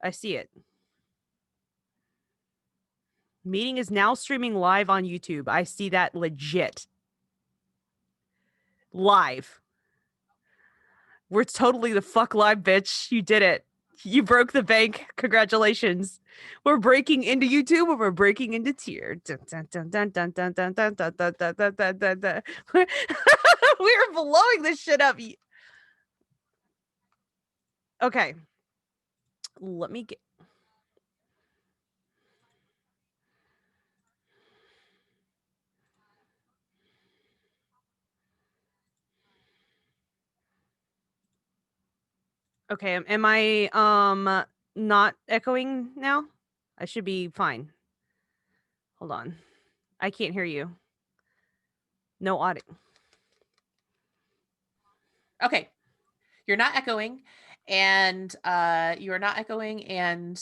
I see it. Meeting is now streaming live on YouTube. I see that legit. Live. We're totally the fuck live, bitch. You did it. You broke the bank. Congratulations. We're breaking into YouTube or we're breaking into tier. Dun, dun, dun, dun, dun, dun, dun, dun, dun, dun, dun, dun, dun, dun, dun. We're blowing this shit up. Okay. Let me get. Okay, am I not echoing now? I should be fine. Hold on. I can't hear you. No audio. Okay. You're not echoing, and you are not echoing, and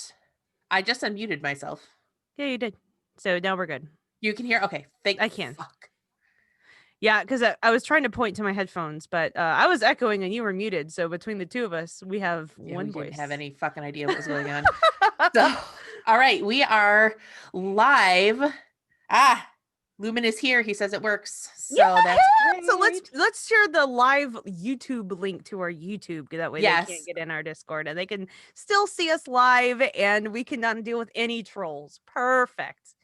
I just unmuted myself. Yeah, you did. So now we're good. You can hear? Okay. Thank I can. fuck. Yeah, because I was trying to point to my headphones, but I was echoing and you were muted. So between the two of us, we have Yeah, one we didn't voice. have any fucking idea what was going on. So, all right, we are live. Lumen is here. He says it works. So yeah, that's great. so let's share the live YouTube link to our YouTube. That way they can't get in our Discord and they can still see us live and we can not deal with any trolls. Perfect.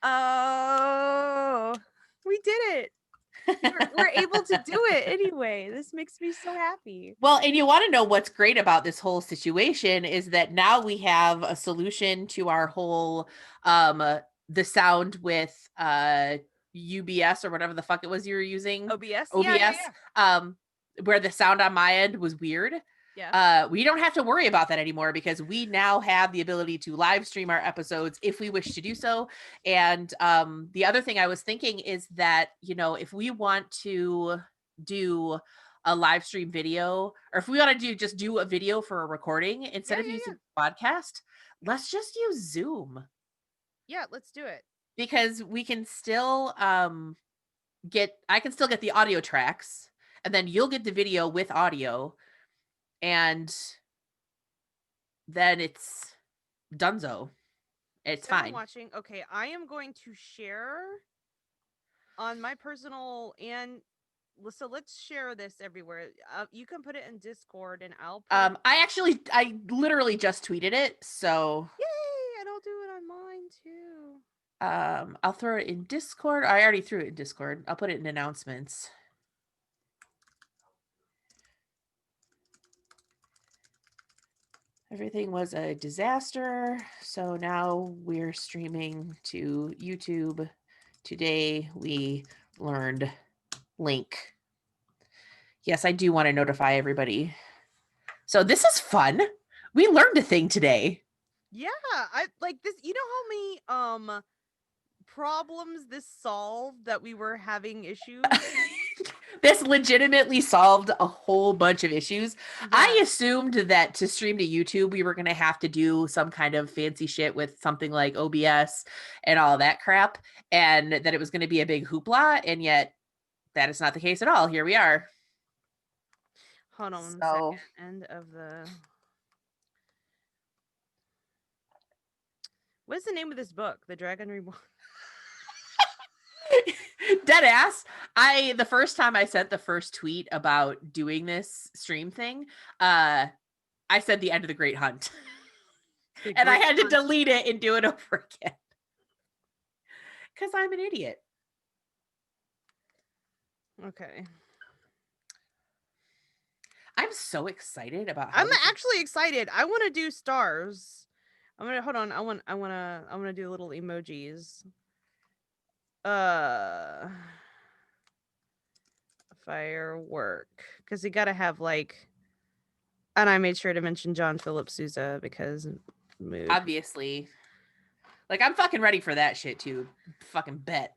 Oh, we did it. We're able to do it anyway. This makes me so happy. Well, and you want to know what's great about this whole situation is that now we have a solution to our whole the sound with UBS or whatever the fuck it was you were using. OBS? OBS. Yeah. Where the sound on my end was weird. Yeah. We don't have to worry about that anymore because we now have the ability to live stream our episodes if we wish to do so. And the other thing I was thinking is that, you know, if we want to do a live stream video, or if we want to do a video for a recording instead of using podcast, let's just use Zoom. Yeah, let's do it. Because we can still I can still get the audio tracks, and then you'll get the video with audio, and then it's dunzo. It's fine. Watching. Okay, I am going to share on my personal and so let's share this everywhere. You can put it in Discord and I'll put I literally just tweeted it, so yay, and I'll do it on mine too. I'll throw it in Discord. I already threw it in Discord. I'll put it in announcements. Everything was a disaster, so now we're streaming to YouTube. Today we learned link. Yes, I do want to notify everybody. So this is fun. We learned a thing today. Yeah, I like this. You know how many problems this solved that we were having issues? This legitimately solved a whole bunch of issues. Yeah. I assumed that to stream to YouTube, we were going to have to do some kind of fancy shit with something like OBS and all that crap, and that it was going to be a big hoopla, and yet that is not the case at all. Here we are. Hold on 1 second. End of the... What's the name of this book? The Dragon Reborn? Dead ass. The first time I sent the first tweet about doing this stream thing, I said the end of the Great Hunt. And I had to delete it and do it over again. Because I'm an idiot. Okay. I'm so excited about I'm actually excited. I want to do stars. I'm gonna hold on. I want to do little emojis. Firework, because you gotta have like, and I made sure to mention John Phillip Sousa'd because mood. Obviously, like I'm fucking ready for that shit too. Fucking bet.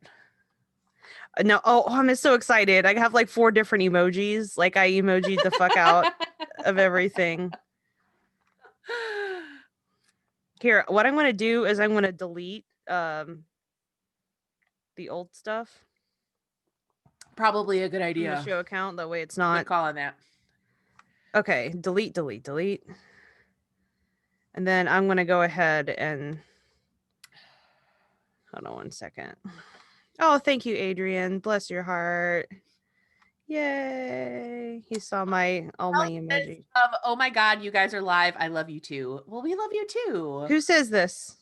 No, I'm so excited. I have like 4 different emojis. Like I emojied the fuck out of everything. Here, what I'm gonna do is I'm gonna delete the old stuff. Probably a good idea. From the show account, that way it's not. Good call on that. Okay, delete. And then I'm going to go ahead and hold on one second. Oh, thank you, Adrian. Bless your heart. Yay. He saw all my emojis. Oh my God, you guys are live. I love you too. Well, we love you too. Who says this?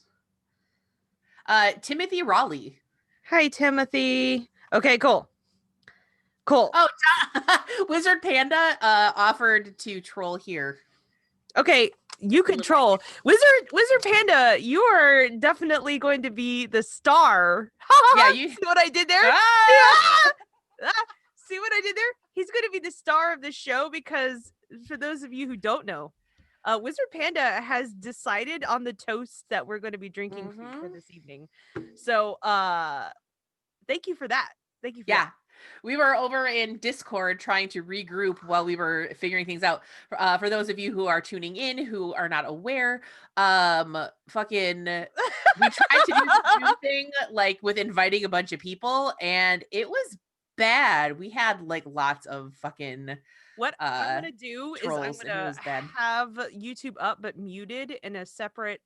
Timothy Raleigh. Hi, Timothy. Okay, cool. Cool. Oh, Wizard Panda offered to troll here. Okay, you control Wizard Panda. You are definitely going to be the star. Yeah, you see what I did there? Ah! See what I did there? He's going to be the star of the show because for those of you who don't know, Wizard Panda has decided on the toast that we're going to be drinking for this evening. So, thank you for that. Thank you for that. We were over in Discord trying to regroup while we were figuring things out. For those of you who are tuning in, who are not aware, fucking, we tried to do the Zoom thing like with inviting a bunch of people, and it was bad. We had like lots of fucking. What I'm gonna do is I'm trolls, and it gonna was bad. have YouTube up but muted in a separate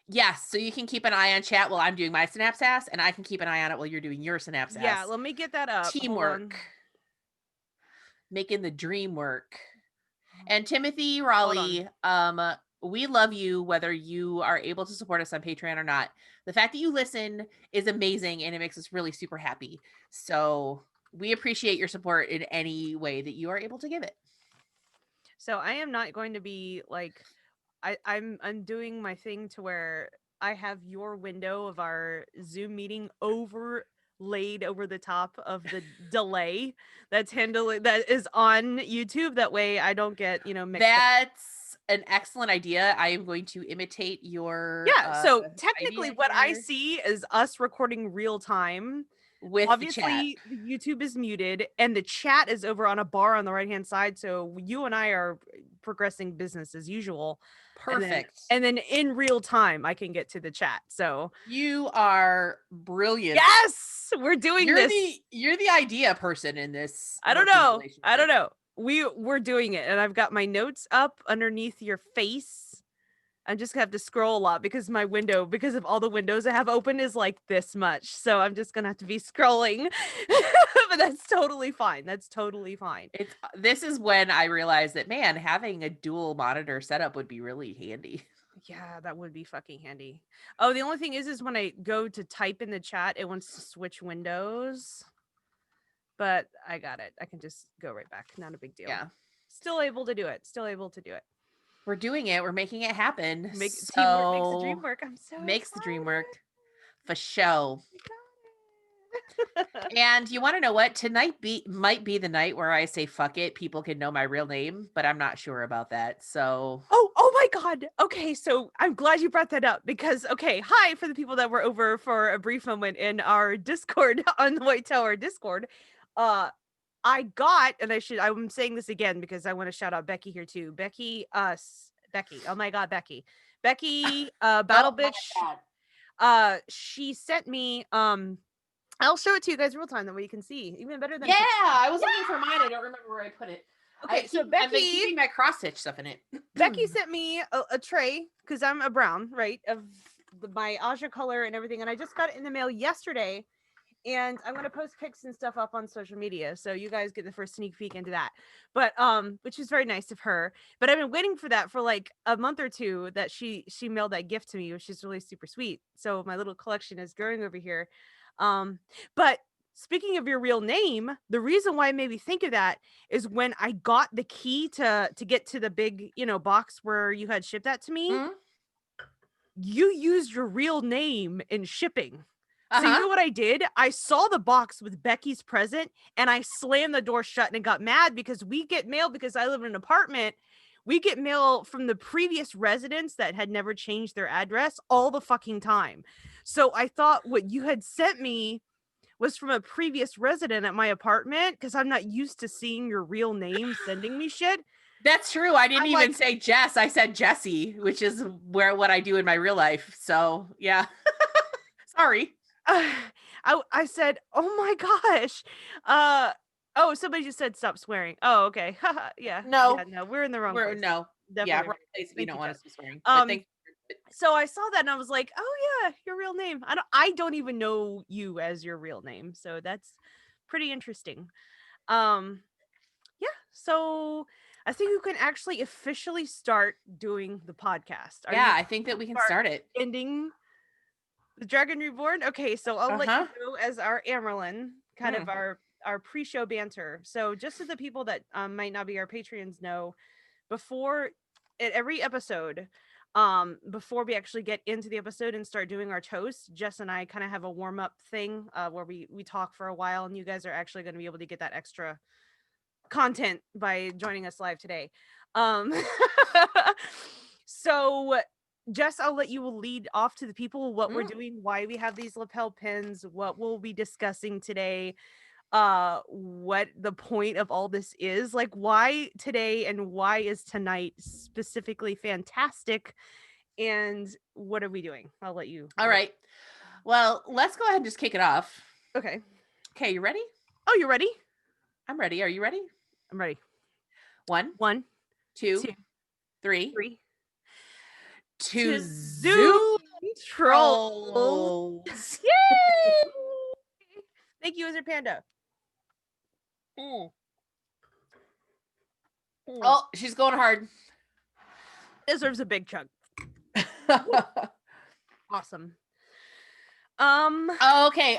Yes, so you can keep an eye on chat while I'm doing my synapse ass, and I can keep an eye on it while you're doing your synapse ass. Yeah, let me get that up. Teamwork. Making the dream work. And Timothy Raleigh, we love you whether you are able to support us on Patreon or not. The fact that you listen is amazing and it makes us really super happy. So we appreciate your support in any way that you are able to give it. So I am not going to be like I'm doing my thing to where I have your window of our Zoom meeting overlaid over the top of the delay that is on YouTube. That way I don't get, mixed up. That's an excellent idea. I am going to imitate your so technically what I see is us recording real time. With obviously the YouTube is muted and the chat is over on a bar on the right hand side, so you and I are progressing business as usual. Perfect. And then in real time I can get to the chat. So you are brilliant. Yes, we're doing this. You're the idea person in this. I don't know. We're doing it, and I've got my notes up underneath your face. I'm just gonna have to scroll a lot because my window, because of all the windows I have open, is like this much. So I'm just gonna have to be scrolling. But that's totally fine. This is when I realized that, man, having a dual monitor setup would be really handy. Yeah, that would be fucking handy. Oh, the only thing is when I go to type in the chat, it wants to switch windows. But I got it. I can just go right back. Not a big deal. Yeah. Still able to do it. We're doing it. We're making it happen. Teamwork makes the dream work. I'm so makes excited. the dream work. For show. And you want to know what? Tonight might be the night where I say fuck it. People can know my real name, but I'm not sure about that. So Oh my God. Okay, so I'm glad you brought that up because hi for the people that were over for a brief moment in our Discord on the White Tower Discord. I got, and I'm saying this again because I want to shout out Becky here too. Becky. Oh my God, Becky. Battle Bitch. She sent me, I'll show it to you guys real time, that way you can see even better than. Yeah, I was looking for mine. I don't remember where I put it. Okay, I've been keeping my cross stitch stuff in it. Becky sent me a tray because I'm a brown, right, of my Aja color and everything, and I just got it in the mail yesterday. And I'm gonna post pics and stuff up on social media, so you guys get the first sneak peek into that. But which is very nice of her. But I've been waiting for that for like a month or two. That she mailed that gift to me, which is really super sweet. So my little collection is growing over here. But speaking of your real name, the reason why it made me think of that is when I got the key to get to the big box where you had shipped that to me. Mm-hmm. You used your real name in shipping. So you know what I did? I saw the box with Becky's present and I slammed the door shut and got mad because we get mail, because I live in an apartment. We get mail from the previous residents that had never changed their address all the fucking time. So I thought what you had sent me was from a previous resident at my apartment because I'm not used to seeing your real name sending me shit. That's true. I didn't even say Jess. I said Jessie, which is what I do in my real life. So yeah. Sorry. I said, oh my gosh. Somebody just said stop swearing. Oh, okay. Yeah. No, we're in the wrong place. No. Yeah, Definitely. wrong place if you Thank don't you, want Jess. us to be swearing. But Um, thank so I saw that and I was like, oh yeah, your real name. I don't even know you as your real name. So that's pretty interesting. Um, yeah. So I think you can actually officially start doing the podcast. Are Yeah, you I think that we can start start it. ending the Dragon Reborn? Okay, so I'll let you Uh-huh. go as our Amerlin, kind of Mm. our pre-show banter. So just so the people that might not be our Patreons know, before at every episode, before we actually get into the episode and start doing our toast, Jess and I kind of have a warm-up thing where we talk for a while, and you guys are actually going to be able to get that extra content by joining us live today. Um so Jess, I'll let you lead off to the people what we're Mm. doing, why we have these lapel pins, what we'll be discussing today, what the point of all this is, like why today and why is tonight specifically fantastic, and what are we doing. I'll let you All right. Well, let's go ahead and just kick it off. Okay. Okay, you ready? Oh, you ready? I'm ready. Are you ready? I'm ready. 1, One, 2, two, 3. three. To To Zoo Zoom Trolls. Trolls. Yay! Thank you, Wizard Panda. Mm. Mm. Oh, she's going hard. Deserves a big chunk. Awesome. Okay.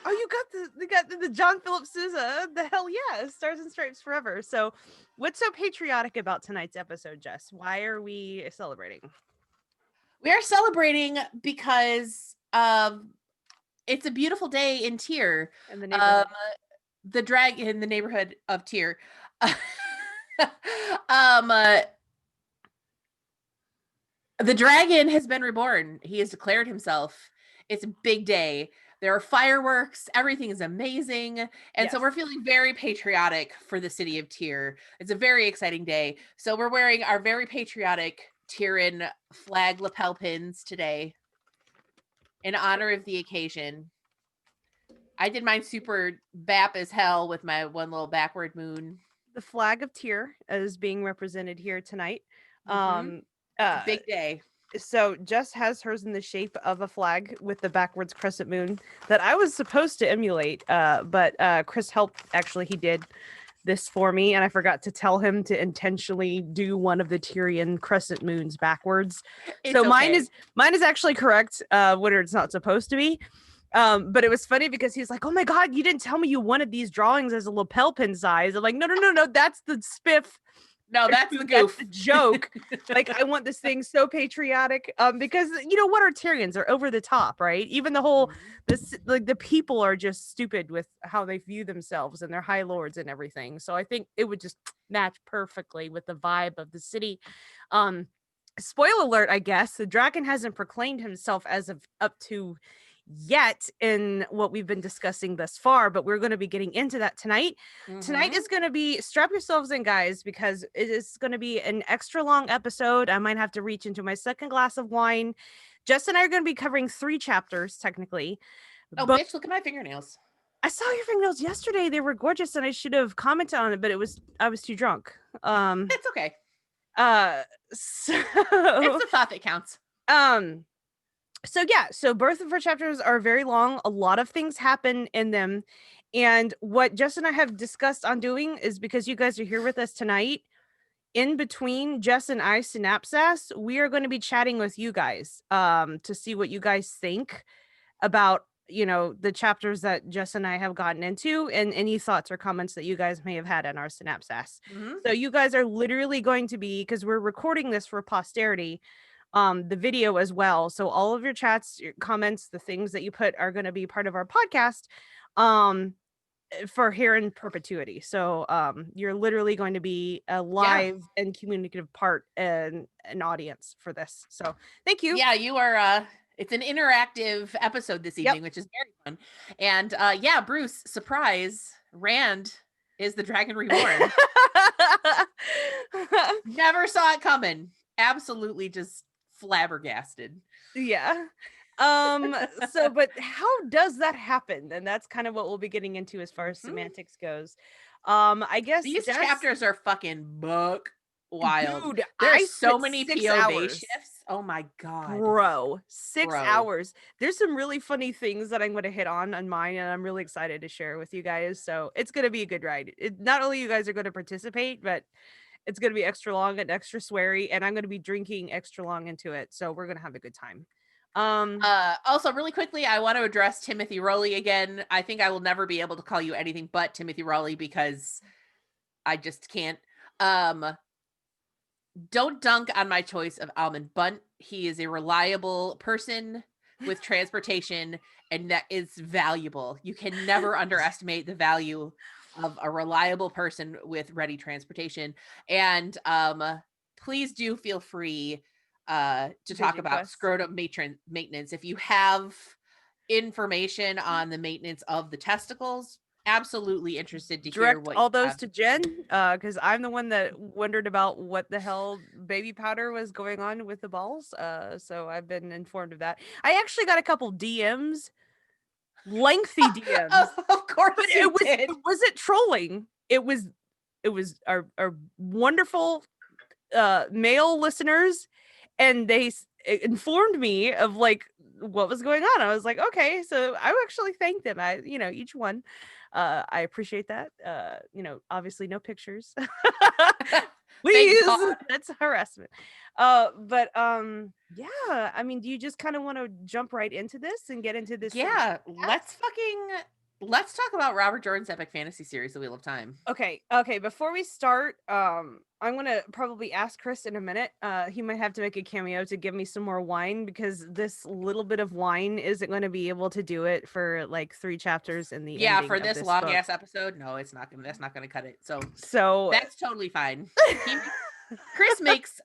Oh, you got the John Phillip Sousa'd. The hell yeah, Stars and Stripes forever. So, what's so patriotic about tonight's episode, Jess? Why are we celebrating? We are celebrating because it's a beautiful day in Tyr. In the neighborhood. The dragon in the neighborhood of Tyr. um uh, the dragon has been reborn. He has declared himself. It's a big day. There are fireworks. Everything is amazing. And so Yes. we're feeling very patriotic for the city of Tyr. It's a very exciting day. So we're wearing our very patriotic Tyrian flag lapel pins today in honor of the occasion. I did mine super bap as hell with my one little backward moon. The flag of Tyr is being represented here tonight. Mm-hmm. It's a big day. So Jess has hers in the shape of a flag with the backwards crescent moon that I was supposed to emulate, but Chris helped. Actually, he did this for me, and I forgot to tell him to intentionally do one of the Tyrian crescent moons backwards. It's So okay. mine is actually correct, where it's not supposed to be. But it was funny because he's like, "Oh my god, you didn't tell me you wanted these drawings as a lapel pin size." I'm like, "No, that's the spiff." No, that's the That's goof. the joke. Like, I want this thing so patriotic, because you know what, our Tyrians are over the top, right? Even the whole this like the people are just stupid with how they view themselves and their high lords and everything. So I think it would just match perfectly with the vibe of the city. Spoiler alert, I guess the dragon hasn't proclaimed himself as of up to yet in what we've been discussing thus far, but we're going to be getting into that tonight. Tonight is going to be, strap yourselves in, guys, because it is going to be an extra long episode. I might have to reach into my second glass of wine. Jess and I are going to be covering 3 chapters technically. Oh, But bitch, look at my fingernails. I saw your fingernails yesterday. They were gorgeous and I should have commented on it, but I was too drunk. It's okay. So It's the thought that counts. So yeah, so both of our chapters are very long. A lot of things happen in them. And what Jess and I have discussed on doing is, because you guys are here with us tonight, in between Jess and I synapses, we are going to be chatting with you guys to see what you guys think about, you know, the chapters that Jess and I have gotten into, and any thoughts or comments that you guys may have had on our synapses. So you guys are literally going to be, because we're recording this for posterity, the video as well. So all of your chats, your comments, the things that you put are going to be part of our podcast for here in perpetuity. So you're literally going to be a live and communicative part and an audience for this. So thank you. Yeah, you are it's an interactive episode this evening, which is very fun. And yeah, Bruce, surprise, Rand is the Dragon Reborn. Never saw it coming. Absolutely just flabbergasted. Yeah. So but how does that happen? And that's kind of what we'll be getting into as far as semantics goes. I guess These Jess, chapters are fucking buck wild. dude, I There's so spent many 6 hours. POV shifts. Oh my god. Bro, 6 Bro. hours. There's some really funny things that I'm going to hit on mine, and I'm really excited to share with you guys. So it's going to be a good ride. Not only you guys are going to participate, but it's going to be extra long and extra sweary, and I'm going to be drinking extra long into it. So we're going to have a good time. Also, really quickly, I want to address Timothy Rowley again. I think I will never be able to call you anything but Timothy Rowley because I just can't. Don't dunk on my choice of Almond Bunt. He is a reliable person with transportation, and that is valuable. You can never underestimate the value of a reliable person with ready transportation. And please do feel free to talk Vision about Quest. scrotum maintenance. If you have information on the maintenance of the testicles, absolutely interested to hear Direct what you all those have. to Jen, because I'm the one that wondered about what the hell baby powder was going on with the balls. So I've been informed of that. I actually got a couple DMs, lengthy DMs, Of course but you did. it wasn't trolling. It was our wonderful male listeners, and they informed me of like what was going on. I was like, okay, so I actually thanked them. Each one. I appreciate that. Obviously no pictures. Thank Please, God. that's harassment. But yeah, I mean, do you just kind of want to jump right into this and get into this? Yeah, let's talk about Robert Jordan's epic fantasy series, The Wheel of Time. Okay. Before we start, I'm gonna probably ask Chris in a minute. He might have to make a cameo to give me some more wine because this little bit of wine isn't going to be able to do it for like 3 chapters in the Yeah, ending for of this this long book. ass episode, no, it's not gonna. That's not gonna cut it. So So that's totally fine. Chris makes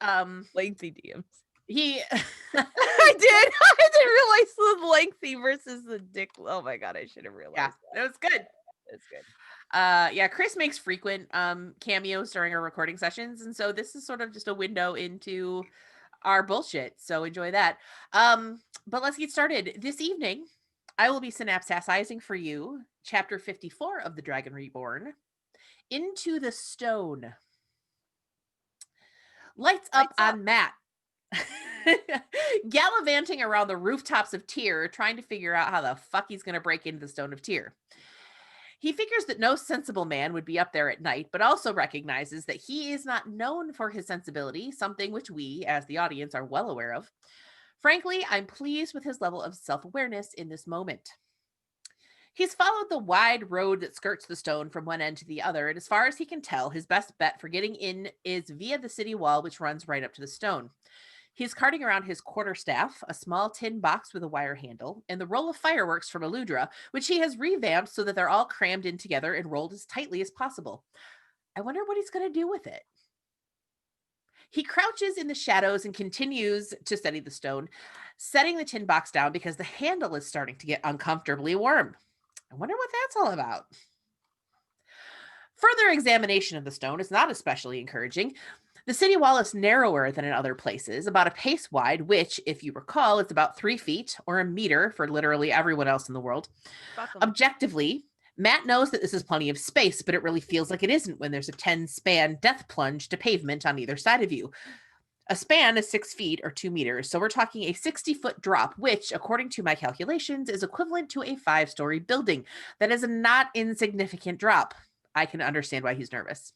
lengthy DMs. he I did. I didn't realize the lengthy versus the dick. Oh my god, I should have realized. yeah, that. it was good. It's good. Yeah, Chris makes frequent cameos during our recording sessions, and so this is sort of just a window into our bullshit. So enjoy that. But let's get started. This evening, I will be synapsizing for you chapter 54 of the Dragon Reborn, Into the Stone. Lights up on Matt. Gallivanting around the rooftops of Tyr, trying to figure out how the fuck he's going to break into the Stone of Tyr. He figures that no sensible man would be up there at night, but also recognizes that he is not known for his sensibility, something which we, as the audience, are well aware of. Frankly, I'm pleased with his level of self-awareness in this moment. He's followed the wide road that skirts the stone from one end to the other, and as far as he can tell, his best bet for getting in is via the city wall, which runs right up to the stone. He's carting around his quarterstaff, a small tin box with a wire handle, and the roll of fireworks from Eludra, which he has revamped so that they're all crammed in together and rolled as tightly as possible. I wonder what he's going to do with it. He crouches in the shadows and continues to steady the stone, setting the tin box down because the handle is starting to get uncomfortably warm. I wonder what that's all about. Further examination of the stone is not especially encouraging. The city wall is narrower than in other places, about a pace wide, which, if you recall, is about 3 feet or a meter for literally everyone else in the world. Objectively, Matt knows that this is plenty of space, but it really feels like it isn't when there's a 10-span death plunge to pavement on either side of you. A span is 6 feet or 2 meters, so we're talking a 60-foot drop, which, according to my calculations, is equivalent to a 5-story building. That is a not insignificant drop. I can understand why he's nervous.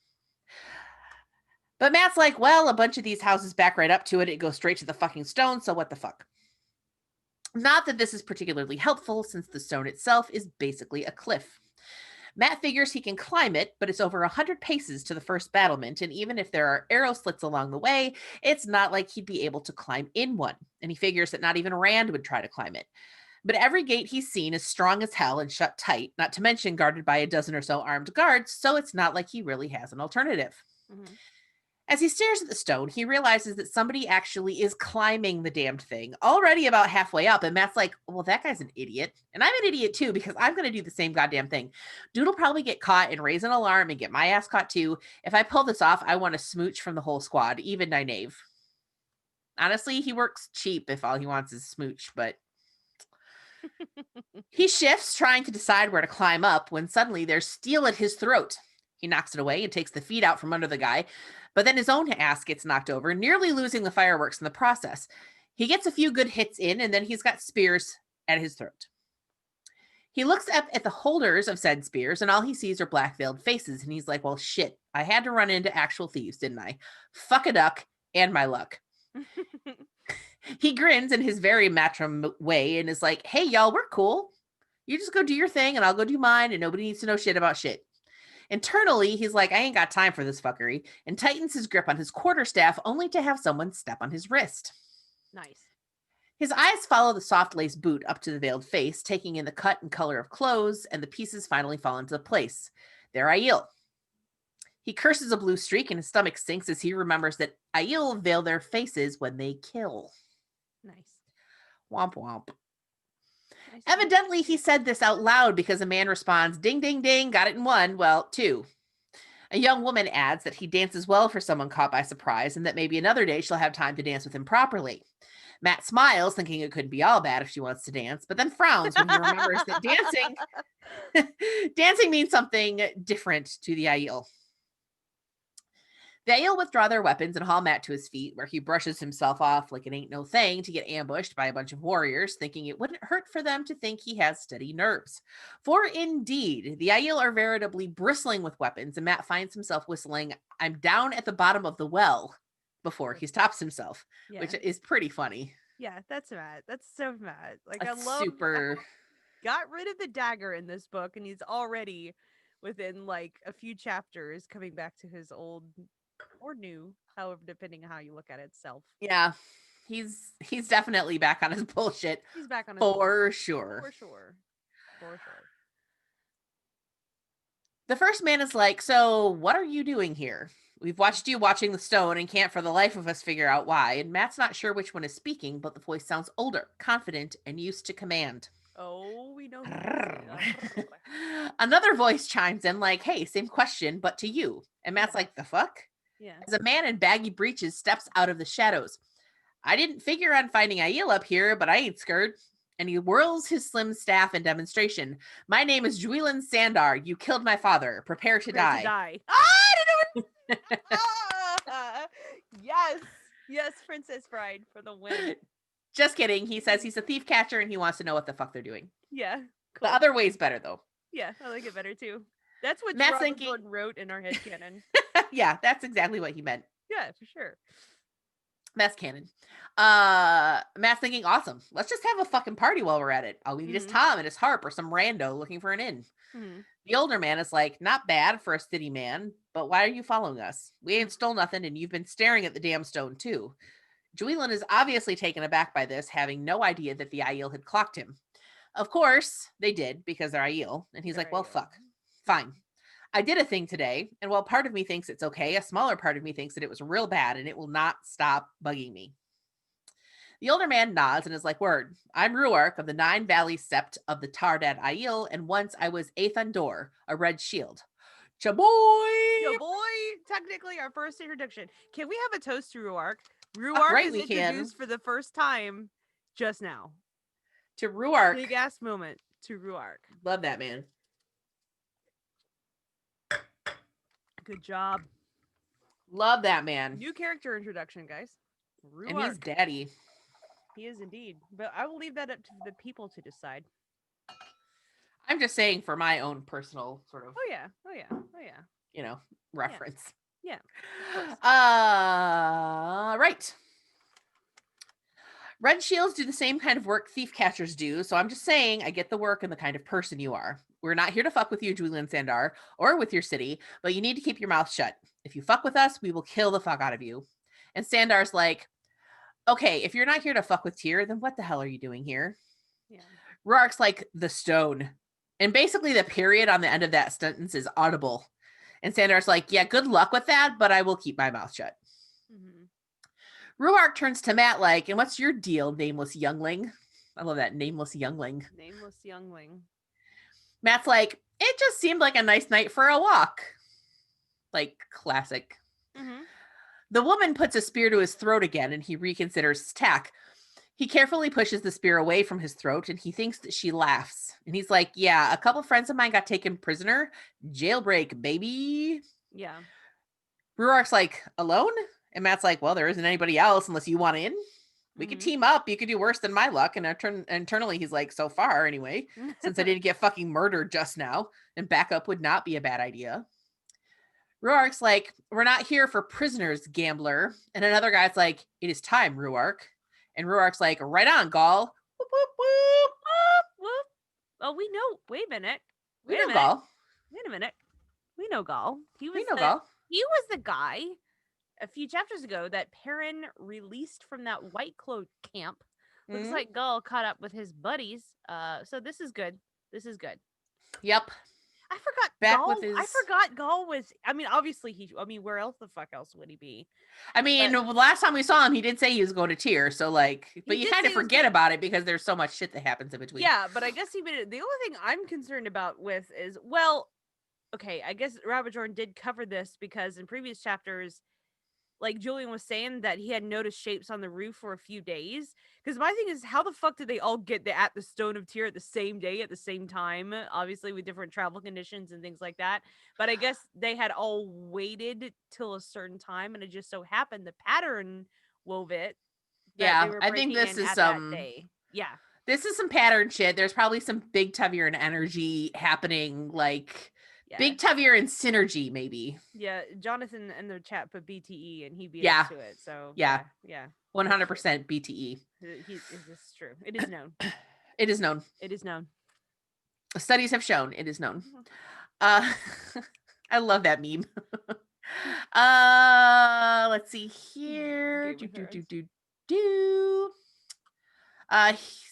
But Matt's like, well, a bunch of these houses back right up to it. It goes straight to the fucking stone, so what the fuck? Not that this is particularly helpful, since the stone itself is basically a cliff. Matt figures he can climb it, but it's over 100 paces to the first battlement, and even if there are arrow slits along the way, it's not like he'd be able to climb in one, and he figures that not even Rand would try to climb it. But every gate he's seen is strong as hell and shut tight, not to mention guarded by a dozen or so armed guards, so it's not like he really has an alternative. Mm-hmm. As he stares at the stone, he realizes that somebody actually is climbing the damned thing, already about halfway up, and Matt's like, well, that guy's an idiot. And I'm an idiot too, because I'm going to do the same goddamn thing. Dude'll probably get caught and raise an alarm and get my ass caught too. If I pull this off, I want to smooch from the whole squad, even Nynaeve. Honestly, he works cheap if all he wants is smooch, but... He shifts, trying to decide where to climb up, when suddenly there's steel at his throat. He knocks it away and takes the feet out from under the guy, but then his own ass gets knocked over, nearly losing the fireworks in the process. He gets a few good hits in, and then he's got spears at his throat. He looks up at the holders of said spears, and all he sees are black veiled faces, and he's like, well, shit, I had to run into actual thieves, didn't I? Fuck a duck and my luck. He grins in his very Matrim way and is like, hey, y'all, we're cool. You just go do your thing, and I'll go do mine, and nobody needs to know shit about shit. Internally, he's like, I ain't got time for this fuckery, and tightens his grip on his quarterstaff only to have someone step on his wrist. Nice. His eyes follow the soft lace boot up to the veiled face, taking in the cut and color of clothes, and the pieces finally fall into place. They're Aiel. He curses a blue streak, and his stomach sinks as he remembers that Aiel veil their faces when they kill. Nice. Womp womp. Nice. Evidently, he said this out loud because a man responds, ding, ding, ding, got it in one. Well, two. A young woman adds that he dances well for someone caught by surprise, and that maybe another day she'll have time to dance with him properly. Matt smiles, thinking it couldn't be all bad if she wants to dance, but then frowns when he remembers that dancing means something different to the Aiel. The Aiel withdraw their weapons and haul Matt to his feet, where he brushes himself off like it ain't no thing to get ambushed by a bunch of warriors, thinking it wouldn't hurt for them to think he has steady nerves. For indeed, the Aiel are veritably bristling with weapons, and Matt finds himself whistling, I'm down at the bottom of the well, before he stops himself, which is pretty funny. Yeah, that's mad. That's so mad. Like, That's I love super... got rid of the dagger in this book, and he's already within like a few chapters coming back to his old or new, however, depending on how you look at it, self. Yeah, he's definitely back on his bullshit. He's back on his for bullshit. sure. For sure. For sure. The first man is like, so what are you doing here? We've watched you watching the stone and can't for the life of us figure out why. And Matt's not sure which one is speaking, but the voice sounds older, confident, and used to command. Oh, we know. Another voice chimes in like, hey, same question, but to you. And Matt's like, the fuck? Yeah. As a man in baggy breeches steps out of the shadows. I didn't figure on finding Aiel up here, but I ain't scared. And he whirls his slim staff in demonstration. My name is Juilin Sandar. You killed my father. Prepare to die. Yes. Yes, Princess Bride for the win. Just kidding. He says he's a thief catcher and he wants to know what the fuck they're doing. Yeah. Cool. The other way's better, though. Yeah, I like it better, too. That's what Matt's Robert Jordan wrote in our headcanon. Yeah, that's exactly what he meant. Yeah, for sure. Matt's canon. Matt's thinking, awesome. Let's just have a fucking party while we're at it. All we need is Tom and his harp or some rando looking for an inn. The older man is like, not bad for a city man, but why are you following us? We ain't stole nothing, and you've been staring at the damn stone, too. Juilin is obviously taken aback by this, having no idea that the Aiel had clocked him. Of course, they did, because they're Aiel. And he's like, well, fuck. Fine. I did a thing today, and while part of me thinks it's okay, a smaller part of me thinks that it was real bad, and it will not stop bugging me. The older man nods and is like, word, I'm Ruark of the 9 Valleys Sept of the Tardad Aiel, and once I was Ethan Dor, a red shield. Chaboy! Chaboy! Technically our first introduction. Can we have a toast to Ruark? Ruark right, is we introduced can. for the first time just now. To Ruark. Big ass moment to Ruark. Love that, man. Good job. Love that, man. New character introduction, guys. Ruark. And he's daddy. He is indeed. But I will leave that up to the people to decide. I'm just saying for my own personal sort of, Oh yeah. you know, reference. Yeah. Right. Red shields do the same kind of work thief catchers do, so I'm just saying I get the work and the kind of person you are. We're not here to fuck with you, Juilin Sandar, or with your city, but you need to keep your mouth shut. If you fuck with us, we will kill the fuck out of you. And Sandar's like, okay, if you're not here to fuck with Tyr, then what the hell are you doing here? Yeah. Ruark's like, the stone. And basically the period on the end of that sentence is audible. And Sandar's like, yeah, good luck with that, but I will keep my mouth shut. Ruark turns to Matt like, and what's your deal, nameless youngling? I love that, nameless youngling. Nameless youngling. Matt's like, it just seemed like a nice night for a walk. Like, classic. The woman puts a spear to his throat again, and he reconsiders his tack. He carefully pushes the spear away from his throat and he thinks that she laughs. And he's like, yeah, a couple friends of mine got taken prisoner. Jailbreak, baby. Yeah. Ruark's like, alone? And Matt's like, well, there isn't anybody else unless you want in. We could team up. You could do worse than my luck. And internally, he's like, so far, anyway, since I didn't get fucking murdered just now, and backup would not be a bad idea. Ruark's like, we're not here for prisoners, gambler. And another guy's like, it is time, Ruark. And Ruark's like, right on, Gall. Whoop, whoop, whoop. Whoop. Oh, we know. Wait a minute. We know Gall. Wait a minute. We know Gall. We know Gall. He was the guy a few chapters ago that Perrin released from that white cloak camp. Looks like Gall caught up with his buddies. So this is good. This is good. Yep. I forgot Back Gall. with his... I forgot Gall was. I mean, obviously where else the fuck else would he be? I mean, but last time we saw him, he did say he was going to Tyr. So like, but you kind of forget about it because there's so much shit that happens in between. Yeah, but I guess he made it. The only thing I'm concerned about with is, well, okay, I guess Rabbit Jordan did cover this because in previous chapters, like Julian was saying that he had noticed shapes on the roof for a few days. Because my thing is, how the fuck did they all get at the Stone of Tyr at the same day, at the same time? Obviously, with different travel conditions and things like that. But I guess they had all waited till a certain time, and it just so happened the pattern wove it. Yeah, I think this is yeah. This is some pattern shit. There's probably some big Tevier energy happening, like. Yeah. Big Tevier and synergy, maybe. Yeah, Jonathan in the chat put BTE and he beat us to it. So yeah. 100% BTE. It's true. It is known. It is known. It is known. Studies have shown it is known. I love that meme. Let's see here.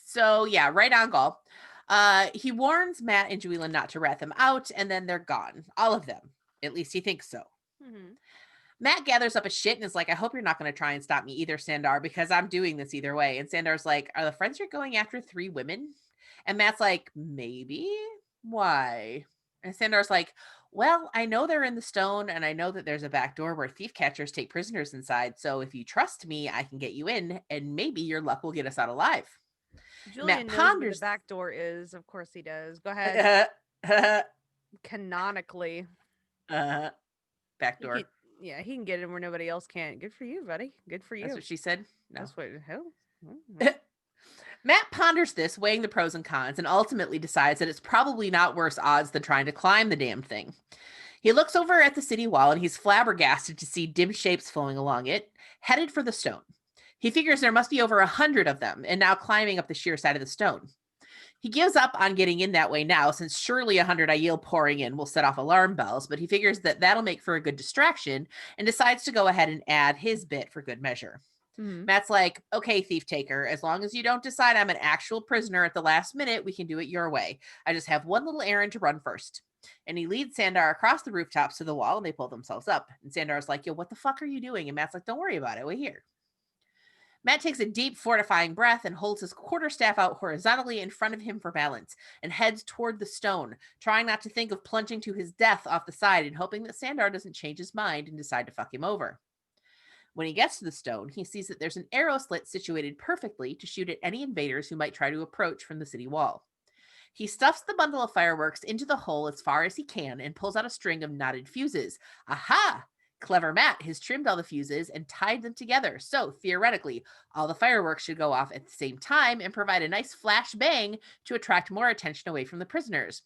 So yeah, right on, Gall. He warns Matt and Julian not to rat them out, and then they're gone. All of them. At least he thinks so. Mm-hmm. Matt gathers up his shit and is like, I hope you're not going to try and stop me either, Sandar, because I'm doing this either way. And Sandar's like, are the friends you're going after 3 women? And Matt's like, maybe? Why? And Sandar's like, well, I know they're in the stone, and I know that there's a back door where thief catchers take prisoners inside. So if you trust me, I can get you in, and maybe your luck will get us out alive. Julian knows where the back door is. Of course he does. Go ahead. Canonically. Back door. He can get in where nobody else can. Good for you, buddy. Good for you. That's what she said. No. That's what hell. Matt ponders this, weighing the pros and cons, and ultimately decides that it's probably not worse odds than trying to climb the damn thing. He looks over at the city wall and he's flabbergasted to see dim shapes flowing along it, headed for the stone. He figures there must be over 100 of them, and now climbing up the sheer side of the stone. He gives up on getting in that way now, since surely 100 Aiel pouring in will set off alarm bells, but he figures that that'll make for a good distraction, and decides to go ahead and add his bit for good measure. Mm-hmm. Matt's like, okay, Thief Taker, as long as you don't decide I'm an actual prisoner at the last minute, we can do it your way. I just have one little errand to run first. And he leads Sandar across the rooftops to the wall, and they pull themselves up. And Sandar's like, yo, what the fuck are you doing? And Matt's like, don't worry about it, we're here. Matt takes a deep, fortifying breath and holds his quarterstaff out horizontally in front of him for balance and heads toward the stone, trying not to think of plunging to his death off the side and hoping that Sandar doesn't change his mind and decide to fuck him over. When he gets to the stone, he sees that there's an arrow slit situated perfectly to shoot at any invaders who might try to approach from the city wall. He stuffs the bundle of fireworks into the hole as far as he can and pulls out a string of knotted fuses. Aha! Clever Matt has trimmed all the fuses and tied them together, so theoretically, all the fireworks should go off at the same time and provide a nice flash bang to attract more attention away from the prisoners.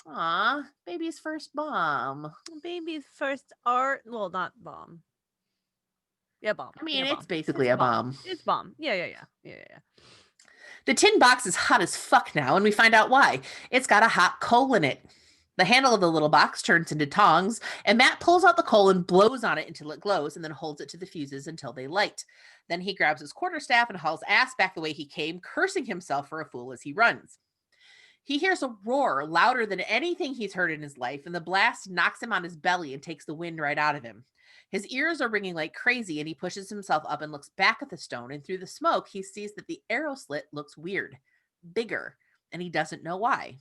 Aw, baby's first bomb. Baby's first art. Well, not bomb. Yeah, bomb. I mean, yeah, it's basically a bomb. It's bomb. Yeah. The tin box is hot as fuck now, and we find out why. It's got a hot coal in it. The handle of the little box turns into tongs, and Matt pulls out the coal and blows on it until it glows, and then holds it to the fuses until they light. Then he grabs his quarterstaff and hauls ass back the way he came, cursing himself for a fool as he runs. He hears a roar louder than anything he's heard in his life, and the blast knocks him on his belly and takes the wind right out of him. His ears are ringing like crazy, and he pushes himself up and looks back at the stone, and through the smoke, he sees that the arrow slit looks weird, bigger, and he doesn't know why.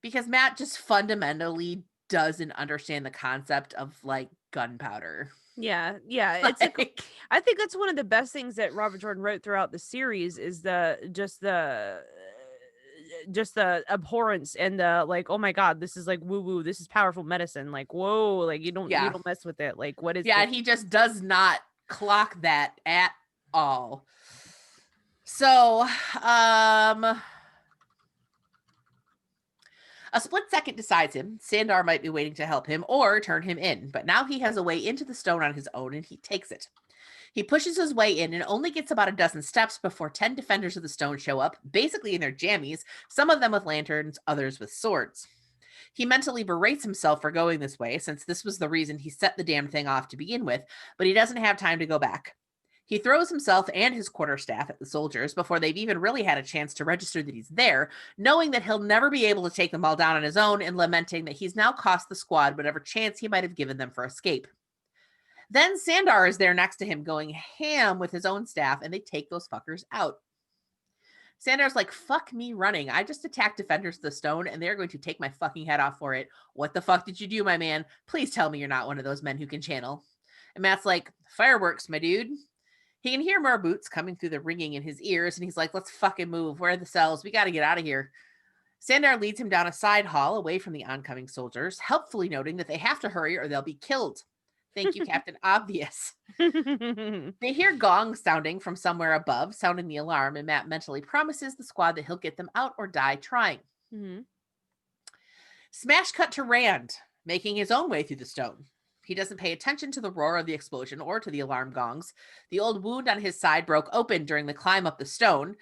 Because Matt just fundamentally doesn't understand the concept of, like, gunpowder. Yeah, it's Like, I think that's one of the best things that Robert Jordan wrote throughout the series is just the abhorrence and the like, oh my god, this is like woo woo, this is powerful medicine. Like, whoa, like you yeah. don't mess with it. Like, what is Yeah, this? and he just does not clock that at all. So, a split second decides him. Sandar might be waiting to help him or turn him in, but now he has a way into the stone on his own and he takes it. He pushes his way in and only gets about a dozen steps before 10 defenders of the stone show up, basically in their jammies, some of them with lanterns, others with swords. He mentally berates himself for going this way, since this was the reason he set the damn thing off to begin with, but he doesn't have time to go back. He throws himself and his quarterstaff at the soldiers before they've even really had a chance to register that he's there, knowing that he'll never be able to take them all down on his own and lamenting that he's now cost the squad whatever chance he might have given them for escape. Then Sandar is there next to him going ham with his own staff, and they take those fuckers out. Sandar's like, fuck me running. I just attacked defenders of the stone, and they're going to take my fucking head off for it. What the fuck did you do, my man? Please tell me you're not one of those men who can channel. And Matt's like, fireworks, my dude. He can hear more boots coming through the ringing in his ears, and he's like, let's fucking move. Where are the cells? We got to get out of here. Sandar leads him down a side hall away from the oncoming soldiers, helpfully noting that they have to hurry or they'll be killed. Thank you, Captain Obvious. They hear gongs sounding from somewhere above, sounding the alarm, and Matt mentally promises the squad that he'll get them out or die trying. Mm-hmm. Smash cut to Rand, making his own way through the stone. He doesn't pay attention to the roar of the explosion or to the alarm gongs. The old wound on his side broke open during the climb up the stone,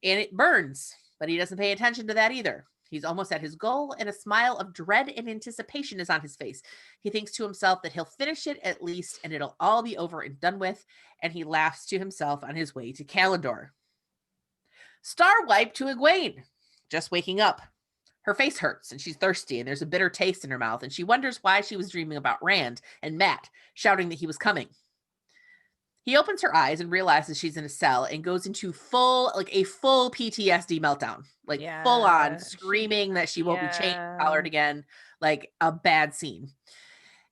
and it burns, but he doesn't pay attention to that either. He's almost at his goal, and a smile of dread and anticipation is on his face. He thinks to himself that he'll finish it at least, and it'll all be over and done with, and he laughs to himself on his way to Kalendor. Star wipe to Egwene, just waking up. Her face hurts, and she's thirsty, and there's a bitter taste in her mouth, and she wonders why she was dreaming about Rand and Matt, shouting that he was coming. He opens her eyes and realizes she's in a cell and goes into a full PTSD meltdown, like full on screaming that she won't be chained, collared again, like a bad scene.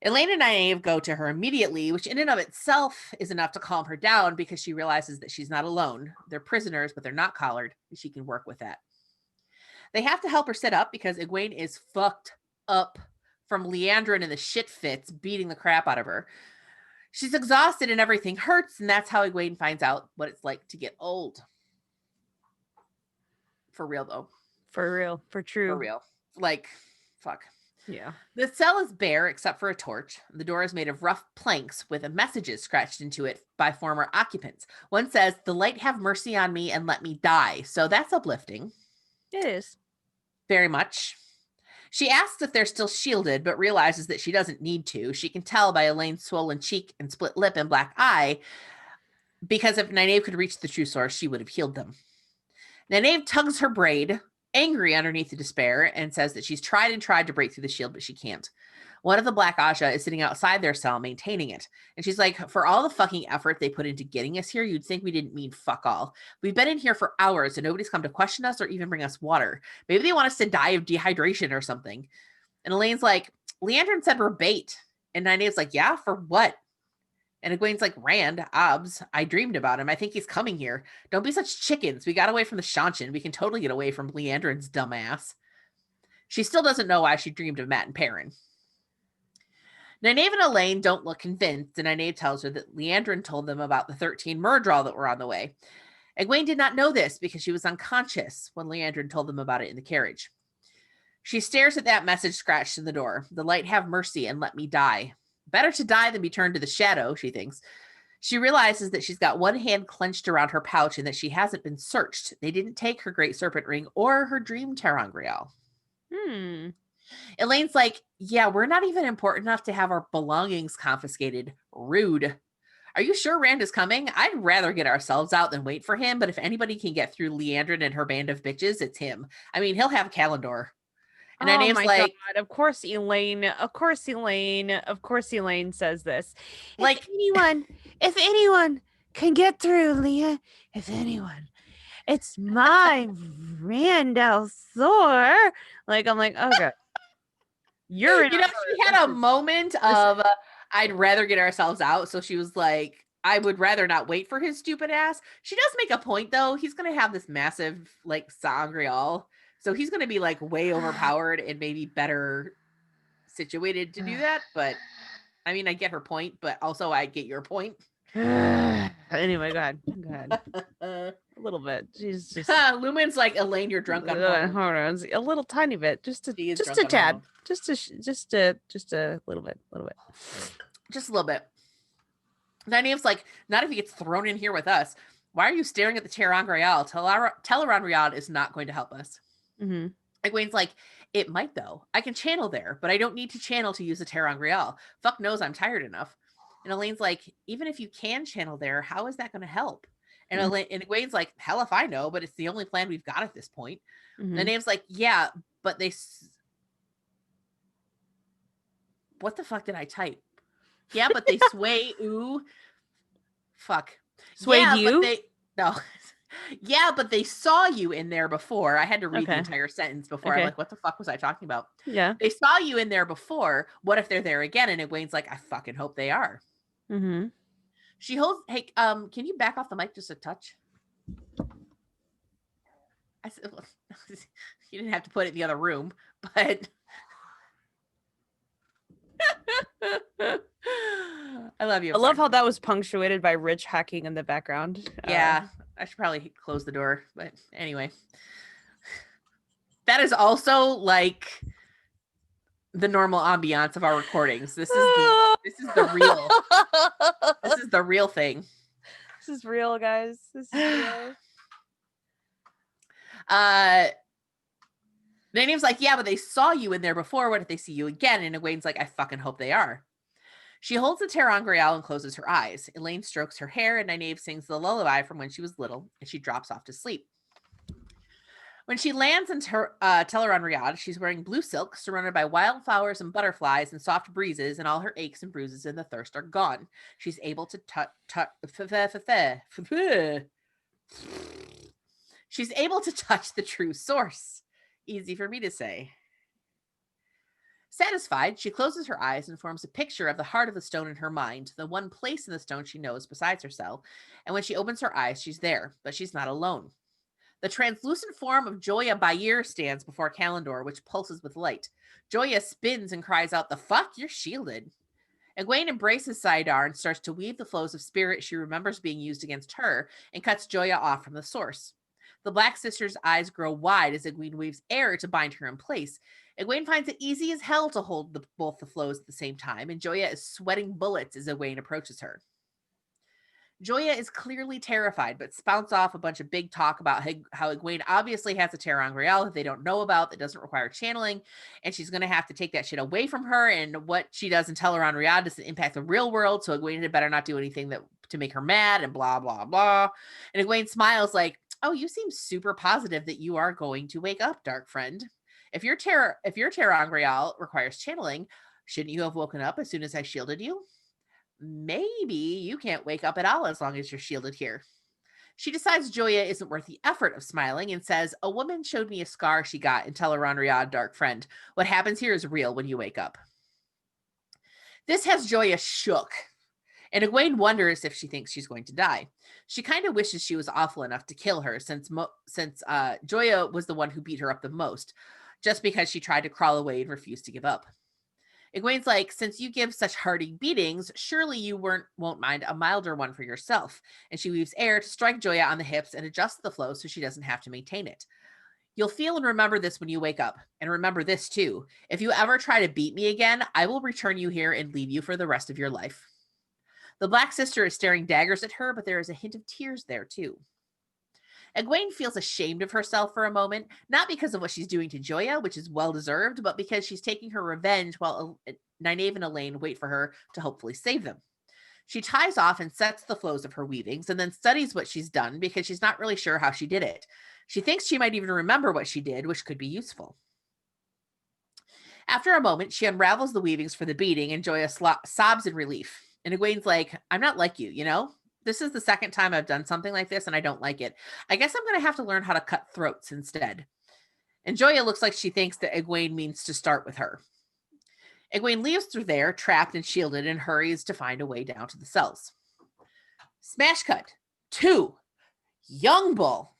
Elaine and Nynaeve go to her immediately, which in and of itself is enough to calm her down because she realizes that she's not alone. They're prisoners, but they're not collared, and she can work with that. They have to help her sit up because Egwene is fucked up from Liandrin and the shit fits beating the crap out of her. She's exhausted and everything hurts, and that's how Egwene finds out what it's like to get old. For real, though. For real. For true. For real. Like, fuck. Yeah. The cell is bare except for a torch. The door is made of rough planks with messages scratched into it by former occupants. One says, "The light have mercy on me and let me die." So that's uplifting. It is. Very much. She asks if they're still shielded, but realizes that she doesn't need to. She can tell by Elaine's swollen cheek and split lip and black eye, because if Nynaeve could reach the true source, she would have healed them. Nynaeve tugs her braid, angry underneath the despair, and says that she's tried to break through the shield, but she can't. One of the Black Asha is sitting outside their cell, maintaining it. And she's like, for all the fucking effort they put into getting us here, you'd think we didn't mean fuck all. We've been in here for hours and nobody's come to question us or even bring us water. Maybe they want us to die of dehydration or something. And Elaine's like, Leandrin said we're bait. And Nynaeve's like, yeah, for what? And Egwene's like, Rand, Obs, I dreamed about him. I think he's coming here. Don't be such chickens. We got away from the Shanshan. We can totally get away from Leandrin's dumbass. She still doesn't know why she dreamed of Matt and Perrin. Nynaeve and Elaine don't look convinced, and Nynaeve tells her that Liandrin told them about the 13 Murdral that were on the way. Egwene did not know this because she was unconscious when Liandrin told them about it in the carriage. She stares at that message scratched in the door. The light have mercy and let me die. Better to die than be turned to the shadow, she thinks. She realizes that she's got one hand clenched around her pouch and that she hasn't been searched. They didn't take her great serpent ring or her dream terangrial. Elaine's like, yeah, we're not even important enough to have our belongings confiscated. Rude. Are you sure Rand is coming? I'd rather get ourselves out than wait for him, but if anybody can get through Liandrin and her band of bitches, it's him. I mean, he'll have Kalendor. And Nynaeve's like, God, of course Elaine says this. Like, if anyone can get through, Leah, if anyone, it's my Randall Thor. Like, I'm like, okay. You're in she had a moment of I'd rather get ourselves out. So she was like, I would rather not wait for his stupid ass. She does make a point though. He's going to have this massive like sangreal. So he's going to be like way overpowered and maybe better situated to do that. But I mean, I get her point, but also I get your point. Anyway, go ahead. Go ahead. A little bit. She's just Lumen's like, Elaine, you're drunk on hormones. a little tiny bit, just She is a drunk on tad, hormones. just a little bit, Just a little bit. Nynaeve's like, not if he gets thrown in here with us. Why are you staring at the Terangreal? Teleron is not going to help us. Mm-hmm. Egwene's like, it might though. I can channel there, but I don't need to channel to use the Terangreal. Fuck knows I'm tired enough. And Elaine's like, even if you can channel there, how is that going to help? And Egwene's like, hell if I know, but it's the only plan we've got at this point. Mm-hmm. Nynaeve's like, yeah, but they... What the fuck did I type? Yeah, but they sway. Ooh. Fuck. Swayed yeah, you? But they... No. Yeah, but they saw you in there before. I had to read the entire sentence before. I'm like, what the fuck was I talking about? Yeah. They saw you in there before. What if they're there again? And Egwene's like, I fucking hope they are. Mm-hmm. She holds, hey, can you back off the mic just a touch? I said, well, you didn't have to put it in the other room, but I love you. I love how that was punctuated by Rich hacking in the background. Yeah, I should probably close the door, but anyway. That is also like the normal ambiance of our recordings. This is the real. This is the real thing. This is real, guys. This is real. Nynaeve's like, yeah, but they saw you in there before. What if they see you again? And Egwene's like, I fucking hope they are. She holds the Terangreal and closes her eyes. Elaine strokes her hair, and Nynaeve sings the lullaby from when she was little, and she drops off to sleep. When she lands in Teleron, she's wearing blue silk, surrounded by wildflowers and butterflies and soft breezes, and all her aches and bruises and the thirst are gone. She's able to She's able to touch the true source. Easy for me to say. Satisfied, she closes her eyes and forms a picture of the heart of the stone in her mind, the one place in the stone she knows besides herself. And when she opens her eyes, she's there, but she's not alone. The translucent form of Joya Bayir stands before Kalendor, which pulses with light. Joya spins and cries out, the fuck? You're shielded. Egwene embraces Saidar and starts to weave the flows of spirit she remembers being used against her and cuts Joya off from the source. The Black Sister's eyes grow wide as Egwene weaves air to bind her in place. Egwene finds it easy as hell to hold both the flows at the same time, and Joya is sweating bullets as Egwene approaches her. Joya is clearly terrified, but spouts off a bunch of big talk about how Egwene obviously has a Terangreal that they don't know about that doesn't require channeling, and she's going to have to take that shit away from her, and what she does in Teleron doesn't impact the real world, so Egwene had better not do anything to make her mad, and blah, blah, blah. And Egwene smiles like, oh, you seem super positive that you are going to wake up, dark friend. If your Terangreal requires channeling, shouldn't you have woken up as soon as I shielded you? Maybe you can't wake up at all as long as you're shielded here. She decides Joya isn't worth the effort of smiling and says, a woman showed me a scar she got in Teleron, dark friend. What happens here is real when you wake up. This has Joya shook, and Egwene wonders if she thinks she's going to die. She kind of wishes she was awful enough to kill her since Joya was the one who beat her up the most, just because she tried to crawl away and refused to give up. Egwene's like, since you give such hearty beatings, surely you won't mind a milder one for yourself. And she weaves air to strike Joya on the hips and adjust the flow so she doesn't have to maintain it. You'll feel and remember this when you wake up. And remember this too. If you ever try to beat me again, I will return you here and leave you for the rest of your life. The Black Sister is staring daggers at her, but there is a hint of tears there too. Egwene feels ashamed of herself for a moment, not because of what she's doing to Joya, which is well-deserved, but because she's taking her revenge while Nynaeve and Elaine wait for her to hopefully save them. She ties off and sets the flows of her weavings and then studies what she's done because she's not really sure how she did it. She thinks she might even remember what she did, which could be useful. After a moment, she unravels the weavings for the beating and Joya sobs in relief. And Egwene's like, I'm not like you, you know? This is the second time I've done something like this and I don't like it. I guess I'm going to have to learn how to cut throats instead. And Joya looks like she thinks that Egwene means to start with her. Egwene leaves through there, trapped and shielded, and hurries to find a way down to the cells. Smash cut to Young Bull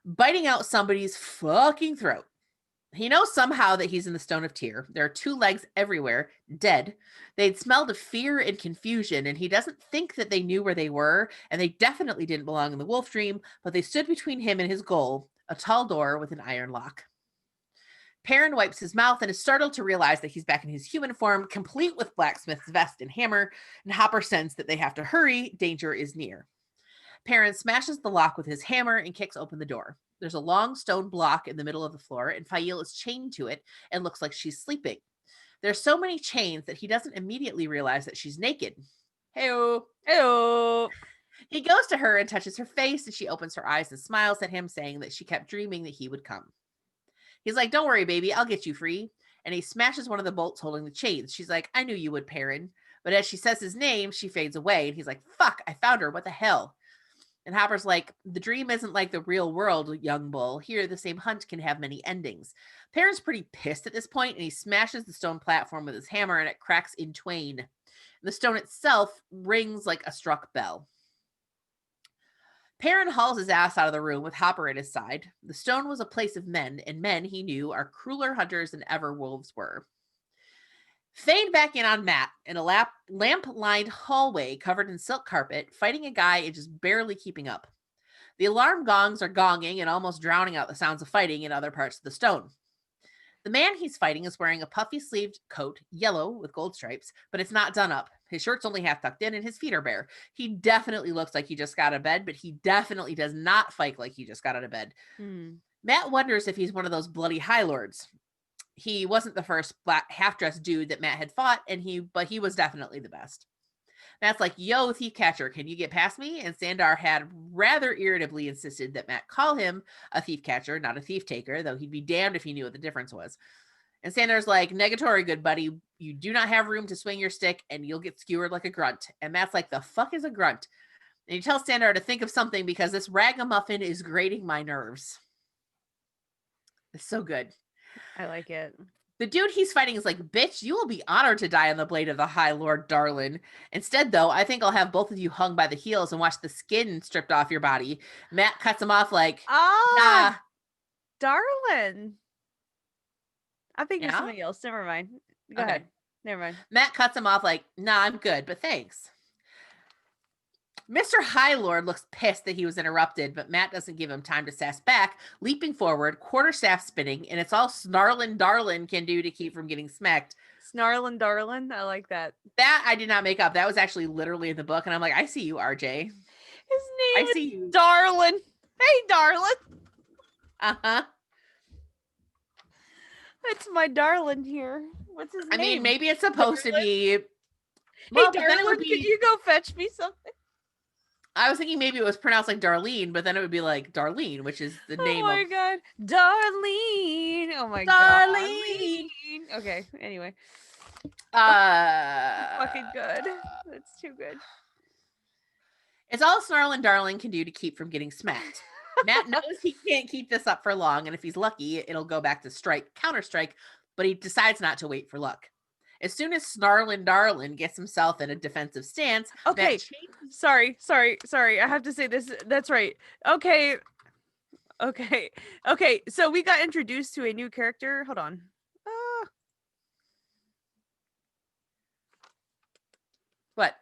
biting out somebody's fucking throat. He knows somehow that he's in the Stone of Tyr. There are 2 legs everywhere, dead. They'd smelled of fear and confusion, and he doesn't think that they knew where they were, and they definitely didn't belong in the Wolf Dream, but they stood between him and his goal, a tall door with an iron lock. Perrin wipes his mouth and is startled to realize that he's back in his human form, complete with blacksmith's vest and hammer, and Hopper senses that they have to hurry, danger is near. Perrin smashes the lock with his hammer and kicks open the door. There's a long stone block in the middle of the floor, and Faile is chained to it and looks like she's sleeping. There's so many chains that he doesn't immediately realize that she's naked. Hey-oh. Hey-oh. He goes to her and touches her face, and she opens her eyes and smiles at him, saying that she kept dreaming that he would come. He's like, don't worry, baby, I'll get you free. And he smashes one of the bolts holding the chains. She's like, I knew you would, Perrin. But as she says his name, she fades away, and he's like, fuck, I found her, what the hell? And Hopper's like, the dream isn't like the real world, young bull. Here, the same hunt can have many endings. Perrin's pretty pissed at this point, and he smashes the stone platform with his hammer, and it cracks in twain. The stone itself rings like a struck bell. Perrin hauls his ass out of the room with Hopper at his side. The stone was a place of men, and men, he knew, are crueler hunters than ever wolves were. Fade back in on Matt in a lamp-lined hallway covered in silk carpet, fighting a guy and just barely keeping up. The alarm gongs are gonging and almost drowning out the sounds of fighting in other parts of the stone. The man he's fighting is wearing a puffy-sleeved coat, yellow with gold stripes, but it's not done up. His shirt's only half tucked in and his feet are bare. He definitely looks like he just got out of bed, but he definitely does not fight like he just got out of bed. Matt wonders if he's one of those bloody High Lords. He wasn't the first black half-dressed dude that Matt had fought, but he was definitely the best. Matt's like, yo, thief catcher, can you get past me? And Sandar had rather irritably insisted that Matt call him a thief catcher, not a thief taker, though he'd be damned if he knew what the difference was. And Sandar's like, negatory, good buddy. You do not have room to swing your stick, and you'll get skewered like a grunt. And Matt's like, the fuck is a grunt? And he tells Sandar to think of something because this ragamuffin is grating my nerves. It's so good. I like it. The dude he's fighting is like, bitch, you will be honored to die on the blade of the High Lord Darlin. Instead, though, I think I'll have both of you hung by the heels and watch the skin stripped off your body. Matt cuts him off like, nah. Darlin. I think it's something else. Never mind. Go ahead. Never mind. Matt cuts him off like, nah, I'm good, but thanks. Mr. High Lord looks pissed that he was interrupted, but Matt doesn't give him time to sass back, leaping forward, quarterstaff spinning, and it's all Snarlin' Darlin can do to keep from getting smacked. Snarlin' Darlin? I like that. That I did not make up. That was actually literally in the book, and I'm like, I see you, RJ. His name see you. Darlin. Hey, Darlin. Uh-huh. That's my Darlin here. What's his name? I mean, maybe it's supposed to be... Well, hey, Darlin, can you go fetch me something? I was thinking maybe it was pronounced like Darlene, but then it would be like Darlene, which is the name of... Oh my god. Darlene. Oh my god. Darlene. Okay, anyway. Fucking good. That's too good. It's all Snarlin' Darling can do to keep from getting smacked. Matt knows he can't keep this up for long, and if he's lucky, it'll go back to counter-strike, but he decides not to wait for luck. As soon as Snarlin' Darlin gets himself in a defensive stance... Okay, sorry. I have to say this. That's right. Okay. So we got introduced to a new character. Hold on. What?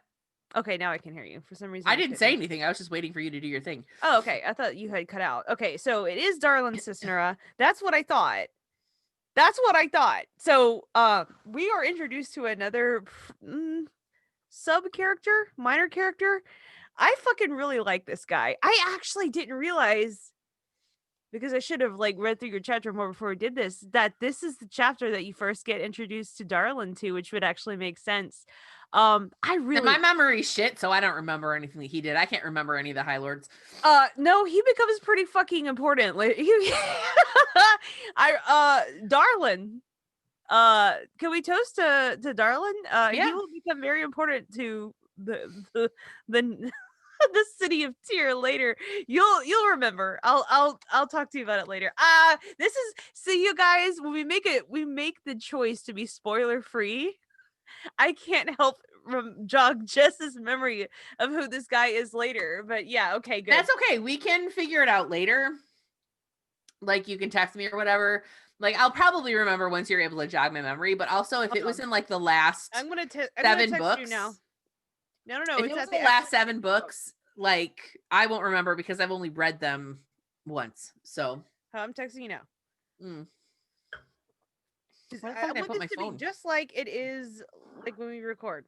Okay, now I can hear you. For some reason, I didn't say anything. I was just waiting for you to do your thing. Oh, okay. I thought you had cut out. Okay, so it is Darlin Cisnera. That's what I thought. So, we are introduced to another sub character, minor character. I fucking really like this guy. I actually didn't realize, because I should have read through your chapter more before we did this, that this is the chapter that you first get introduced to Darlin to, which would actually make sense. My memory's shit, so I don't remember anything that he did. I can't remember any of the High Lords. No, he becomes pretty fucking important. Darlin. Can we toast to Darlin? Yeah. He will become very important to the The city of Tyr later. You'll remember. I'll talk to you about it later. This is, see, you guys, when we make the choice to be spoiler free, I can't help jog Jess's memory of who this guy is later. But yeah, okay, good. That's okay. We can figure it out later. Like, you can text me or whatever. Like, I'll probably remember once you're able to jog my memory. But also, if it was in like the last I'm gonna text books, you now. No, if it's it was at the last 7 books, like, I won't remember because I've only read them once. So I'm texting you now. Where the fuck did I put my phone? Just like it is, like when we record.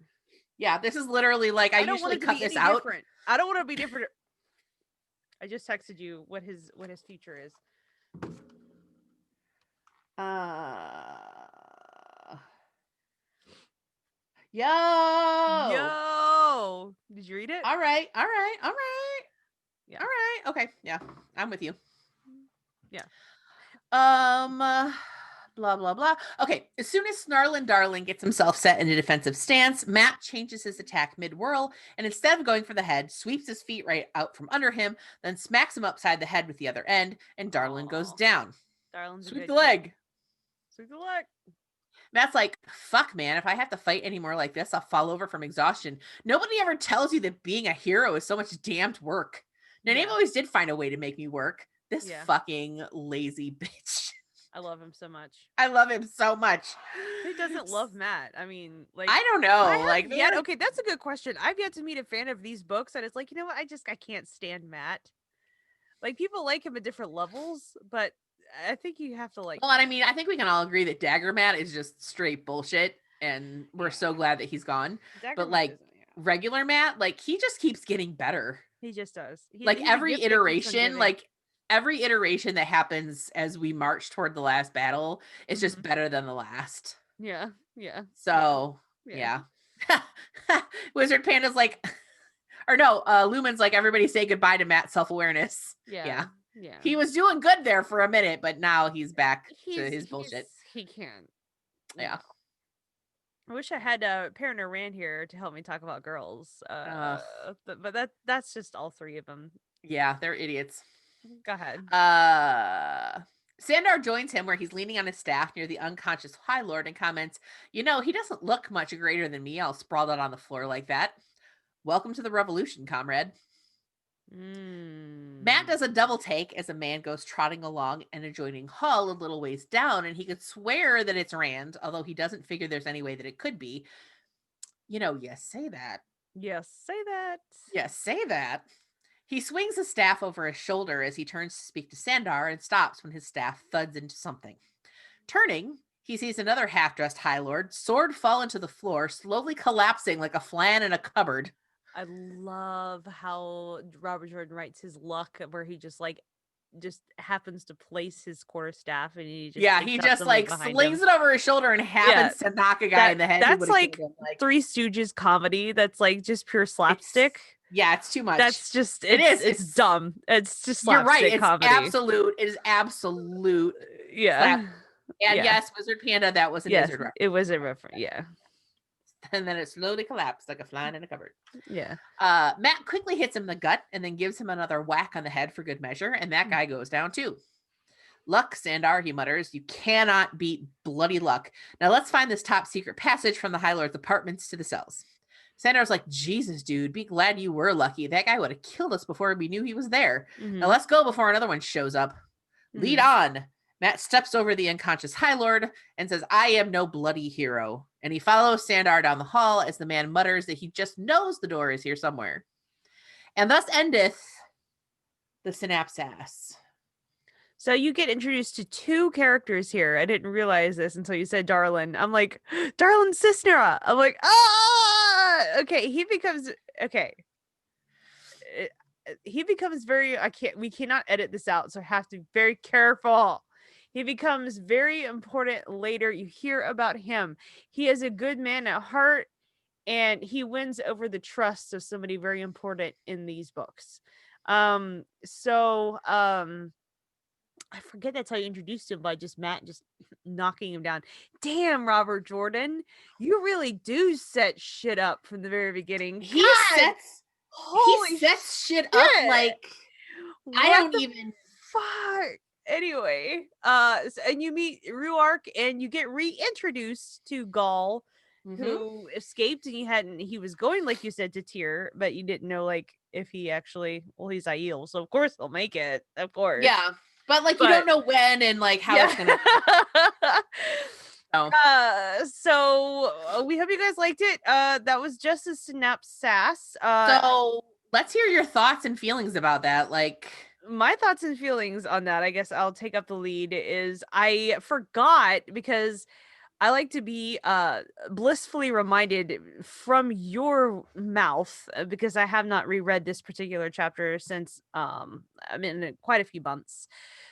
Yeah, this is literally like I usually cut this out. Different. I don't want to be different. I just texted you what his feature is. Yo, did you read it? All right. Yeah. All right. Okay. Yeah, I'm with you. Yeah. Blah blah blah. Okay, as soon as Snarlin Darling gets himself set in a defensive stance, Matt changes his attack mid-whirl, and instead of going for the head, sweeps his feet right out from under him, then smacks him upside the head with the other end, and Darlin goes down. Darlin's Sweep the leg. Sweep the leg. Matt's like, fuck, man, if I have to fight anymore like this, I'll fall over from exhaustion. Nobody ever tells you that being a hero is so much damned work. Nynaeve always did find a way to make me work. This fucking lazy bitch. I love him so much. Who doesn't love Matt? I mean, like, I don't know. Okay, that's a good question. I've yet to meet a fan of these books that is like, you know what? I can't stand Matt. Like, people like him at different levels, but I think you have to like. Well, and I mean, I think we can all agree that Dagger Matt is just straight bullshit, and we're so glad that he's gone. But like regular Matt, like, he just keeps getting better. He just does. Every iteration, every iteration that happens as we march toward the last battle is just better than the last. Yeah. So, yeah. Wizard Panda's like, or no, Lumen's like, everybody say goodbye to Matt's self-awareness. Yeah. He was doing good there for a minute, but now he's back to his bullshit. He can't. Yeah. I wish I had Parent Rand here to help me talk about girls. But that's just all 3 of them. Yeah, they're idiots. Go ahead. Sandar joins him where he's leaning on his staff near the unconscious High Lord and comments, he doesn't look much greater than me, all sprawled out on the floor like that. Welcome to the revolution, comrade. Matt does a double take as a man goes trotting along an adjoining hall a little ways down, and he could swear that it's Rand, although he doesn't figure there's any way that it could be. Yes, say that. Yes, say that. Yes, say that. He swings his staff over his shoulder as he turns to speak to Sandar and stops when his staff thuds into something. Turning, he sees another half-dressed High Lord, sword fall into the floor, slowly collapsing like a flan in a cupboard. I love how Robert Jordan writes his luck, where he just happens to place his quarterstaff, and he just slings it over his shoulder and happens to knock a guy in the head. That's like Three Stooges comedy. That's like just pure slapstick. It's too much. That's just it's dumb. It's just slapstick. You're right. Comedy. It is absolute. Yeah. And yes, Wizard Panda. That was a wizard reference. It was a reference. Yeah. And then it slowly collapsed like a fly in a cupboard. Yeah. Matt quickly hits him in the gut and then gives him another whack on the head for good measure, and that guy goes down too. Luck, Sandar, he mutters. You cannot beat bloody luck. Now let's find this top secret passage from the High Lord's apartments to the cells. Sandar's like, Jesus, dude, be glad you were lucky. That guy would have killed us before we knew he was there. Now let's go before another one shows up. Lead on. Matt steps over the unconscious High Lord and says, I am no bloody hero. And he follows Sandar down the hall as the man mutters that he just knows the door is here somewhere. And thus endeth the synapses. So you get introduced to 2 characters here. I didn't realize this until you said Darlin. I'm like, Darlin Cisnera. I'm like, okay. He becomes very, we cannot edit this out, so I have to be very careful. He becomes very important later. You hear about him. He is a good man at heart, and he wins over the trust of somebody very important in these books. I forget that's how you introduced him, by just Matt just knocking him down. Damn, Robert Jordan, you really do set shit up from the very beginning. He sets Holy sets shit up shit! like I What don't the even. fuck? Anyway, and you meet Ruark and you get reintroduced to Gaul, Mhm. who escaped and he was going, like you said, to Tyr, but you didn't know like if he actually, well, he's Aiel, so of course he'll make it, of course. Yeah, but like you But don't know when and like how yeah. it's gonna. So We hope you guys liked it. That was just a synapse sass. so let's hear your thoughts and feelings about that. Like, My thoughts and feelings on that, I guess I'll take up the lead, is I forgot because I like to be blissfully reminded from your mouth, because I have not reread this particular chapter since I mean quite a few months.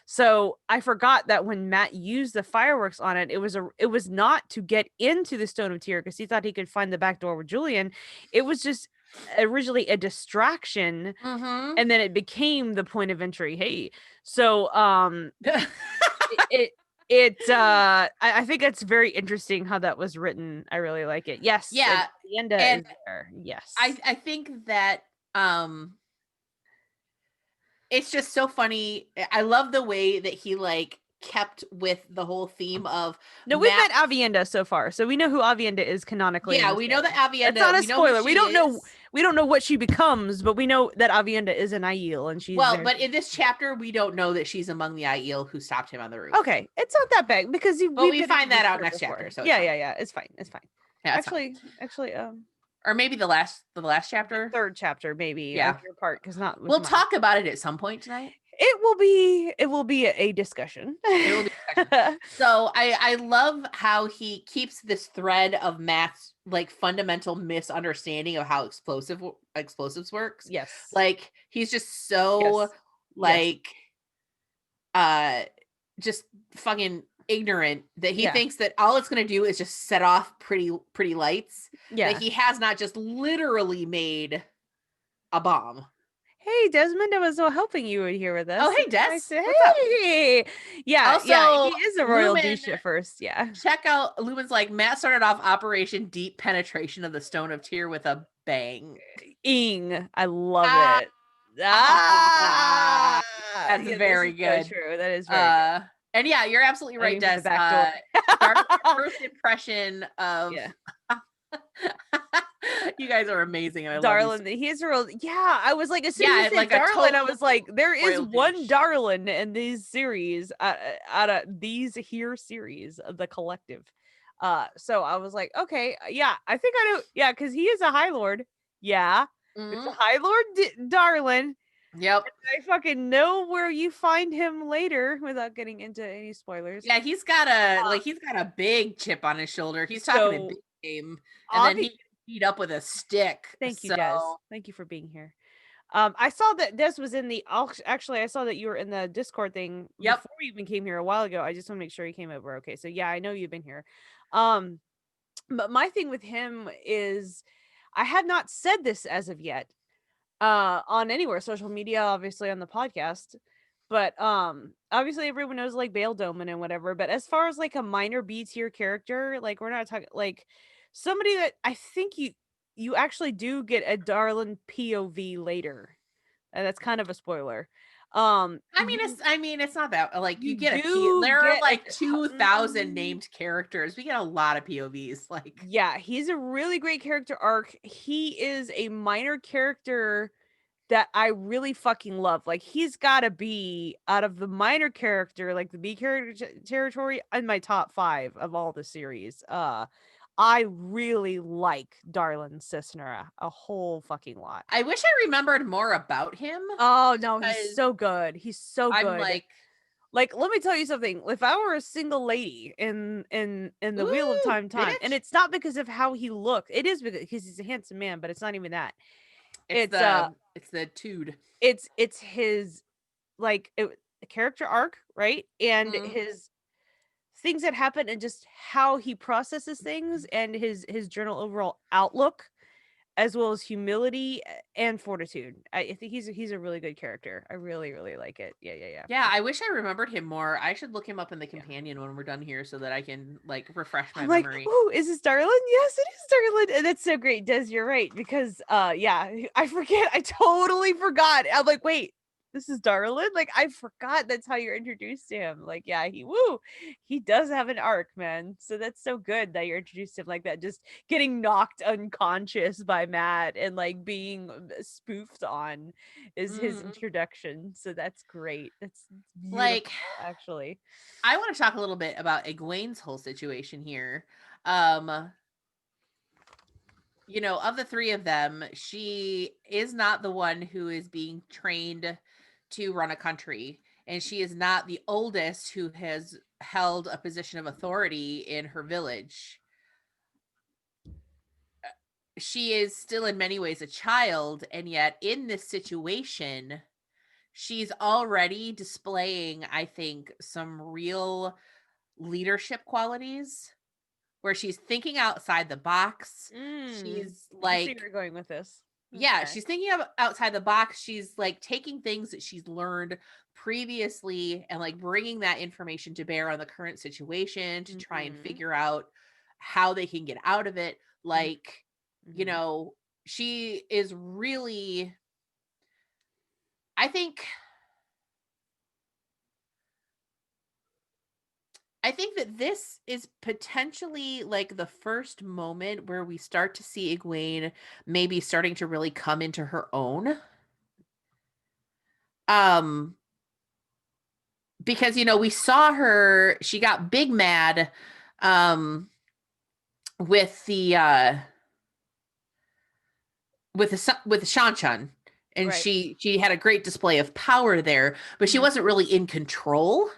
So I forgot that when Matt used the fireworks on it, it was not to get into the Stone of Tear because he thought he could find the back door with Julian. It was just originally a distraction, mhm. and then it became the point of entry. Hey, so it I think it's very interesting how that was written. I really like it. Yes, and Yeah, Yenda and is there. Yes. I think that it's just so funny. I love the way that he like kept with the whole theme of No, we've Matt. met Avienda so far, so we know who Avienda is canonically in Yeah, the we know that story. That's Avienda, not a we know who spoiler. she is. We don't know what she becomes, but we know that Avienda is an Aiel and she's Well, there. but in this chapter, we don't know that she's among the Aiel who stopped him on the roof. Okay, it's not that bad because But we've we been find that introduced to out her next before. chapter, so it's Yeah, fine. yeah, yeah. It's fine. It's fine. Yeah, it's fine. Actually, Or maybe the last chapter. third chapter maybe Yeah, of your part because not with we'll mine. talk about it at some point tonight. It will be a discussion. It will be a discussion. So I love how he keeps this thread of Matt's like fundamental misunderstanding of how explosives works. Yes. Like he's just so Yes. like uh just fucking ignorant that he Yeah. thinks that all it's going to do is just set off pretty lights. Yeah. That he has not just literally made a bomb. Hey, Desmond, I was helping you here with us. Oh, hey, Des. Nice What's up? Hey. Yeah, Also, yeah, he is a royal Lumen, douche at first. Yeah. check out Lumen's like Matt started off Operation Deep Penetration of the Stone of Tear with a bang. Ing. I love Ah, it. Ah. that's Yeah, this very is so good. true. That is very good. And yeah, you're absolutely I right, mean, for Des. the back door. Dark first impression of Yeah. you guys are amazing, and I love you. Darlin, he is a real. Yeah, I was like, as soon as Yeah, you said like a Darlin, I total was like, there is royal one douche. Darlin in these series, out of these here series of the collective. So I was like, okay, yeah, I think I know. Yeah, because he is a High Lord. Yeah, there's a Mhm. High Lord Darlin. Yep. I fucking know where you find him later without getting into any spoilers. Yeah, he's got a big chip on his shoulder. He's talking a So big game, and then obvi- he gets beat up with a stick. Thank you, So Des. Thank you for being here. I saw that Des was in the actually I saw that you were in the Discord thing yep. before you even came here a while ago. I just want to make sure you came over. Okay, so yeah, I know you've been here. Um, but my thing with him is I have not said this as of yet. On anywhere, social media, obviously on the podcast. But obviously everyone knows like Bale Doman and whatever. But as far as like a minor B tier character, like we're not talking like somebody that I think you actually do get a Darlin POV later. And that's kind of a spoiler. I mean, it's not that like you You get a do There are get like 2,000 mm, named characters. We get a lot of POVs. Like, yeah, he's a really great character arc. He is a minor character that I really fucking love. Like he's got to be out of the minor character, like the B character territory, in my top 5 of all the series. I really like Darlin Cisnera a whole fucking lot. I wish I remembered more about him. Oh no, he's Because so good. He's so I'm good. like, Let me tell you something. If I were a single lady in the Wheel of ooh, Time, and bitch. it's not because of how he looks. It is because he's a handsome man, but it's not even that. It's It's the tude. it's his like character arc, right? And Mhm. his things that happen and just how he processes things and his general overall outlook as well as humility and fortitude. I think he's a really good character. I really, really like it. Yeah, yeah, yeah. Yeah, I wish I remembered him more. I should look him up in the Yeah. companion when we're done here so that I can like refresh my I'm like, memory. oh, is this Darlin? Yes, it is Darlin. And that's so great. Des, you're right. Because yeah, I forget. I totally forgot. I'm like, wait, this is Darlin? Like, I forgot that's how you're introduced to him. Like, yeah, he does have an arc, man. So that's so good that you're introduced to him like that. Just getting knocked unconscious by Matt and like being spoofed on is his Mhm. introduction. So that's great. That's beautiful, Like, actually. I want to talk a little bit about Egwene's whole situation here. Um, of the three of them, she is not the one who is being trained to run a country, and she is not the oldest who has held a position of authority in her village. She is still in many ways a child, and yet in this situation, she's already displaying, I think, some real leadership qualities where she's thinking outside the box. She's I see like, where you're going with this. yeah, Okay. she's thinking of outside the box. She's like taking things that she's learned previously and like bringing that information to bear on the current situation to try and Mhm. figure out how they can get out of it. Mhm. Like, you Mhm. know, she is really, I think, I think that this is potentially like the first moment where we start to see Egwene maybe starting to really come into her own. Um, because we saw her, she got big mad um with the Shanchan, and Right. she had a great display of power there, but she Mhm. wasn't really in control.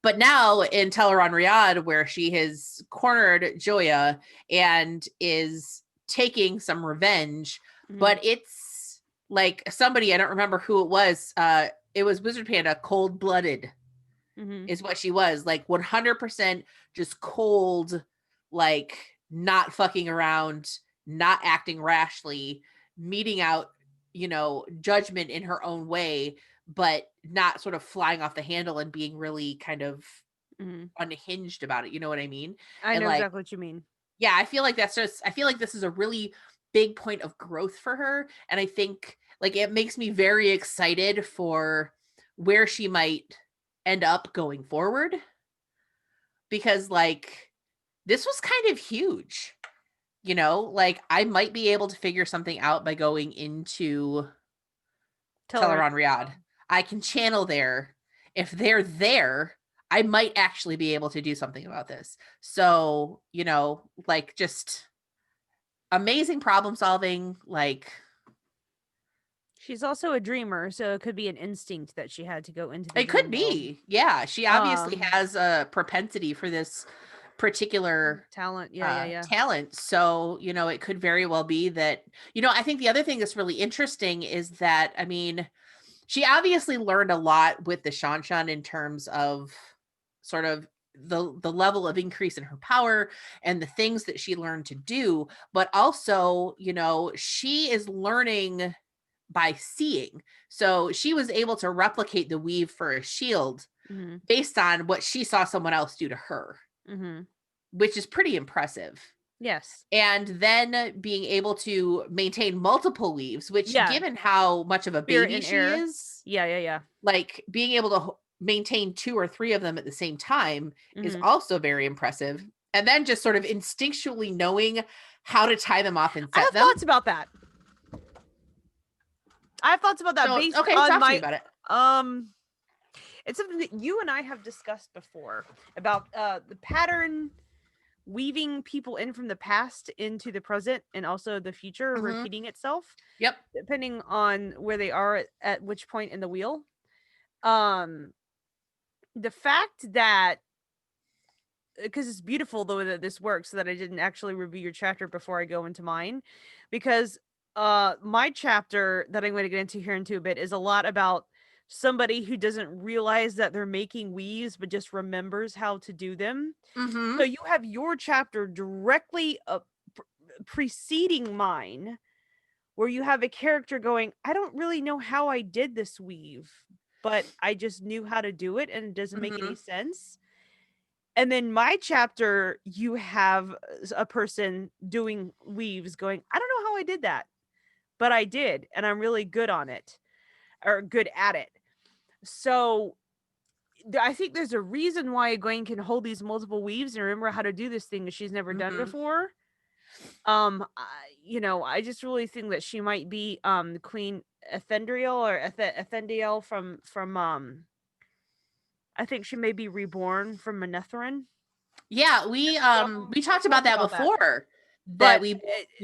But now in Teleron Riyadh, where she has cornered Joya and is taking some revenge, Mhm. but it's like somebody, I don't remember who it was Wizard Panda, cold blooded Mhm. is what she was, like 100% just cold, like not fucking around, not acting rashly, meeting out, judgment in her own way, but not sort of flying off the handle and being really kind of Mhm. unhinged about it. You know what I mean? I And know like, exactly what you mean. yeah, I feel like this is a really big point of growth for her. And I think like it makes me very excited for where she might end up going forward, because like this was kind of huge. Like I might be able to figure something out by going into Tell her. Teleron Riyadh. I can channel there. If they're there, I might actually be able to do something about this. So, like just amazing problem solving. Like She's also a dreamer, so it could be an instinct that she had to go into the it could dream world. be. Yeah, she obviously Um, has a propensity for this particular talent. Yeah, yeah, yeah. talent. So, it could very well be that, I think the other thing that's really interesting is that, I mean, she obviously learned a lot with the Shanshan in terms of sort of the level of increase in her power and the things that she learned to do, but also, she is learning by seeing. So she was able to replicate the weave for a shield Mhm. based on what she saw someone else do to her, Mhm. which is pretty impressive. Yes. And then being able to maintain multiple weaves, which Yeah. given how much of a Spirit baby and she air. is, Yeah, yeah, yeah. like being able to maintain two or three of them at the same time is Mhm. also very impressive. And then just sort of instinctually knowing how to tie them off and I set have them. thoughts about that. I have thoughts about that So, based okay, on talk to me my about it. um it's something that you and I have discussed before about the pattern weaving people in from the past into the present and also the future Mm-hmm. repeating itself Yep. depending on where they are at which point in the wheel. Um the fact that because it's beautiful the way that this works so that I didn't actually review your chapter before I go into mine because my chapter that I'm going to get into here into a bit is a lot about somebody who doesn't realize that they're making weaves but just remembers how to do them. Mm-hmm. So you have your chapter directly preceding mine, where you have a character going, I don't really know how I did this weave, but I just knew how to do it and it doesn't make any sense. And then my chapter, you have a person doing weaves going, I don't know how I did that, but I did, and I'm really good on it, or good at it. So I think there's a reason why Egwene can hold these multiple weaves and remember how to do this thing that she's never done before. I just really think that she might be Queen Ethendriel or Ethendiel from I think she may be reborn from Manetheren. Yeah, we talked about that before. That we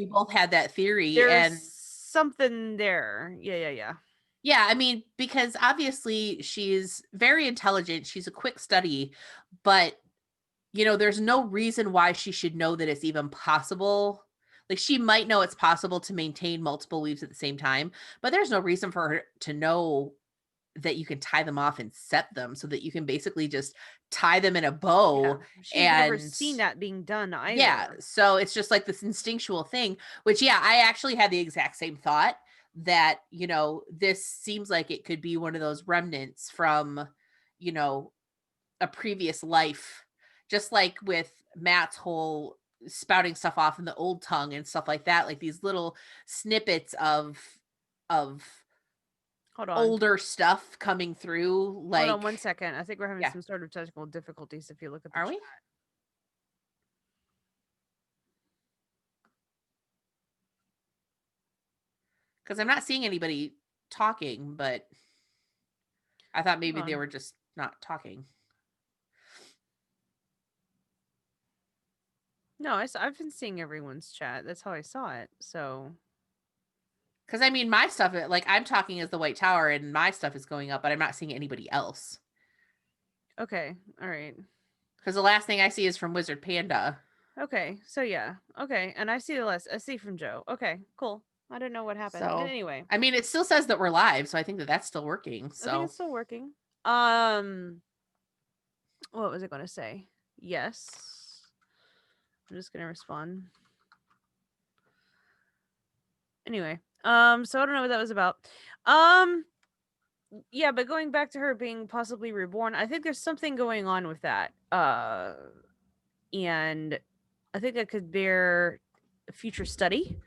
both had that theory. There's and something there. Yeah. Yeah, I mean, because obviously she's very intelligent. She's a quick study, but there's no reason why she should know that it's even possible. Like, she might know it's possible to maintain multiple weaves at the same time, but there's no reason for her to know that you can tie them off and set them so that you can basically just tie them in a bow. Yeah, she's never seen that being done either. Yeah, so it's just like this instinctual thing, which, yeah, I actually had the exact same thought that, this seems like it could be one of those remnants from, a previous life, just like with Matt's whole spouting stuff off in the old tongue and stuff like that, like these little snippets of older stuff coming through. Like, hold on 1 second. I think we're having some sort of technical difficulties. If you look at the chat. we? Because I'm not seeing anybody talking, but I thought maybe they were just not talking. No, I've been seeing everyone's chat. That's how I saw it. So, because I mean, my stuff, like, I'm talking as the White Tower and my stuff is going up, but I'm not seeing anybody else. Okay, all right. Because the last thing I see is from Wizard Panda. Okay, so yeah, okay, and I see the last. I see from Joe. Okay, cool. I don't know what happened. So, anyway, I mean, it still says that we're live, so I think that that's still working. So I think it's still working. What was I going to say? Yes, I'm just going to respond. Anyway, so I don't know what that was about. Yeah, but going back to her being possibly reborn, I think there's something going on with that. And I think that could bear future study.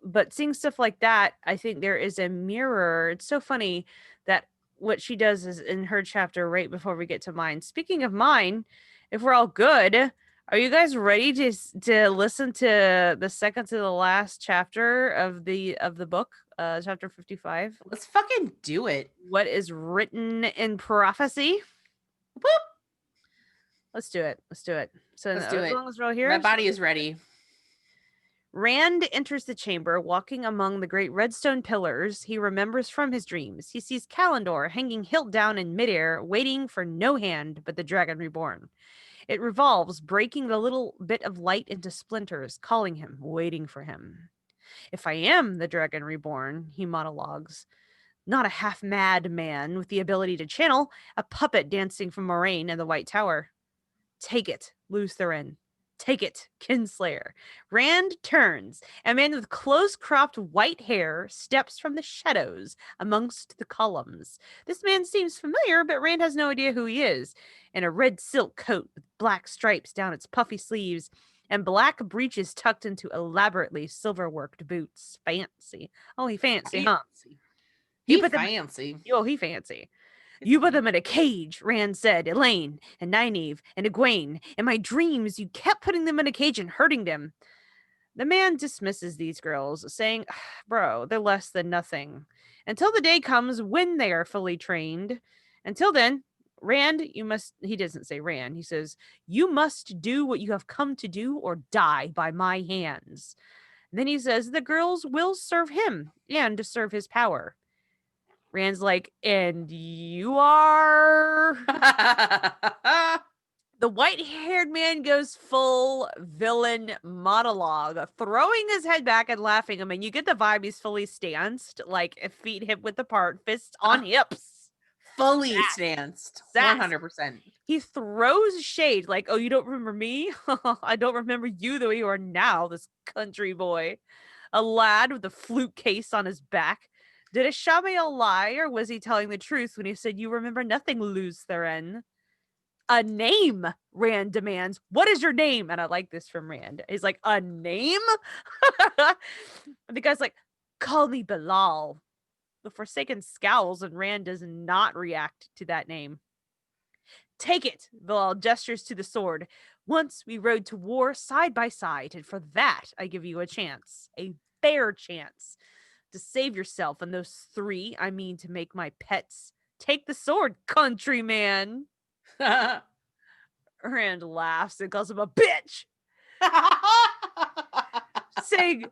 But seeing stuff like that, I think there is a mirror. It's so funny that what she does is in her chapter right before we get to mine. Speaking of mine, if we're all good, are you guys ready to listen to the second to the last chapter of the book, chapter 55? Let's fucking do it. What is written in prophecy? Whoop. Let's do it. So let's do as it. long as we're all here, my body is ready. Rand enters the chamber, walking among the great redstone pillars he remembers from his dreams. He sees Kalendor hanging hilt down in midair, waiting for no hand but the Dragon Reborn. It revolves, breaking the little bit of light into splinters, calling him, waiting for him. If I am the Dragon Reborn, he monologues, not a half-mad man with the ability to channel, a puppet dancing from Moraine and the White Tower. Take it, Lutheran. Take it, Kinslayer. Rand turns. A man with close-cropped white hair steps from the shadows amongst the columns. This man seems familiar, but Rand has no idea who he is. In a red silk coat with black stripes down its puffy sleeves and black breeches tucked into elaborately silver-worked boots. Fancy. Oh, he fancy, huh? He fancy. He fancy. You put them in a cage, Rand said. Elaine and Nynaeve and Egwene. In my dreams, you kept putting them in a cage and hurting them. The man dismisses these girls, saying, bro, they're less than nothing. Until the day comes when they are fully trained. Until then, Rand, you must, he doesn't say Rand, he says, you must do what you have come to do or die by my hands. And then he says the girls will serve him and to serve his power. Rand's like, and you are? The white-haired man goes full villain monologue, throwing his head back and laughing. I mean, you get the vibe he's fully stanced, like feet hip width apart, fists on hips. fully stanced. Sass. 100%. He throws shade like, oh, you don't remember me? I don't remember you the way you are now, this country boy. A lad with a flute case on his back. Did Ishamael lie, or was he telling the truth when he said, you remember nothing, Luz Theron? A name, Rand demands. What is your name? And I like this from Rand. He's like, a name? And the guy's like, call me Bilal. The Forsaken scowls, and Rand does not react to that name. Take it, Bilal gestures to the sword. Once we rode to war side by side, and for that I give you a chance, a fair chance, to save yourself and those three I mean to make my pets. Take the sword, countryman. Rand laughs and calls him a bitch, saying,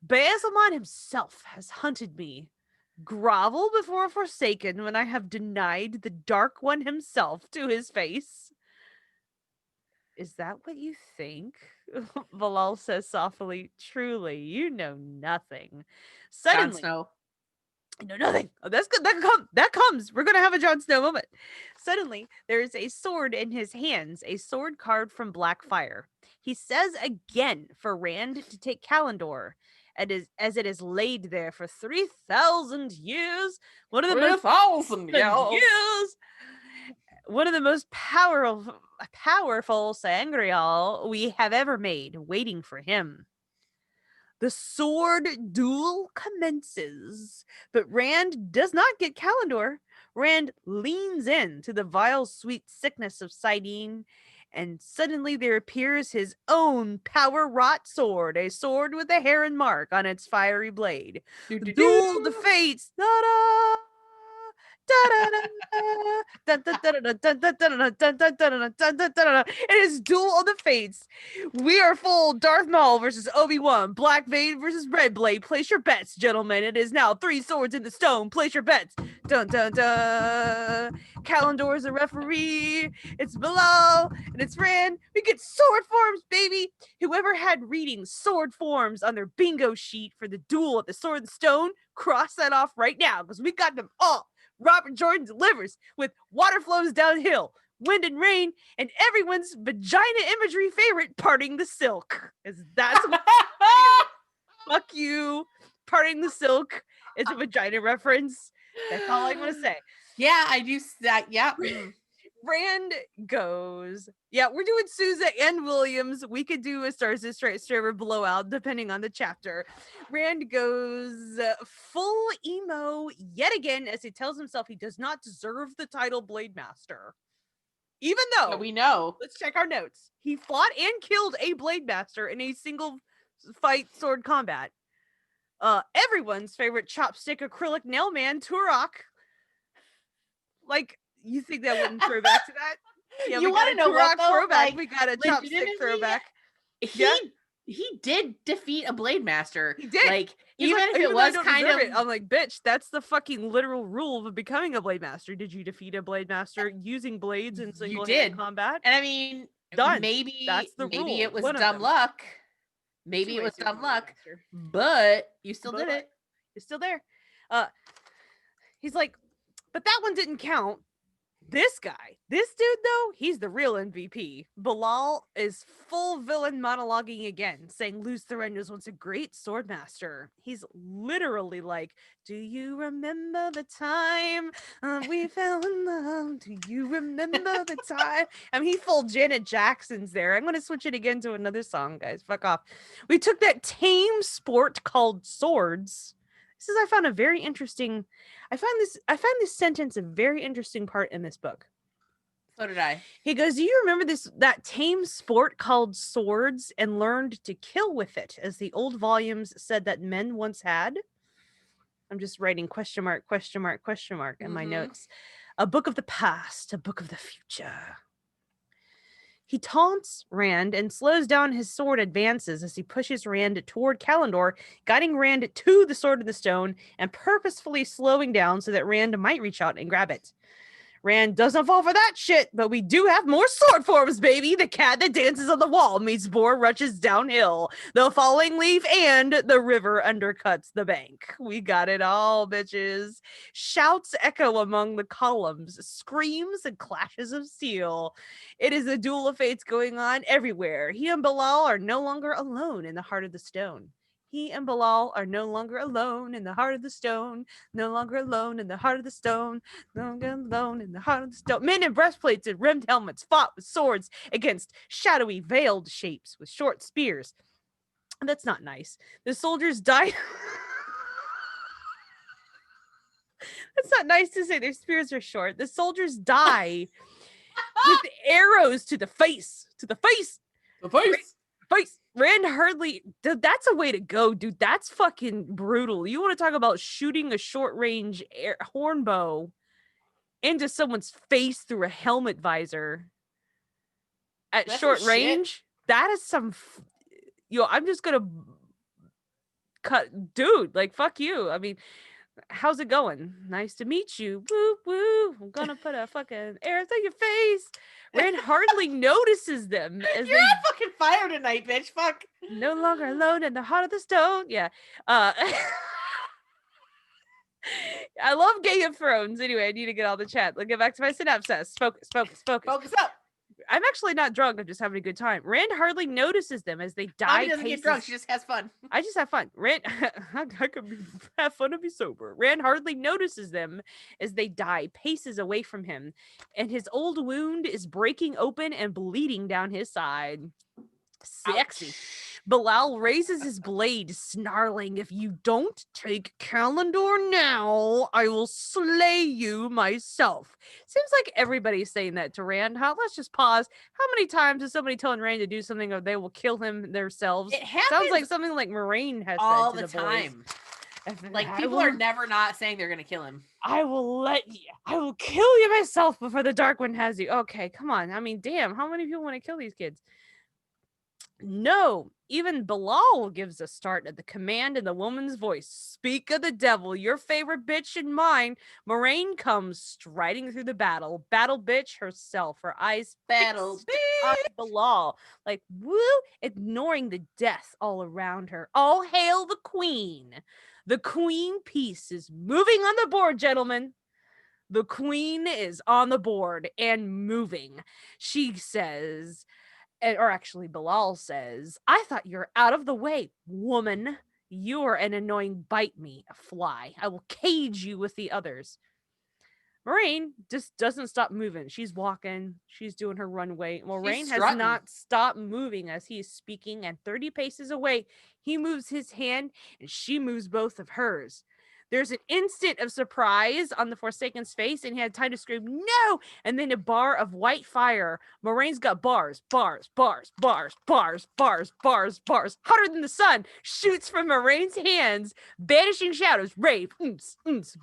Bazelmon himself has hunted me. Grovel before a Forsaken when I have denied the Dark One himself to his face. Is that what you think? Bilal says softly, truly, you know nothing. Jon Suddenly, Snow. I know nothing. Oh, that's good. That comes. We're gonna have a Jon Snow moment. Suddenly, there is a sword in his hands, a sword carved from black fire. He says again for Rand to take Kalendor, as it is laid there for 3,000 years. One of the most 3,000 years. One of the most powerful sangreal we have ever made, waiting for him. The sword duel commences, but Rand does not get Kalendor. Rand leans in to the vile sweet sickness of Sidene, and suddenly there appears his own power-wrought sword, a sword with a heron mark on its fiery blade. Duel of the fates. Da-da! It is Duel of the Fates. We are full Darth Maul versus Obi-Wan, Black Blade versus Red Blade. Place your bets, gentlemen. It is now 3 swords in the stone. Place your bets. Dun dun dun. Kalendor is a referee. It's Bilal and it's Rand. We get sword forms, baby. Whoever had reading sword forms on their bingo sheet for the duel at the Sword and Stone, cross that off right now because we got them all. Robert Jordan delivers with water flows downhill, wind and rain, and everyone's vagina imagery favorite, parting the silk. That's what fuck you. Parting the silk is a vagina reference. That's all I'm gonna say. Yeah, I do that. Yeah. Rand goes, yeah, we're doing Sousa and Williams. We could do a Stars and Stripes Trevor blowout depending on the chapter. Rand goes full emo yet again as he tells himself he does not deserve the title Blade Master. Even though we know. Let's check our notes. He fought and killed a Blade Master in a single fight sword combat. Everyone's favorite chopstick acrylic nail man, Turok. Like, you think that wouldn't throw back to that? Yeah, you want to know what though? Throwback. Like, we got a chopstick throwback. He did defeat a Blade Master. He did. Like, even if it was kind of I'm like, bitch, that's the fucking literal rule of becoming a Blade Master. Did you defeat a Blade Master using blades in single-handed combat? And I mean, done. Maybe that's the rule. Maybe it was dumb luck. Maybe it was dumb luck. But you still did it. It's still there. He's like, but that one didn't count. This dude though, he's the real MVP. Bilal is full villain monologuing again, saying Luz Theron was once a great sword master. He's literally like, do you remember the time we fell in love? Do you remember the time? I mean, he full Janet Jackson's there. I'm gonna switch it again to another song, guys. Fuck off. We took that tame sport called swords. This is, I found this sentence a very interesting part in this book. So did I. He goes, do you remember that tame sport called swords and learned to kill with it, as the old volumes said that men once had? I'm just writing question mark in my notes. A book of the past, a book of the future. He taunts Rand and slows down his sword advances as he pushes Rand toward Kalendor, guiding Rand to the Sword in the Stone and purposefully slowing down so that Rand might reach out and grab it. Rand doesn't fall for that shit, but we do have more sword forms, baby. The cat that dances on the wall meets boar rushes downhill. The falling leaf and the river undercuts the bank. We got it all, bitches. Shouts echo among the columns, screams and clashes of steel. It is a duel of fates going on everywhere. He and Bilal are no longer alone in the heart of the stone. He and Bilal are no longer alone in the heart of the stone. No longer alone in the heart of the stone. No longer alone in the heart of the stone. Men in breastplates and rimmed helmets fought with swords against shadowy, veiled shapes with short spears. That's not nice. The soldiers died. That's not nice to say. Their spears are short. The soldiers die with arrows to the face. To the face. The face. Face. Rand Hurley, that's a way to go, dude. That's fucking brutal. You want to talk about shooting a short range horn bow into someone's face through a helmet visor at That's short some range? shit. That is some. Yo, I'm just gonna cut, dude. Like, fuck you. I mean, how's it going? Nice to meet you. Woo woo. I'm gonna put a fucking arrow through your face. Rand hardly notices them as You're they on fucking fire tonight, bitch. Fuck. no longer alone in the heart of the stone. Yeah. I love Game of Thrones. Anyway, I need to get all the chat. Let's get back to my synopsis. Focus. Focus up. I'm actually not drunk. I'm just having a good time. Rand hardly notices them as they die. Mommy doesn't get drunk. She just has fun. I just have fun. Rand, I could have fun and be sober. Rand hardly notices them as they die paces away from him, and his old wound is breaking open and bleeding down his side. Sexy. Ouch. Bilal raises his blade, snarling, "If you don't take Kalendor now, I will slay you myself." Seems like everybody's saying that to Rand, huh? Let's just pause. How many times is somebody telling Rand to do something or they will kill him themselves? It happens Sounds like something like Moraine has all said the to the boys. time. Like, I people will- are never not saying they're gonna kill him. I will kill you myself before the Dark One has you. Okay, come on. I mean, damn, how many people want to kill these kids? No, even Bilal gives a start at the command in the woman's voice. "Speak of the devil, your favorite bitch and mine." Moraine comes striding through the battle. Battle bitch herself, her eyes Battle fixed on Bilal, like woo, ignoring the death all around her. All hail the queen. The queen piece is moving on the board, gentlemen. The queen is on the board and moving. She says, or actually Bilal says, "I thought you were out of the way, woman. You're an annoying bite me, a fly. I will cage you with the others." Moraine just doesn't stop moving. She's walking. She's doing her runway. Moraine has strutting. not stopped moving as he is speaking, and 30 paces away, he moves his hand and she moves both of hers. There's an instant of surprise on the Forsaken's face, and he had time to scream, "No!" And then a bar of white fire. Moraine's got bars, hotter than the sun, shoots from Moraine's hands, banishing shadows, rave,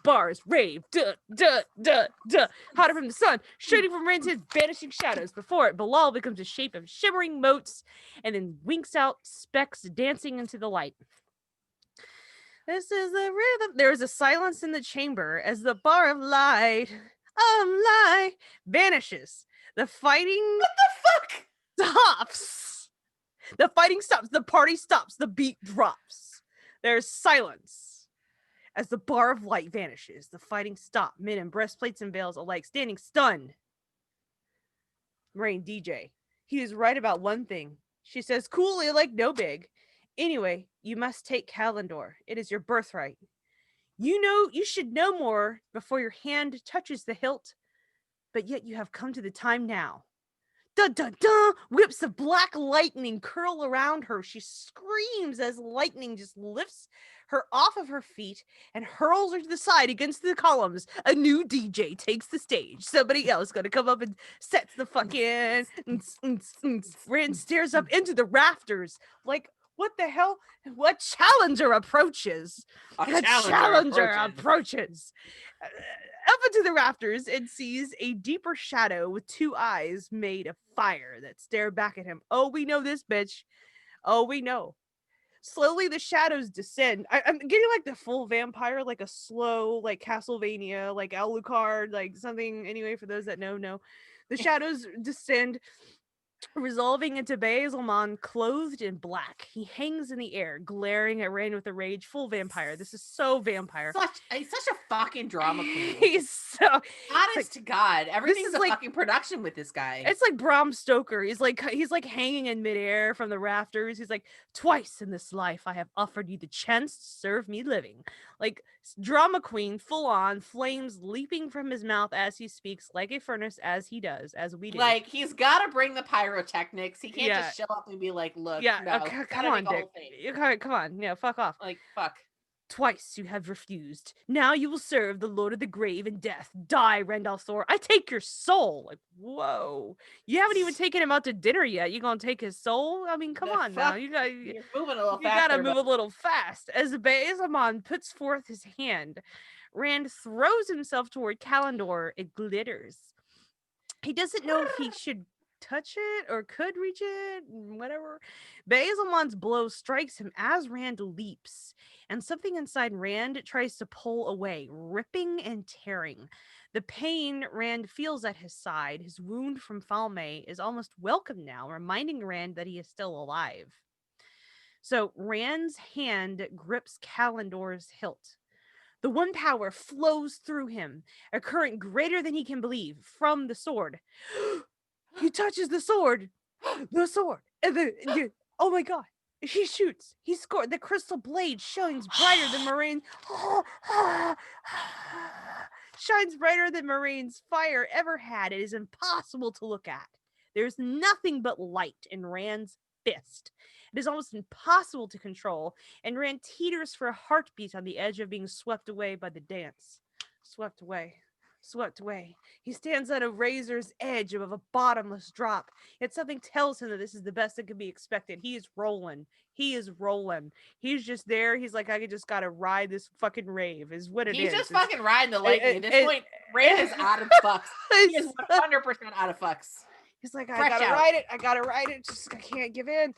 bars, rave, hotter from the sun, shooting from Moraine's hands, banishing shadows. Before it, Bilal becomes a shape of shimmering motes, and then winks out specks dancing into the light. This is the rhythm. There is a silence in the chamber as the bar of light vanishes. The fighting What the fuck? stops. The fighting stops. The party stops. The beat drops. There's silence as the bar of light vanishes. The fighting stops. Men in breastplates and veils alike standing stunned. Moraine DJ. He is right about one thing. She says coolly, like no big. "Anyway, you must take Kalendor. It is your birthright. You should know more before your hand touches the hilt, but yet you have come to the time now." Dun dun dun! Whips of black lightning curl around her. She screams as lightning just lifts her off of her feet and hurls her to the side against the columns. A new DJ takes the stage. Somebody else gonna come up and sets the fucking. Rand stares up into the rafters like, what the hell? What challenger approaches? A challenger approaches. Up into the rafters and sees a deeper shadow with two eyes made of fire that stare back at him. Oh, we know this, bitch. Oh, we know. Slowly, the shadows descend. I'm getting like the full vampire, like a slow, like Castlevania, like Alucard, like something. Anyway, for those that know, the shadows descend, resolving into Basilmon clothed in black. He hangs in the air, glaring at Rand with a rage. Full vampire. This is so vampire. He's such a fucking drama queen. He's so Honest like, to God, everything's is a like fucking production with this guy. it's like Bram Stoker. He's like hanging in midair from the rafters. He's like, twice in this life I have offered you the chance to serve me living. Like drama queen, full on, flames leaping from his mouth as he speaks, like a furnace, as he does, as we do. Like, he's got to bring the pyrotechnics. He can't Yeah. just show up and be like, "Look, Yeah, no, come on, Dick. Come on, yeah, fuck off. Like, fuck. Twice you have refused. Now you will serve the Lord of the Grave and Death. Die, Randolph Thor. I take your soul. Like, whoa. You haven't even taken him out to dinner yet. You gonna take his soul? I mean, come on now. You're moving a little you faster. gotta move a little fast. As Baezamon puts forth his hand, Rand throws himself toward Kalendor. It glitters. He doesn't know if he should touch it or could reach it, whatever. Basilmon's blow strikes him as Rand leaps, and something inside Rand tries to pull away, ripping and tearing. The pain Rand feels at his side, his wound from Falme, is almost welcome now, reminding Rand that he is still alive. So Rand's hand grips Kalendor's hilt. The one power flows through him, a current greater than he can believe, from the sword. He touches the sword. The sword. And oh my god. He shoots. He scored. The crystal blade shines brighter than Moraine's. Shines brighter than Moraine's fire ever had. It is impossible to look at. There's nothing but light in Rand's fist. It is almost impossible to control, and Rand teeters for a heartbeat on the edge of being swept away by the dance. Swept away. Swept away. He stands at a razor's edge of a bottomless drop. Yet something tells him that this is the best that could be expected. He is rolling. He is rolling. He's just there. He's like, I just gotta ride this fucking rave, is what it is. He's just fucking riding the lightning. At this point, Rand is out of fucks. He is 100% out of fucks. He's like, I gotta ride it. I gotta ride it. Just I can't give in.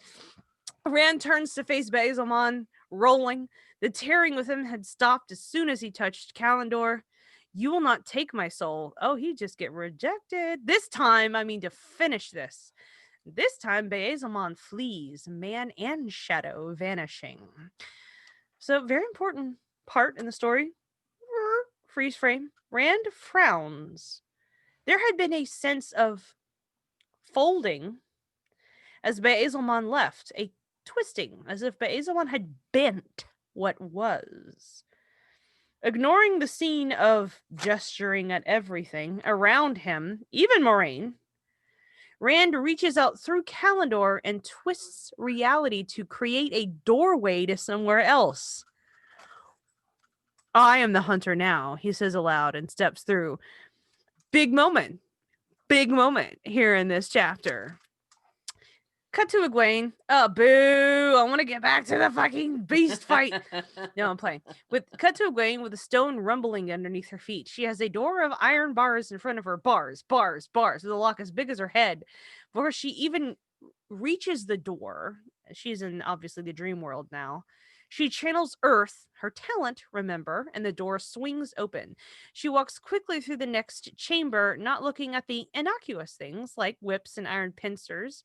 Rand turns to face Basilmon, rolling. The tearing with him had stopped as soon as he touched Kalendor. You will not take my soul. Oh, he just get rejected. This time, I mean to finish this. This time, Basilmon flees, man and shadow vanishing. So, very important part in the story. Freeze frame. Rand frowns. There had been a sense of folding as Basilmon left, a twisting, as if Basilmon had bent what was. Ignoring the scene of gesturing at everything around him, even Moraine, Rand reaches out through Kalendor and twists reality to create a doorway to somewhere else. I am the hunter now, he says aloud and steps through. Big moment here in this chapter. Cut to Egwene. Oh, boo. I want to get back to the fucking beast fight. No, I'm playing. Cut to Egwene with a stone rumbling underneath her feet. She has a door of iron bars in front of her. Bars. With a lock as big as her head. Before she even reaches the door, she's in, obviously, the dream world now. She channels Earth, her talent, remember, and the door swings open. She walks quickly through the next chamber, not looking at the innocuous things like whips and iron pincers.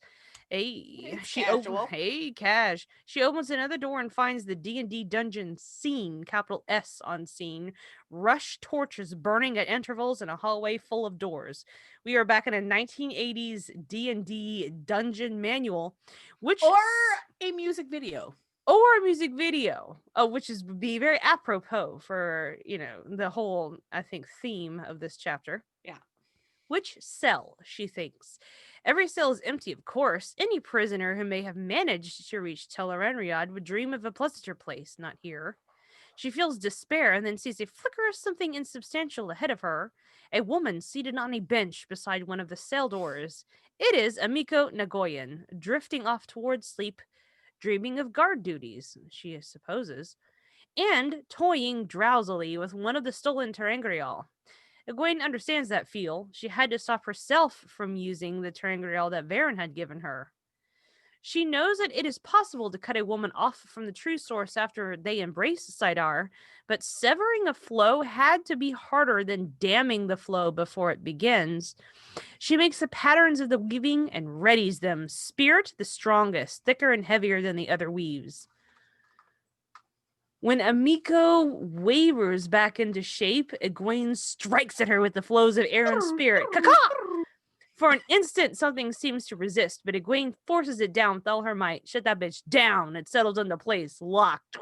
Cash. She opens another door and finds the D&D dungeon scene, capital S on scene. Rush torches burning at intervals in a hallway full of doors. We are back in a 1980s D&D dungeon manual, or a music video. Which would be very apropos for, the whole, I think, theme of this chapter. Yeah. Which cell, she thinks. Every cell is empty, of course. Any prisoner who may have managed to reach Tel Arenriad would dream of a pleasanter place, not here. She feels despair and then sees a flicker of something insubstantial ahead of her. A woman seated on a bench beside one of the cell doors. It is Amiko Nagoyan, drifting off towards sleep, dreaming of guard duties, she supposes, and toying drowsily with one of the stolen terangrial. Egwene understands that feel. She had to stop herself from using the terangrial that Varen had given her. She knows that it is possible to cut a woman off from the true source after they embrace Saidar, but severing a flow had to be harder than damming the flow before it begins. She makes the patterns of the weaving and readies them, spirit the strongest, thicker and heavier than the other weaves. When Amiko wavers back into shape, Egwene strikes at her with the flows of air and spirit. Caca! For an instant, something seems to resist, but Egwene forces it down with all her might. Shut that bitch down. It settles into place, locked.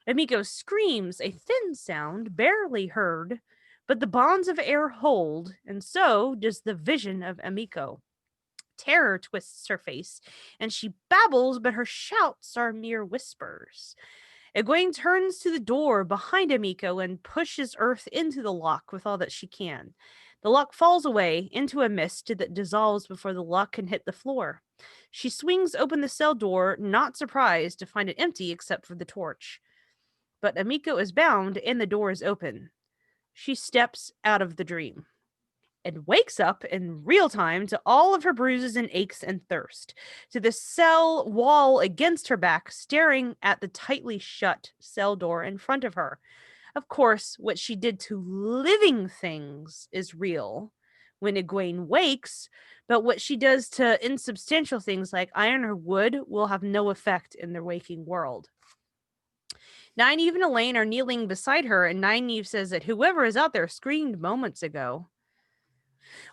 Amiko screams, a thin sound, barely heard, but the bonds of air hold, and so does the vision of Amiko. Terror twists her face, and she babbles, but her shouts are mere whispers. Egwene turns to the door behind Amiko and pushes Earth into the lock with all that she can. The lock falls away into a mist that dissolves before the lock can hit the floor. She swings open the cell door, not surprised to find it empty except for the torch. But Amiko is bound and the door is open. She steps out of the dream and wakes up in real time to all of her bruises and aches and thirst, to the cell wall against her back, staring at the tightly shut cell door in front of her. Of course, what she did to living things is real when Egwene wakes, but what she does to insubstantial things like iron or wood will have no effect in the waking world. Nynaeve and Elaine are kneeling beside her, and Nynaeve says that whoever is out there screamed moments ago.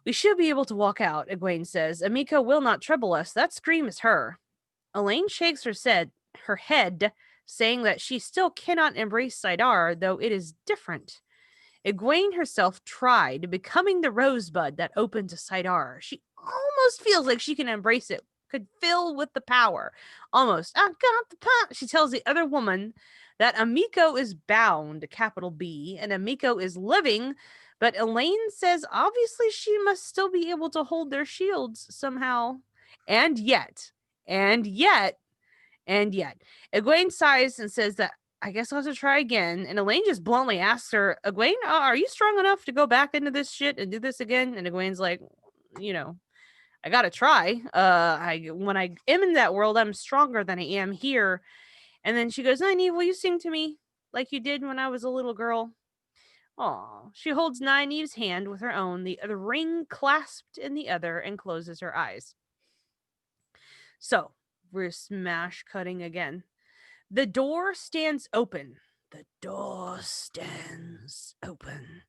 We should be able to walk out, Egwene says. Amiko will not trouble us. That scream is her. Elaine shakes her head, saying that she still cannot embrace Saidar, though it is different. Egwene herself tried becoming the rosebud that opened to Saidar. She almost feels like she can embrace it, could fill with the power. Almost. I got the power. She tells the other woman that Amiko is bound, capital B, and Amiko is living, but Elaine says obviously she must still be able to hold their shields somehow. And yet, Egwene sighs and says that I guess I'll have to try again. And Elaine just bluntly asks her, Egwene, are you strong enough to go back into this shit and do this again? And Egwene's like, I gotta try. When I am in that world, I'm stronger than I am here. And then she goes, Nynaeve, will you sing to me like you did when I was a little girl? Aw. She holds Nynaeve's hand with her own, the ring clasped in the other, and closes her eyes. So, we're smash cutting again. The door stands open. The door stands open.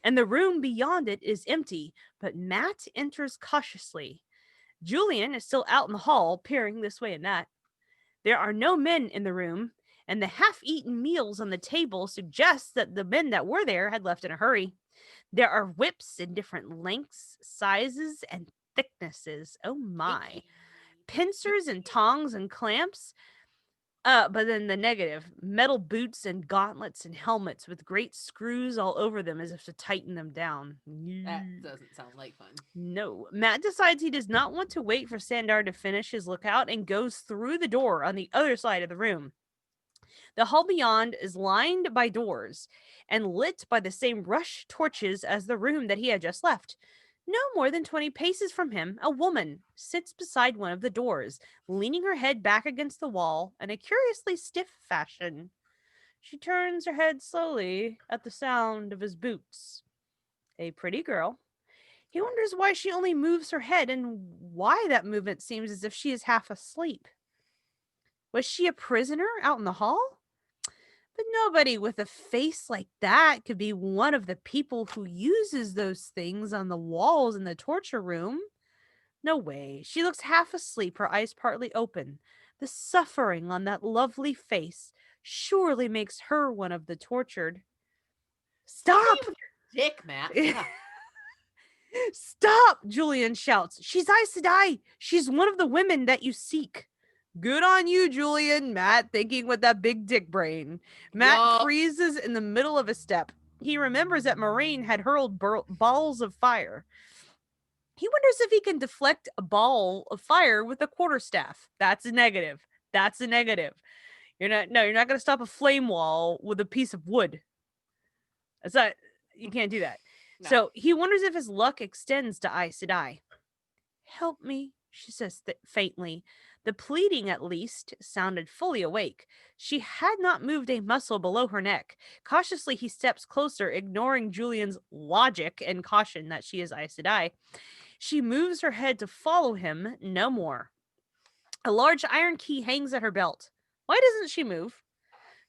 And the room beyond it is empty, but Matt enters cautiously. Julian is still out in the hall, peering this way and that. There are no men in the room, and the half-eaten meals on the table suggest that the men that were there had left in a hurry. There are whips in different lengths, sizes, and thicknesses. Oh my. Pincers and tongs and clamps. But then the negative, metal boots and gauntlets and helmets with great screws all over them as if to tighten them down. That doesn't sound like fun. No. Matt decides he does not want to wait for Sandar to finish his lookout and goes through the door on the other side of the room. The hall beyond is lined by doors and lit by the same rush torches as the room that he had just left. No more than 20 paces from him, a woman sits beside one of the doors, leaning her head back against the wall in a curiously stiff fashion. She turns her head slowly at the sound of his boots. A pretty girl. He wonders why she only moves her head and why that movement seems as if she is half asleep. Was she a prisoner out in the hall? But nobody with a face like that could be one of the people who uses those things on the walls in the torture room. No way. She looks half asleep, her eyes partly open. The suffering on that lovely face surely makes her one of the tortured. Stop! Dick, Matt. Stop! Julian shouts. She's Aes Sedai. She's one of the women that you seek. Good on you, Julian. Matt thinking with that big dick brain. Matt freezes in the middle of a step. He remembers that Moraine had hurled balls of fire. He wonders if he can deflect a ball of fire with a quarterstaff. That's a negative. You're not going to stop a flame wall with a piece of wood. You can't do that. No. So he wonders if his luck extends to Aes Sedai. Help me, she says faintly. The pleading, at least, sounded fully awake. She had not moved a muscle below her neck. Cautiously, he steps closer, ignoring Julian's logic and caution that she is Aes Sedai. She moves her head to follow him, no more. A large iron key hangs at her belt. Why doesn't she move?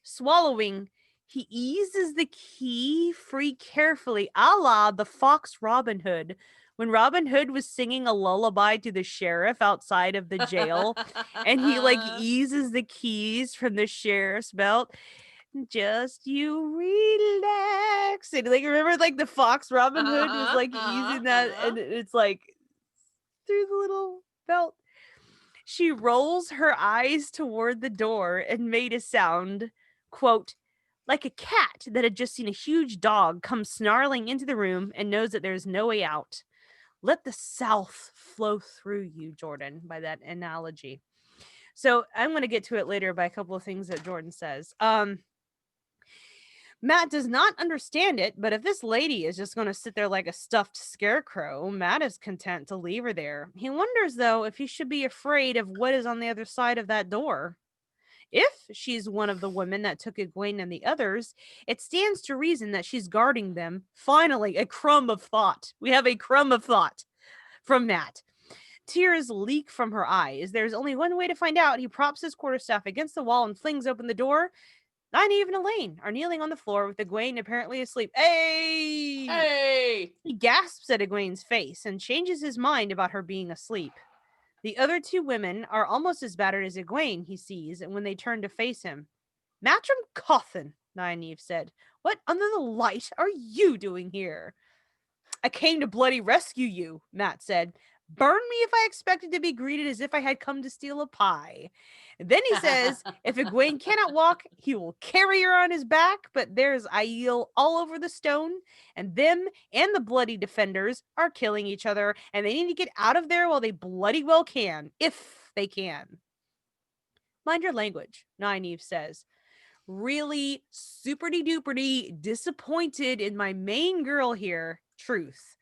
Swallowing, he eases the key free carefully, a la the fox Robin Hood. When Robin Hood was singing a lullaby to the sheriff outside of the jail, and he like eases the keys from the sheriff's belt. Just you relax. And like remember like the fox Robin Hood was like easing that, and it's like through the little belt. She rolls her eyes toward the door and made a sound, quote, like a cat that had just seen a huge dog come snarling into the room and knows that there's no way out. Let the South flow through you, Jordan, by that analogy. So I'm going to get to it later by a couple of things that Jordan says. Matt does not understand it, but if this lady is just going to sit there like a stuffed scarecrow, Matt is content to leave her there. He wonders, though, if he should be afraid of what is on the other side of that door. If she's one of the women that took Egwene and the others, it stands to reason that she's guarding them. Finally, a crumb of thought. We have a crumb of thought from Matt. Tears leak from her eyes. There's only one way to find out. He props his quarterstaff against the wall and flings open the door. Nynaeve and Elaine are kneeling on the floor with Egwene apparently asleep. Hey! Hey! He gasps at Egwene's face and changes his mind about her being asleep. The other two women are almost as battered as Egwene, he sees, and when they turn to face him. Matrim Cawthon, Nynaeve said. What under the light are you doing here? I came to bloody rescue you, Matt said. Burn me if I expected to be greeted as if I had come to steal a pie. Then he says, if Egwene cannot walk, he will carry her on his back, but there's Aiel all over the stone, and them and the bloody defenders are killing each other, and they need to get out of there while they bloody well can, if they can. Mind your language, Nynaeve says. Really super-duper disappointed in my main girl here, Truth.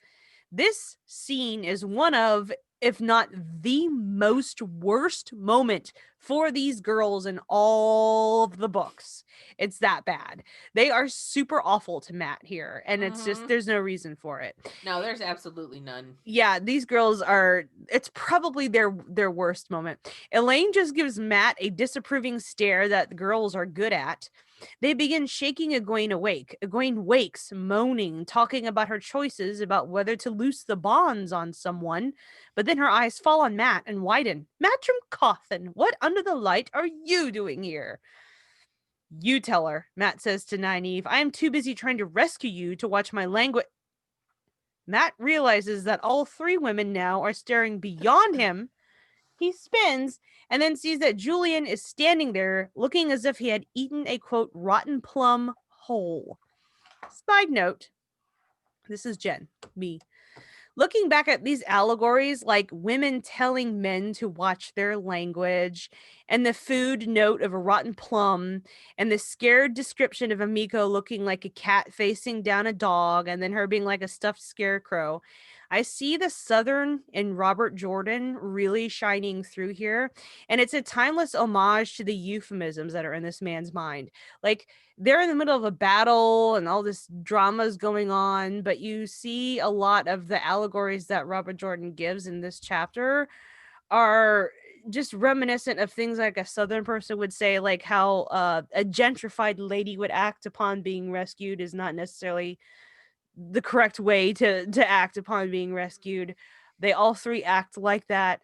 This scene is one of, if not the most worst moment for these girls in all of the books. It's that bad. They are super awful to Matt here, and it's just, there's no reason for it. No, there's absolutely none. Yeah, these girls are, it's probably their worst moment. Elaine just gives Matt a disapproving stare that the girls are good at. They begin shaking Egwene awake. Egwene wakes, moaning, talking about her choices about whether to loose the bonds on someone. But then her eyes fall on Matt and widen. Matrim Cawthon, what under the light are you doing here? You tell her, Matt says to Nynaeve. I am too busy trying to rescue you to watch my language. Matt realizes that all three women now are staring beyond him. He spins and then sees that Julian is standing there looking as if he had eaten a, quote, rotten plum whole. Side note, this is Jen, me. Looking back at these allegories, like women telling men to watch their language, and the food note of a rotten plum, and the scared description of Amiko looking like a cat facing down a dog, and then her being like a stuffed scarecrow, I see the Southern in Robert Jordan really shining through here. And it's a timeless homage to the euphemisms that are in this man's mind. Like, they're in the middle of a battle and all this drama is going on, but you see a lot of the allegories that Robert Jordan gives in this chapter are just reminiscent of things like a Southern person would say, like how a gentrified lady would act upon being rescued is not necessarily the correct way to act upon being rescued. They all three act like that.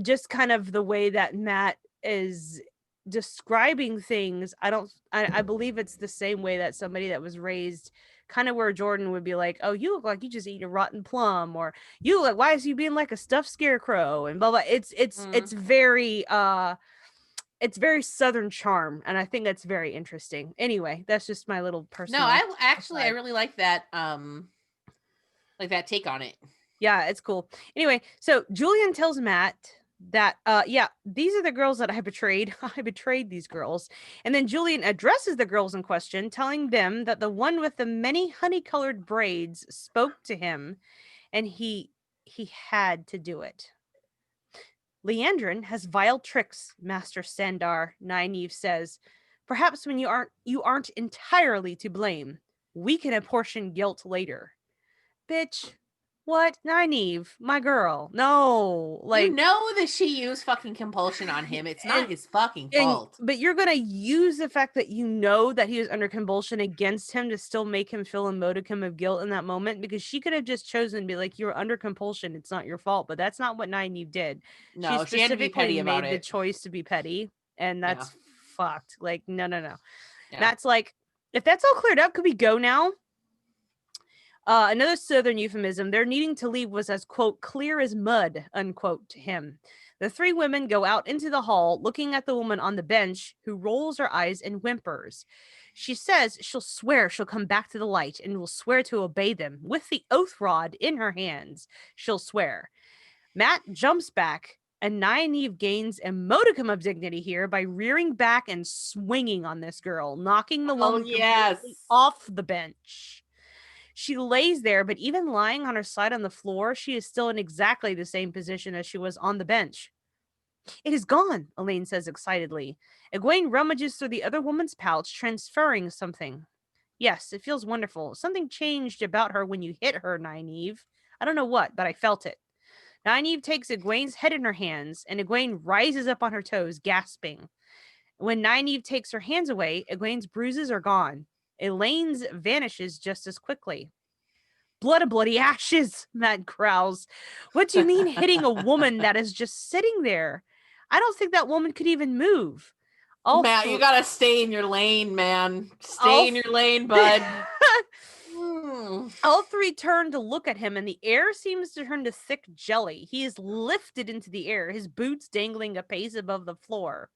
Just kind of the way that Matt is describing things. I believe it's the same way that somebody that was raised kind of where Jordan would be like, oh, you look like you just eat a rotten plum, or you look like, why is you being like a stuffed scarecrow, and blah blah. It's very Southern charm, and I think that's very interesting. Anyway, that's just my little personal. No, I really like that take on it. Yeah, it's cool. Anyway, so Julian tells Matt that yeah, these are the girls that I betrayed. I betrayed these girls. And then Julian addresses the girls in question, telling them that the one with the many honey-colored braids spoke to him, and he had to do it. Leandrin has vile tricks, Master Sandar, Nynaeve says. Perhaps when you aren't entirely to blame. We can apportion guilt later. Bitch. What? Nynaeve, my girl. No. You Like, know that she used fucking compulsion on him. It's not and his fucking and fault. but you're gonna use the fact that you know that he was under compulsion against him to still make him feel a modicum of guilt in that moment, because she could have just chosen to be like, you're under compulsion, it's not your fault. But that's not what Nynaeve did. She No, she had to be specifically petty about made the it. choice to be petty, and Yeah. that's fucked. Like, no. Yeah. Matt's like, if that's all cleared up, could we go now? Another Southern euphemism, their needing to leave was as, quote, clear as mud, unquote, to him. The three women go out into the hall, looking at the woman on the bench, who rolls her eyes and whimpers. She says she'll swear she'll come back to the light and will swear to obey them. With the oath rod in her hands, she'll swear. Matt jumps back, and Nynaeve gains a modicum of dignity here by rearing back and swinging on this girl, knocking the woman completely off the bench. She lays there, but even lying on her side on the floor, she is still in exactly the same position as she was on the bench. It is gone, Elaine says excitedly. Egwene rummages through the other woman's pouch, transferring something. Yes, it feels wonderful. Something changed about her when you hit her, Nynaeve. I don't know what, but I felt it. Nynaeve takes Egwene's head in her hands, and Egwene rises up on her toes, gasping. When Nynaeve takes her hands away, Egwene's bruises are gone. Elaine's vanishes just as quickly. Blood of bloody ashes, Matt growls. What do you mean hitting a woman that is just sitting there? I don't think that woman could even move. Matt, you gotta stay in your lane, man. Stay in your lane, bud. All three turn to look at him, and the air seems to turn to thick jelly. He is lifted into the air, his boots dangling a pace above the floor.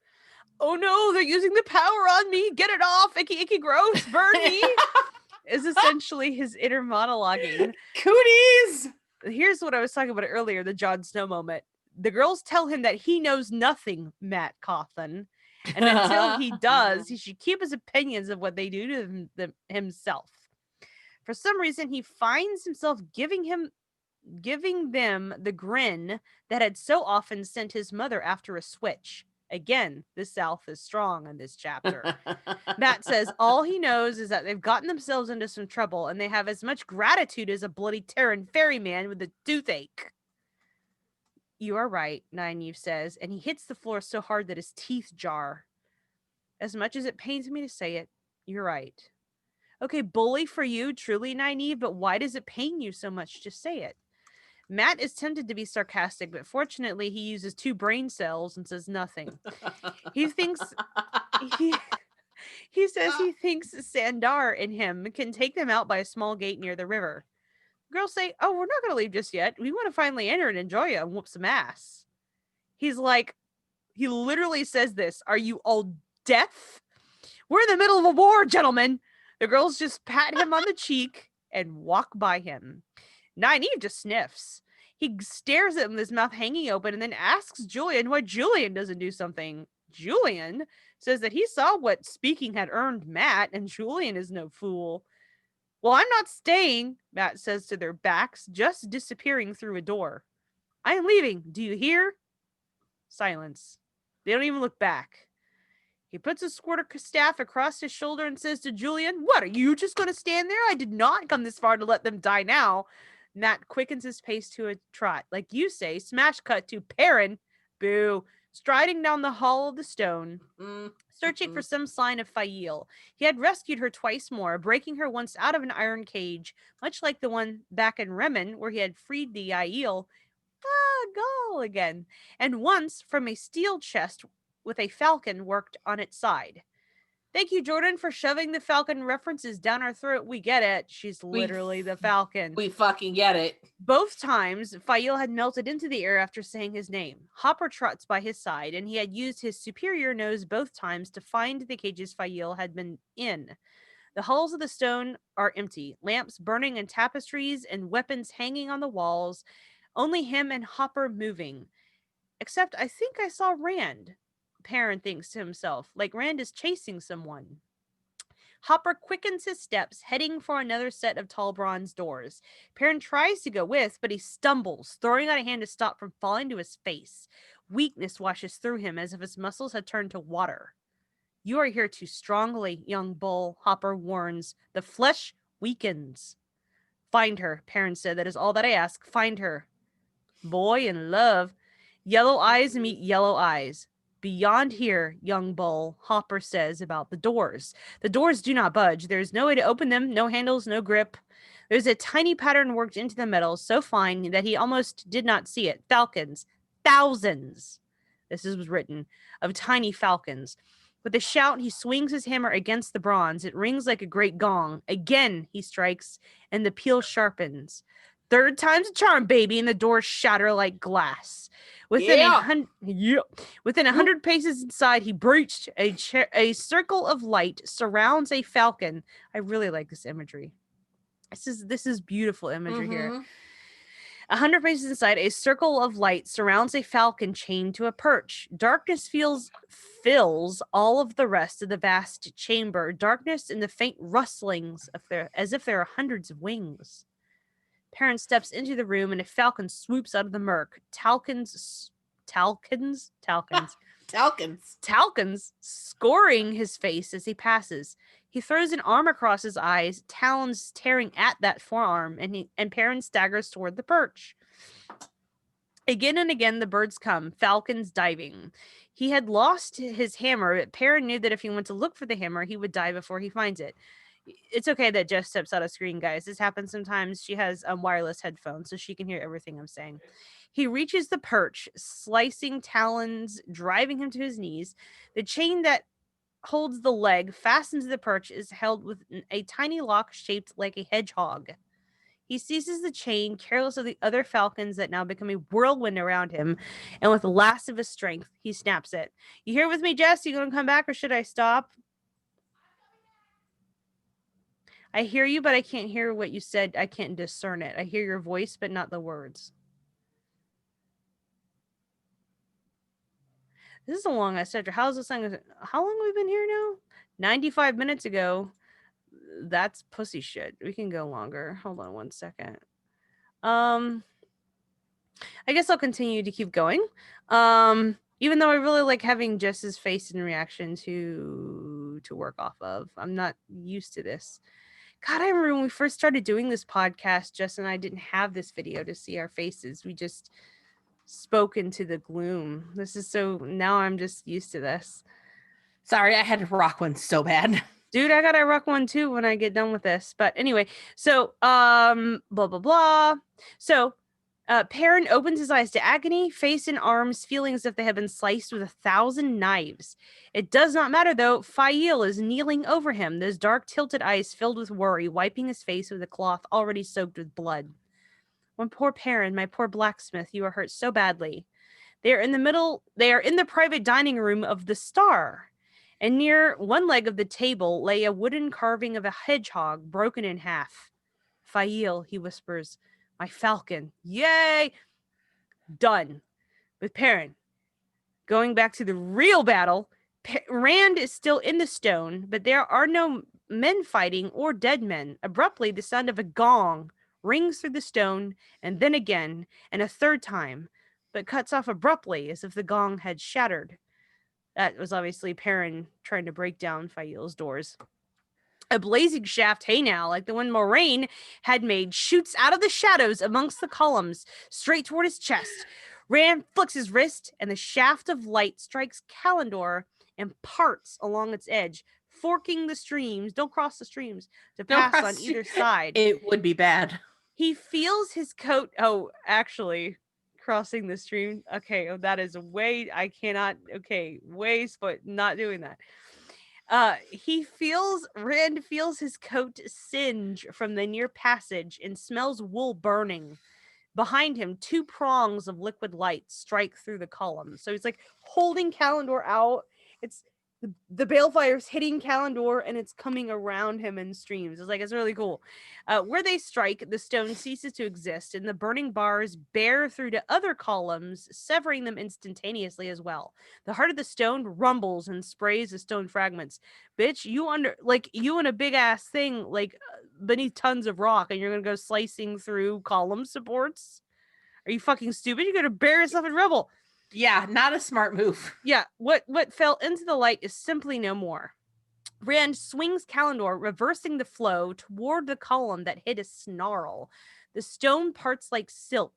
Oh no, they're using the power on me. Get it off. Icky, icky, gross. Burn me. Is essentially his inner monologuing. Cooties! Here's what I was talking about earlier, the Jon Snow moment. The girls tell him that he knows nothing, Matt Cawthon. And until he does, he should keep his opinions of what they do to himself. For some reason, he finds himself giving them the grin that had so often sent his mother after a switch. Again, the South is strong in this chapter. Matt says all he knows is that they've gotten themselves into some trouble, and they have as much gratitude as a bloody Terran ferryman with a toothache. You are right, Nynaeve says, and he hits the floor so hard that his teeth jar. As much as it pains me to say it, you're right. Okay, bully for you, truly, Nynaeve, but why does it pain you so much to say it? Matt is tempted to be sarcastic, but fortunately he uses 2 brain cells and says nothing. He thinks he says he thinks Sandar and him can take them out by a small gate near the river. Girls say, "Oh, we're not going to leave just yet. We want to finally enter and enjoy it and whoop some ass." He's like, he literally says this. Are you all deaf? We're in the middle of a war, gentlemen. The girls just pat him on the cheek and walk by him. Nynaeve just sniffs. He stares at him with his mouth hanging open and then asks Julian why Julian doesn't do something. Julian says that he saw what speaking had earned Matt, and Julian is no fool. Well, I'm not staying, Matt says to their backs, just disappearing through a door. I am leaving. Do you hear? Silence. They don't even look back. He puts his quarterstaff across his shoulder and says to Julian, "What, are you just going to stand there? I did not come this far to let them die now." Matt quickens his pace to a trot. Like you say, smash cut to Perrin, boo, striding down the hall of the stone, searching for some sign of Fail. He had rescued her twice more, breaking her once out of an iron cage, much like the one back in Remen, where he had freed the Aiel. Goal again. And once from a steel chest with a falcon worked on its side. Thank you, Jordan, for shoving the falcon references down our throat. We get it. She's literally the falcon. We fucking get it. Both times, Fail had melted into the air after saying his name. Hopper trots by his side, and he had used his superior nose both times to find the cages Fail had been in. The halls of the stone are empty, lamps burning and tapestries and weapons hanging on the walls. Only him and Hopper moving. Except I think I saw Rand. Perrin thinks to himself, like Rand is chasing someone. Hopper quickens his steps, heading for another set of tall bronze doors. Perrin tries to go with, but he stumbles, throwing out a hand to stop from falling to his face. Weakness washes through him as if his muscles had turned to water. You are here too strongly, young bull, Hopper warns. The flesh weakens. Find her, Perrin said. That is all that I ask. Find her. Boy in love. Yellow eyes meet yellow eyes. Beyond here, young bull, Hopper says about the doors. The doors do not budge. There is no way to open them, no handles, no grip. There's a tiny pattern worked into the metal, so fine that he almost did not see it. Falcons. Thousands. This was written of tiny falcons. With a shout, he swings his hammer against the bronze. It rings like a great gong. Again, he strikes, and the peal sharpens. Third time's a charm, baby, and the doors shatter like glass. Within within 100 paces inside, he breached a circle of light surrounds a falcon. I really like this imagery. This is beautiful imagery here. 100 paces inside, a circle of light surrounds a falcon chained to a perch. Darkness fills all of the rest of the vast chamber. Darkness and the faint rustlings as if there are hundreds of wings. Perrin steps into the room and a falcon swoops out of the murk. Talcons scoring his face as he passes. He throws an arm across his eyes, talons tearing at that forearm, and Perrin staggers toward the perch. Again and again the birds come, falcons diving. He had lost his hammer, but Perrin knew that if he went to look for the hammer, he would die before he finds it. It's okay that Jess steps out of screen, guys. This happens sometimes. She has wireless headphones, so she can hear everything I'm saying. He reaches the perch, slicing talons, driving him to his knees. The chain that holds the leg fastened to the perch is held with a tiny lock shaped like a hedgehog. He seizes the chain, careless of the other falcons that now become a whirlwind around him, and with the last of his strength, he snaps it. You here with me, Jess? You gonna come back, or should I stop? I hear you, but I can't hear what you said. I can't discern it. I hear your voice, but not the words. This is a long ass chapter. How's this thing? How long have we been here now? 95 minutes ago. That's pussy shit. We can go longer. Hold on one second. I guess I'll continue to keep going. Even though I really like having Jess's face and reaction to work off of. I'm not used to this. God, I remember when we first started doing this podcast, Jess and I didn't have this video to see our faces. We just spoke into the gloom. Now I'm just used to this. Sorry, I had to rock one so bad. Dude, I gotta rock one too when I get done with this. But anyway, so, blah, blah, blah. So, Perrin opens his eyes to agony, face and arms, feeling as if they have been sliced with 1,000 knives. It does not matter, though. Fail is kneeling over him, those dark, tilted eyes filled with worry, wiping his face with a cloth already soaked with blood. My poor Perrin, my poor blacksmith, you are hurt so badly. They are in the private dining room of the Star, and near one leg of the table lay a wooden carving of a hedgehog broken in half. Fail, he whispers. My falcon. Yay! Done. With Perrin. Going back to the real battle, Rand is still in the stone, but there are no men fighting or dead men. Abruptly, the sound of a gong rings through the stone, and then again, and a third time, but cuts off abruptly as if the gong had shattered. That was obviously Perrin trying to break down Fael's doors. A blazing shaft, hey now, like the one Moraine had made, shoots out of the shadows amongst the columns, straight toward his chest. Rand flicks his wrist, and the shaft of light strikes Kalendor and parts along its edge, forking the streams. Don't cross the streams to pass on either side. It would be bad. He feels his coat. Oh, actually, crossing the stream. Okay, that is way. I cannot. Okay, not doing that. Rand feels his coat singe from the near passage and smells wool burning. Behind him, 2 prongs of liquid light strike through the column. So he's like holding Kalendor out. It's The balefire's hitting Kalendor and it's coming around him in streams. It's really cool. Where they strike, the stone ceases to exist, and the burning bars bear through to other columns, severing them instantaneously as well. The heart of the stone rumbles and sprays the stone fragments. Bitch, you in a big ass thing beneath tons of rock, and you're gonna go slicing through column supports? Are you fucking stupid? You're gonna bury yourself in rubble. Yeah, not a smart move. Yeah, what fell into the light is simply no more. Rand swings Kalendor, reversing the flow toward the column that hit a snarl. The stone parts like silk.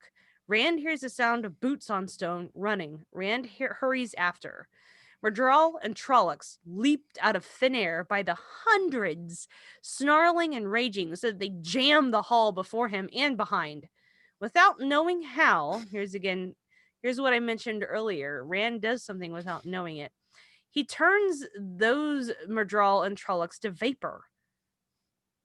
Rand hears the sound of boots on stone running. Rand hurries after. Madral and Trollocs leaped out of thin air by the hundreds, snarling and raging so that they jam the hall before him and behind. Without knowing how, here's what I mentioned earlier. Rand does something without knowing it. He turns those Madral and Trollocs to vapor.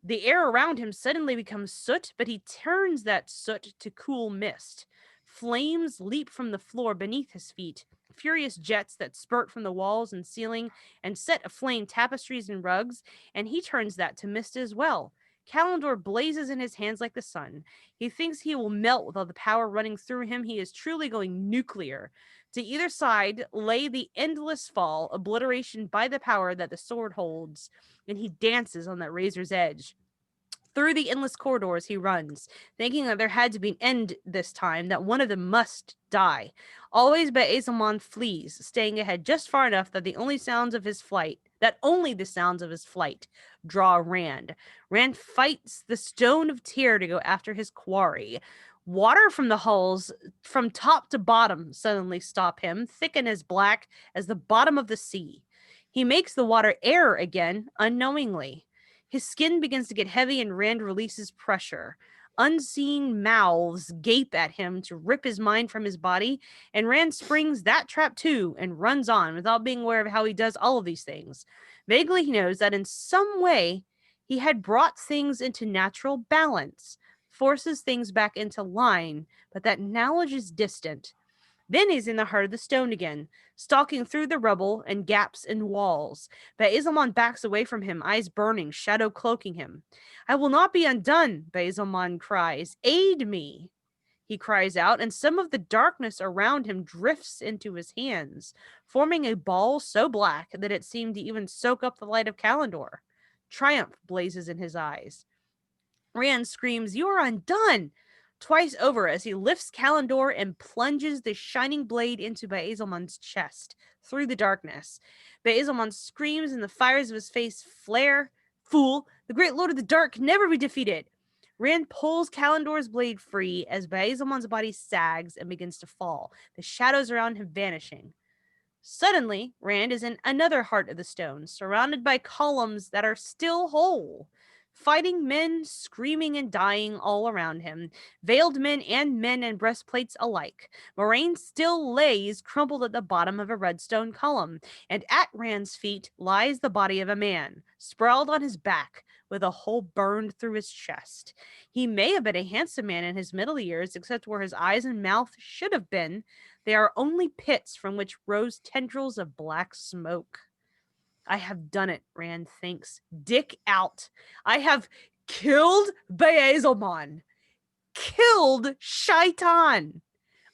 The air around him suddenly becomes soot, but he turns that soot to cool mist. Flames leap from the floor beneath his feet, furious jets that spurt from the walls and ceiling and set aflame tapestries and rugs, and he turns that to mist as well. Kalendor blazes in his hands like the sun. He thinks he will melt with all the power running through him. He is truly going nuclear. To either side lay the endless fall, obliteration by the power that the sword holds, and he dances on that razor's edge. Through the endless corridors he runs, thinking that there had to be an end this time, that one of them must die. Always but Azamon flees, staying ahead just far enough that only the sounds of his flight draw Rand. Rand fights the stone of tear to go after his quarry. Water from the halls, from top to bottom, suddenly stop him, thick and as black as the bottom of the sea. He makes the water air again, unknowingly. His skin begins to get heavy and Rand releases pressure. Unseen mouths gape at him to rip his mind from his body, and Rand springs that trap too and runs on without being aware of how he does all of these things. Vaguely, he knows that in some way he had brought things into natural balance, forces things back into line, but that knowledge is distant. Then he's in the heart of the stone again, stalking through the rubble and gaps in walls. Basilmon backs away from him, eyes burning, shadow cloaking him. I will not be undone, Basilmon cries. Aid me, he cries out, and some of the darkness around him drifts into his hands, forming a ball so black that it seemed to even soak up the light of Kalendor. Triumph blazes in his eyes. Rand screams, "You are undone!" twice over as he lifts Kalendor and plunges the shining blade into Basilmon's chest through the darkness. Basilmon screams and the fires of his face flare. Fool, the great lord of the dark can never be defeated. Rand pulls Kalendor's blade free as Basilmon's body sags and begins to fall, the shadows around him vanishing. Suddenly, Rand is in another heart of the stone, surrounded by columns that are still whole. Fighting men, screaming and dying all around him, veiled men in breastplates alike. Moraine still lays crumpled at the bottom of a red stone column, and at Rand's feet lies the body of a man, sprawled on his back, with a hole burned through his chest. He may have been a handsome man in his middle years, except where his eyes and mouth should have been. They are only pits from which rose tendrils of black smoke. I have done it, Rand thinks. Dick out. I have killed Basilmon. Killed Shaitan.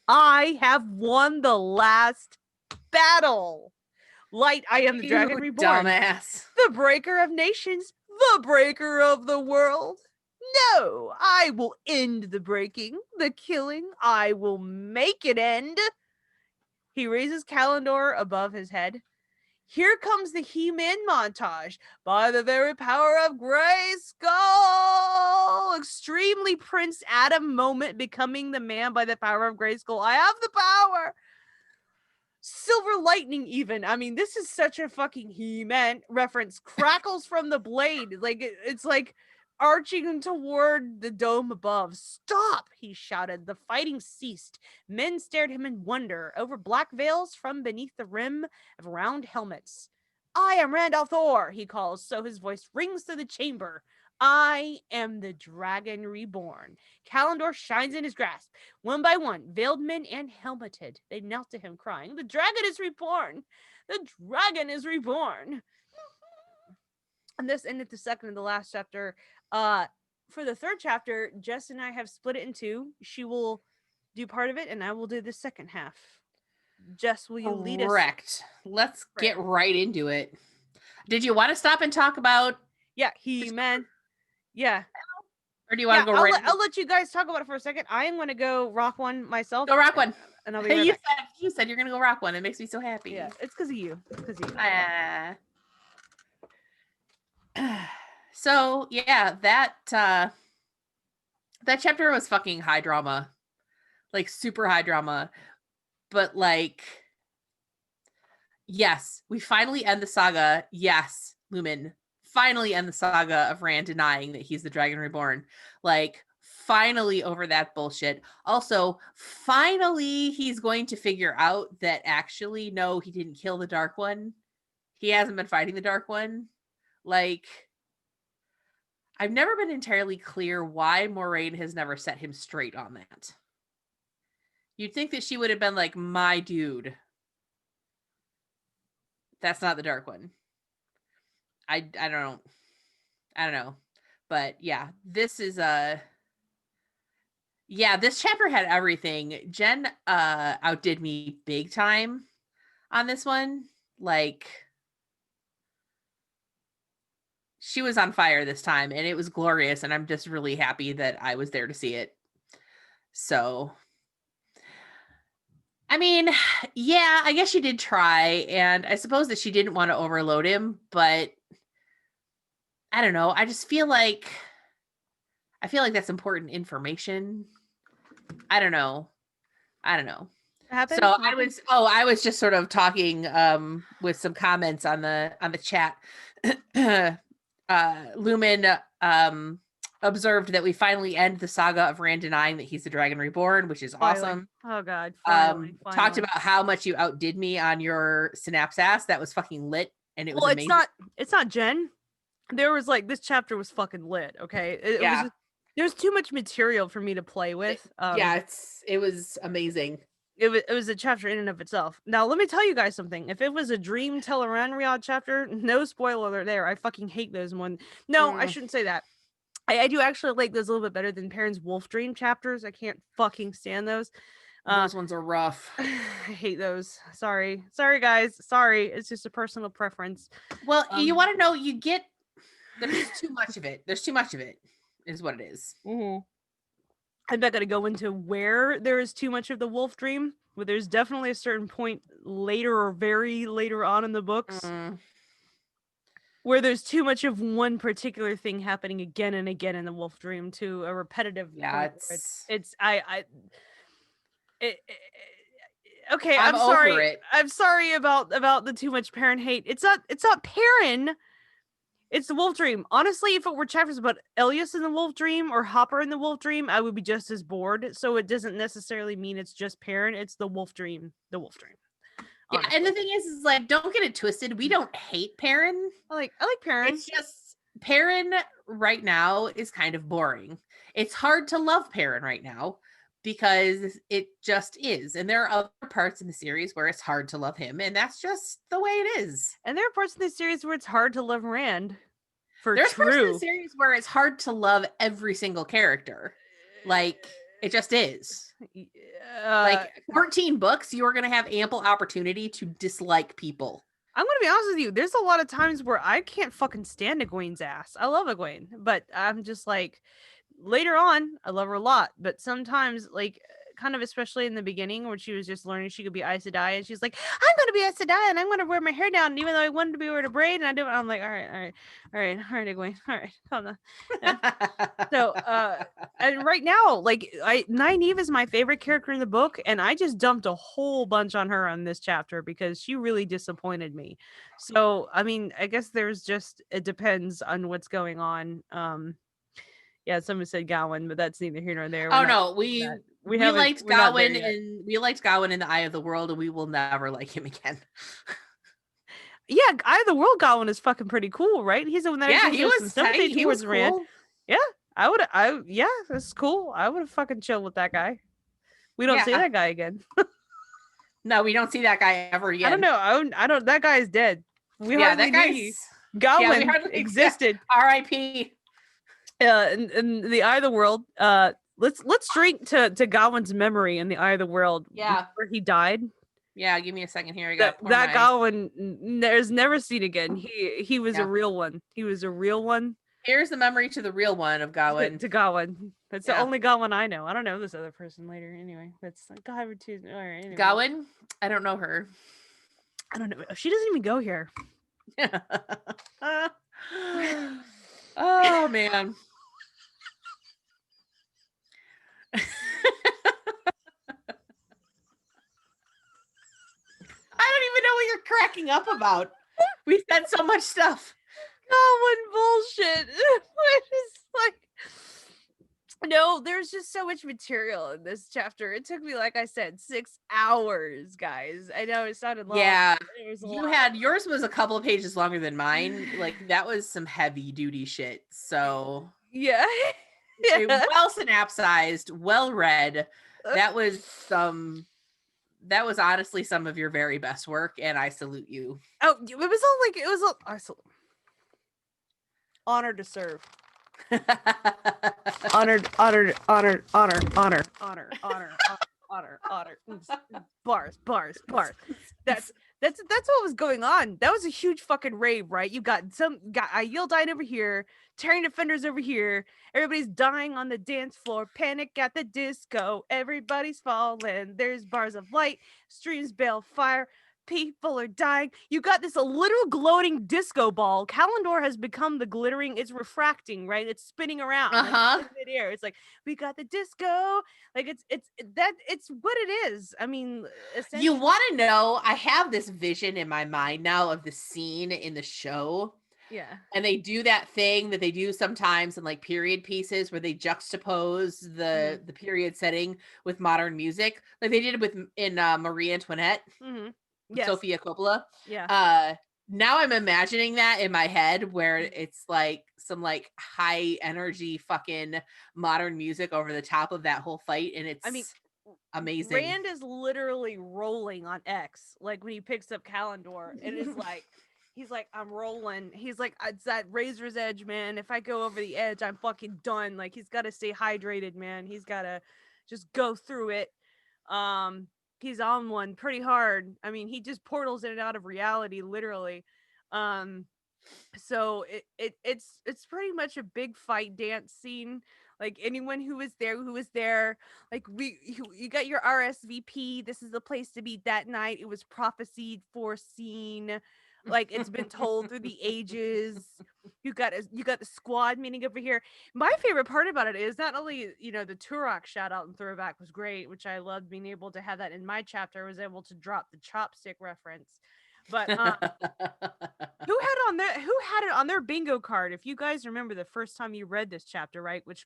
I have won the last battle. Light, I am the Dragon Reborn. Dumbass. The breaker of nations. The breaker of the world. No, I will end the breaking, the killing. I will make it end. He raises Kalendor above his head. Here comes the He-Man montage. By the very power of Grayskull! Extremely Prince Adam moment, becoming the man by the power of Grayskull. I have the power! Silver lightning even. I mean, this is such a fucking He-Man reference. Crackles from the blade. It's like arching toward the dome above. Stop, he shouted. The fighting ceased. Men stared him in wonder over black veils from beneath the rim of round helmets. I am Randall Thor, he calls, so his voice rings through the chamber. I am the Dragon Reborn. Kalendor shines in his grasp. One by one, veiled men and helmeted, they knelt to him, crying, "The dragon is reborn! The dragon is reborn!" And this ended the second and the last chapter. For the third chapter, Jess and I have split it in two. She will do part of it, and I will do the second half. Jess, will you lead us? Correct. Let's get right into it. Did you want to stop and talk about? Yeah, He-Man. Yeah. Or do you want to go right? I'll let you guys talk about it for a second. I am going to go rock one myself. Go rock one. And I'll be right back. You said you're going to go rock one. It makes me so happy. Yeah, it's because of you. It's because of you. So yeah, that chapter was fucking high drama, like super high drama, but like, yes, we finally end the saga. Yes, Lumen, finally end the saga of Rand denying that he's the Dragon Reborn. Like, finally over that bullshit. Also, finally he's going to figure out that actually, no, he didn't kill the Dark One. He hasn't been fighting the Dark One. Like, I've never been entirely clear why Moiraine has never set him straight on that. You'd think that she would have been like, my dude, that's not the Dark One. I don't know. But yeah, this is this chapter had everything. Jen outdid me big time on this one. Like, she was on fire this time, and it was glorious, and I'm just really happy that I was there to see it. So, I mean, yeah, I guess she did try, and I suppose that she didn't want to overload him, but I don't know. I just feel like that's important information. I don't know. So I was just sort of talking with some comments on the chat. Lumen observed that we finally end the saga of Rand denying that he's the Dragon Reborn, which is awesome. Oh god. Finally. Talked about how much you outdid me on your synapse ass. That was fucking lit, and it was amazing. It's not Jen. There was like, this chapter was fucking lit. Okay. It was just, there's too much material for me to play with. It was amazing. It was a chapter in and of itself. Now, let me tell you guys something. If it was a Dream Tel'aran'rhiod chapter, no spoiler alert there. I fucking hate those one. No, I shouldn't say that. I do actually like those a little bit better than Perrin's Wolf Dream chapters. I can't fucking stand those. Those ones are rough. I hate those. Sorry, guys. Sorry. It's just a personal preference. Well, you want to know, there's too much of it. There's too much of it, is what it is. Mm-hmm. I'm not going to go into where there is too much of the Wolf Dream, but there's definitely a certain point later or very later on in the books where there's too much of one particular thing happening again and again in the Wolf Dream to a repetitive. Yeah, okay. I'm sorry. I'm sorry about the too much Perrin hate. It's not Perrin. It's the Wolf Dream. Honestly, if it were chapters about Elias in the Wolf Dream or Hopper in the Wolf Dream, I would be just as bored. So it doesn't necessarily mean it's just Perrin. It's the Wolf Dream. The Wolf Dream. Yeah, and the thing is like, don't get it twisted. We don't hate Perrin. I like Perrin. It's just Perrin right now is kind of boring. It's hard to love Perrin right now because it just is. And there are other parts in the series where it's hard to love him, and that's just the way it is. And there are parts in the series where it's hard to love Rand. There's parts in the series where it's hard to love every single character. Like, it just is. Like, 14 books, you are going to have ample opportunity to dislike people. I'm going to be honest with you. There's a lot of times where I can't fucking stand Egwene's ass. I love Egwene, but I'm just like, later on, I love her a lot. But sometimes, like, kind of especially in the beginning when she was just learning she could be Aes Sedai, and she's like, I'm going to be Aes Sedai and I'm going to wear my hair down. And even though I wanted to be wearing a braid and I do it, I'm like, all right, Egwene. All right, calm down. Yeah. So, and right now, like, Nynaeve is my favorite character in the book, and I just dumped a whole bunch on her on this chapter because she really disappointed me. So, I mean, I guess it depends on what's going on. Yeah, someone said Gawain, but that's neither here nor there. We liked Gawain, and we liked Gawain in the Eye of the World, and we will never like him again. Yeah, Eye of the World Goblin is fucking pretty cool, right? He's the one that Yeah, actually he shows some was tight. sympathy He was towards Rand. cool. Yeah, yeah, that's cool. I would have fucking chilled with that guy. We don't see Yeah. that guy again. No, we don't see that guy ever I don't again. know. I don't. That guy is dead. We Yeah, hardly that knew guy's. Yeah, we Gawain hardly existed. R.I.P. In the Eye of the World. Let's drink to Gawain's memory in the Eye of the World. Yeah. Where he died. Yeah, give me a second here. I gotta pour That my. Gawain there's never seen again. He was Yeah. a real one. He was a real one. Here's the memory to the real one of Gawain. To Gawain. That's the Yeah. only Gawain I know. I don't know this other person later. Anyway, that's God. All right. Anyway. Gawain? I don't know her. I don't know. She doesn't even go here. Oh man. I don't even know what you're cracking up about. We said so much stuff. Gawain bullshit. It's like, no, there's just so much material in this chapter. It took me, like I said, 6 hours, guys. I know it sounded long. Yeah, it was a you lot. had yours was a couple of pages longer than mine. Like that was some heavy duty shit. So yeah. well synapsized, well read. That was honestly some of your very best work, and I salute you. Oh, it was all like I salute. Honored to serve. honored. Bars. That's what was going on. That was a huge fucking rave, right? You got Yildine over here, Terran Defenders over here. Everybody's dying on the dance floor. Panic at the disco. Everybody's falling. There's bars of light. Streams bale fire. People are dying. You got this a literal gloating disco ball. Kalendor has become the glittering. It's refracting, right? It's spinning around. Like, in midair. It's like we got the disco. Like it's what it is. I mean, you want to know? I have this vision in my mind now of the scene in the show. Yeah. And they do that thing that they do sometimes in like period pieces where they juxtapose the period setting with modern music, like they did it in Marie Antoinette. Yes. Sofia Coppola. Yeah. Now I'm imagining that in my head where it's like some like high energy fucking modern music over the top of that whole fight, and it's amazing. Rand is literally rolling on X, like when he picks up Kalendor, and it's like he's like, I'm rolling. He's like, it's that razor's edge, man. If I go over the edge, I'm fucking done. Like he's got to stay hydrated, man. He's got to just go through it. He's on one pretty hard. I mean, he just portals in and out of reality, literally. So it's pretty much a big fight dance scene. Like anyone who was there, like you got your RSVP. This is the place to be that night. It was prophesied, foreseen. Like it's been told through the ages. You got the squad meeting over here. My favorite part about it is not only, the Turok shout out and throwback was great, which I loved being able to have that in my chapter. I was able to drop the chopstick reference. But who had it on their bingo card? If you guys remember the first time you read this chapter, right? Which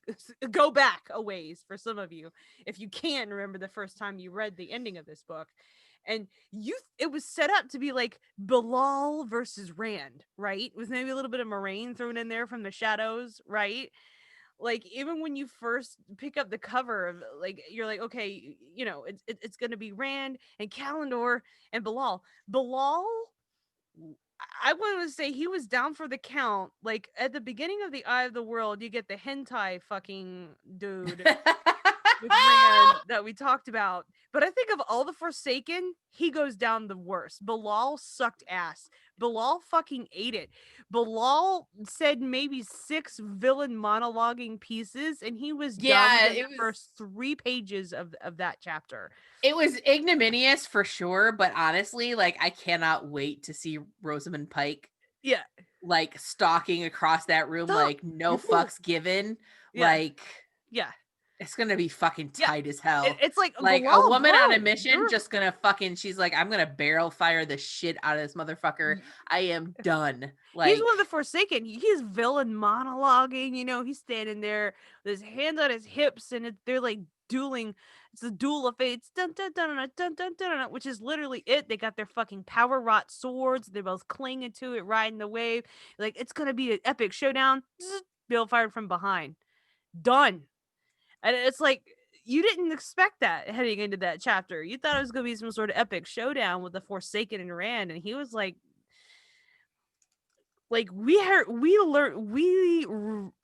go back a ways for some of you, if you can remember the first time you read the ending of this book. And it was set up to be like Bilal versus Rand, right? With maybe a little bit of Moraine thrown in there from the shadows, right? Like even when you first pick up the cover of, like, you're like, okay, it's gonna be Rand and Kalendor and Bilal. I want to say he was down for the count. Like at the beginning of the Eye of the World, you get the hentai fucking dude with Rand that we talked about. But I think of all the Forsaken, he goes down the worst. Bilal sucked ass. Bilal fucking ate it. Bilal said maybe 6 villain monologuing pieces, and he was done in the first 3 pages of that chapter. It was ignominious for sure, but honestly, like I cannot wait to see Rosamund Pike. Yeah. Like stalking across that room, like no fucks given. Yeah. Like, yeah. It's gonna be fucking tight as hell. It's like a woman on a mission just gonna fucking, she's like, I'm gonna barrel fire the shit out of this motherfucker. I am done. Like, he's one of the Forsaken. He's villain monologuing, he's standing there with his hands on his hips, and they're like dueling. It's the duel of fates, dun, dun, dun, dun, dun, dun, dun, dun, which is literally it. They got their fucking power wrought swords. They're both clinging to it, riding the wave. Like, it's gonna be an epic showdown. Zzz, Bill fired from behind. Done. And it's like, you didn't expect that heading into that chapter. You thought it was gonna be some sort of epic showdown with the Forsaken and Rand, and he was like we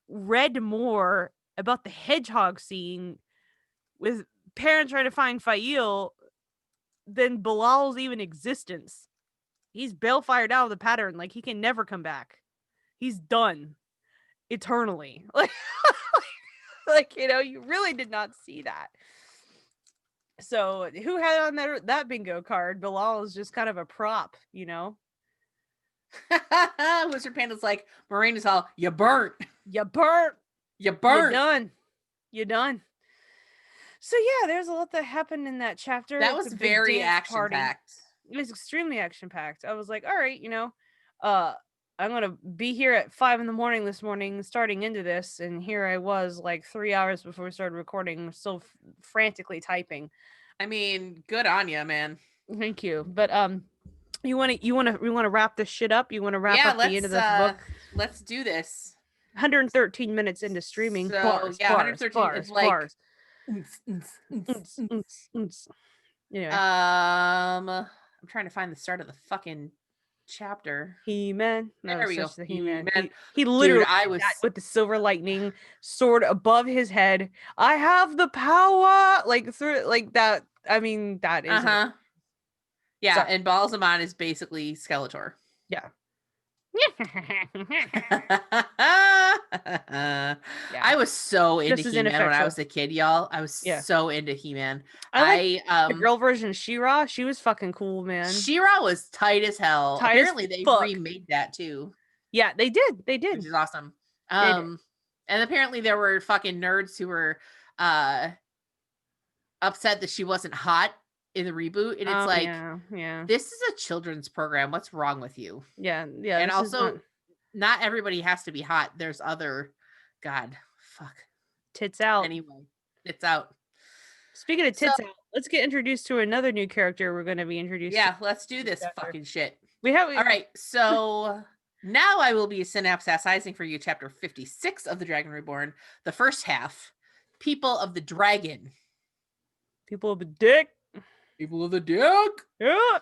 read more about the hedgehog scene with Perrin trying to find Fail than Bilal's even existence. He's bail fired out of the pattern. Like, he can never come back. He's done eternally. Like, you really did not see that. So who had on that bingo card? Bilal is just kind of a prop, Wizard Panda's like, Moraine all, you burnt. You burnt. You burnt. You done. So yeah, there's a lot that happened in that chapter. That was very action-packed. It was extremely action-packed. I was like, all right, I'm gonna be here at 5 a.m. this morning, starting into this, and here I was like 3 hours before we started recording, still frantically typing. I mean, good on you, man. Thank you. But we want to wrap this shit up. You want to wrap up the end of this book? Let's do this. 113 minutes into streaming. So, bars, 113. Bars, it's like. bars. Anyway. I'm trying to find the start of the fucking chapter. He-Man. No, there we go. The He-Man. He literally, I was with the silver lightning sword above his head. I have the power, like through like that. I mean, that is. Yeah, So, and Balsamon is basically Skeletor. Yeah. I was so into He-Man when I was a kid, y'all. I was so into He-Man. I the girl version She-Ra. She was fucking cool, man. She-Ra was tight as hell. Apparently they remade that too. Yeah, they did. Which is awesome. And apparently there were fucking nerds who were upset that she wasn't hot in the reboot, and it's like, this is a children's program. What's wrong with you? Yeah. And also, not everybody has to be hot. There's other, God, fuck, tits out. Anyway, tits out. Speaking of tits out, let's get introduced to another new character we're going to be introduced. Yeah, let's do this fucking shit. All right. So now I will be synopsizing for you chapter 56 of the Dragon Reborn, the first half. People of the Dragon. People of the Dick. People of the Dick. Yeah.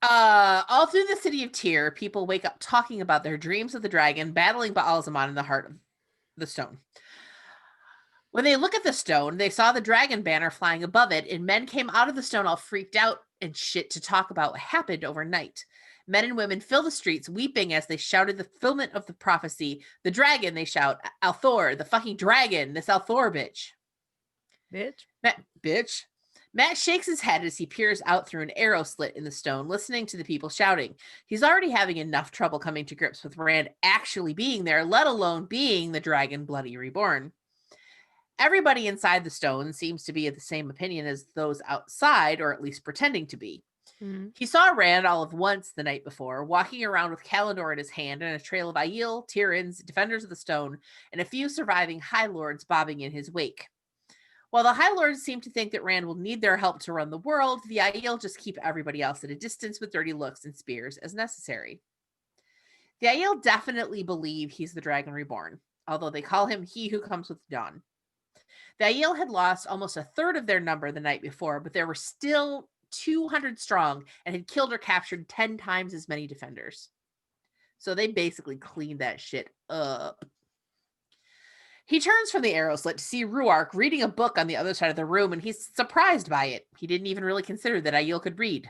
All through the city of Tyr, people wake up talking about their dreams of the dragon battling Baalzamon in the heart of the stone. When they look at the stone, they saw the dragon banner flying above it, and men came out of the stone all freaked out and shit to talk about what happened overnight. Men and women fill the streets, weeping as they shouted the fulfillment of the prophecy. The dragon, they shout, Althor, the fucking dragon, this Althor bitch. Bitch. Matt shakes his head as he peers out through an arrow slit in the stone, listening to the people shouting. He's already having enough trouble coming to grips with Rand actually being there, let alone being the dragon bloody reborn. Everybody inside the stone seems to be of the same opinion as those outside, or at least pretending to be. Mm-hmm. He saw Rand all of once the night before, walking around with Kalendor in his hand and a trail of Aiel, Tyrins, defenders of the stone, and a few surviving High Lords bobbing in his wake. While the High Lords seem to think that Rand will need their help to run the world, the Aiel just keep everybody else at a distance with dirty looks and spears as necessary. The Aiel definitely believe he's the Dragon Reborn, although they call him He Who Comes with Dawn. The Aiel had lost almost a third of their number the night before, but there were still 200 strong and had killed or captured 10 times as many defenders. So they basically cleaned that shit up. He turns from the arrow slit to see Ruark reading a book on the other side of the room, and he's surprised by it. He didn't even really consider that Aiel could read.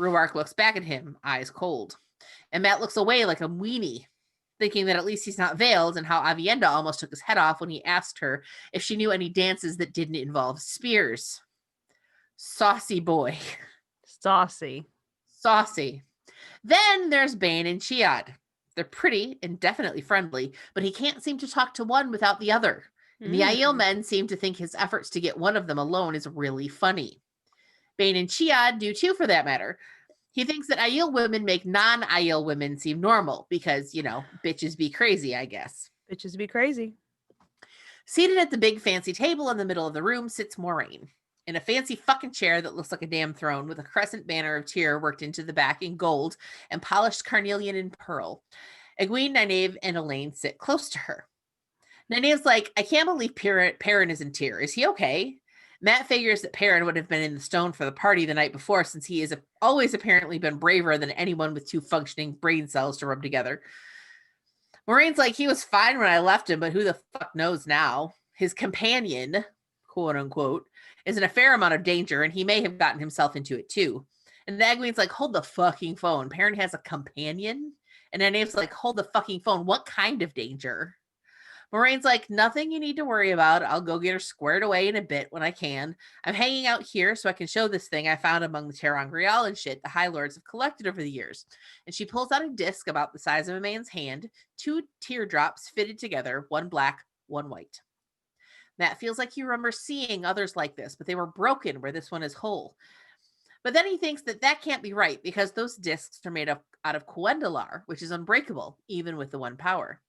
Ruark looks back at him, eyes cold. And Matt looks away like a weenie, thinking that at least he's not veiled, and how Avienda almost took his head off when he asked her if she knew any dances that didn't involve spears. Saucy boy. Saucy. Then there's Bane and Chiad. They're pretty and definitely friendly, but he can't seem to talk to one without the other. And the Aiel men seem to think his efforts to get one of them alone is really funny. Bane and Chiad do too, for that matter. He thinks that Aiel women make non-Aiel women seem normal because, bitches be crazy, I guess. Bitches be crazy. Seated at the big fancy table in the middle of the room sits Moraine, in a fancy fucking chair that looks like a damn throne with a crescent banner of Tyr worked into the back in gold and polished carnelian and pearl. Egwene, Nynaeve, and Elaine sit close to her. Nynaeve's like, I can't believe Perrin isn't here. Is he okay? Matt figures that Perrin would have been in the stone for the party the night before, since he has always apparently been braver than anyone with 2 functioning brain cells to rub together. Moraine's like, he was fine when I left him, but who the fuck knows now? His companion, quote unquote, is in a fair amount of danger, and he may have gotten himself into it too. And Egwene's like, hold the fucking phone. Perrin has a companion? And Nynaeve's like, hold the fucking phone. What kind of danger? Moraine's like, nothing you need to worry about. I'll go get her squared away in a bit when I can. I'm hanging out here so I can show this thing I found among the ter'angreal and shit the High Lords have collected over the years. And she pulls out a disc about the size of a man's hand, 2 teardrops fitted together, one black, one white. Matt feels like he remembers seeing others like this, but they were broken where this one is whole. But then he thinks that that can't be right because those discs are made out of Cuendelar, which is unbreakable, even with the 1 power.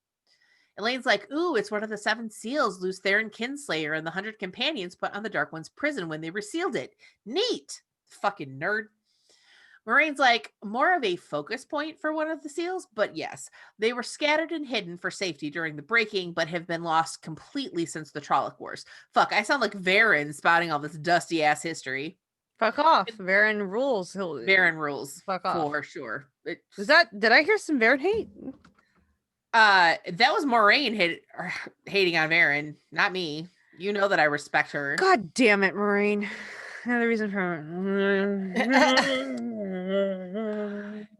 Elaine's like, ooh, it's one of the 7 seals Lews Therin Kinslayer and the 100 companions put on the Dark One's prison when they resealed it. Neat! Fucking nerd. Moraine's like, more of a focus point for one of the seals, but yes, they were scattered and hidden for safety during the breaking, but have been lost completely since the Trolloc Wars. Fuck, I sound like Varen spouting all this dusty-ass history. Fuck off. Varen rules. Varen rules. Fuck off. For sure. Did I hear some Varen hate? That was Moraine hating on Varen, not me. You know that I respect her. God damn it, Moraine. Another reason for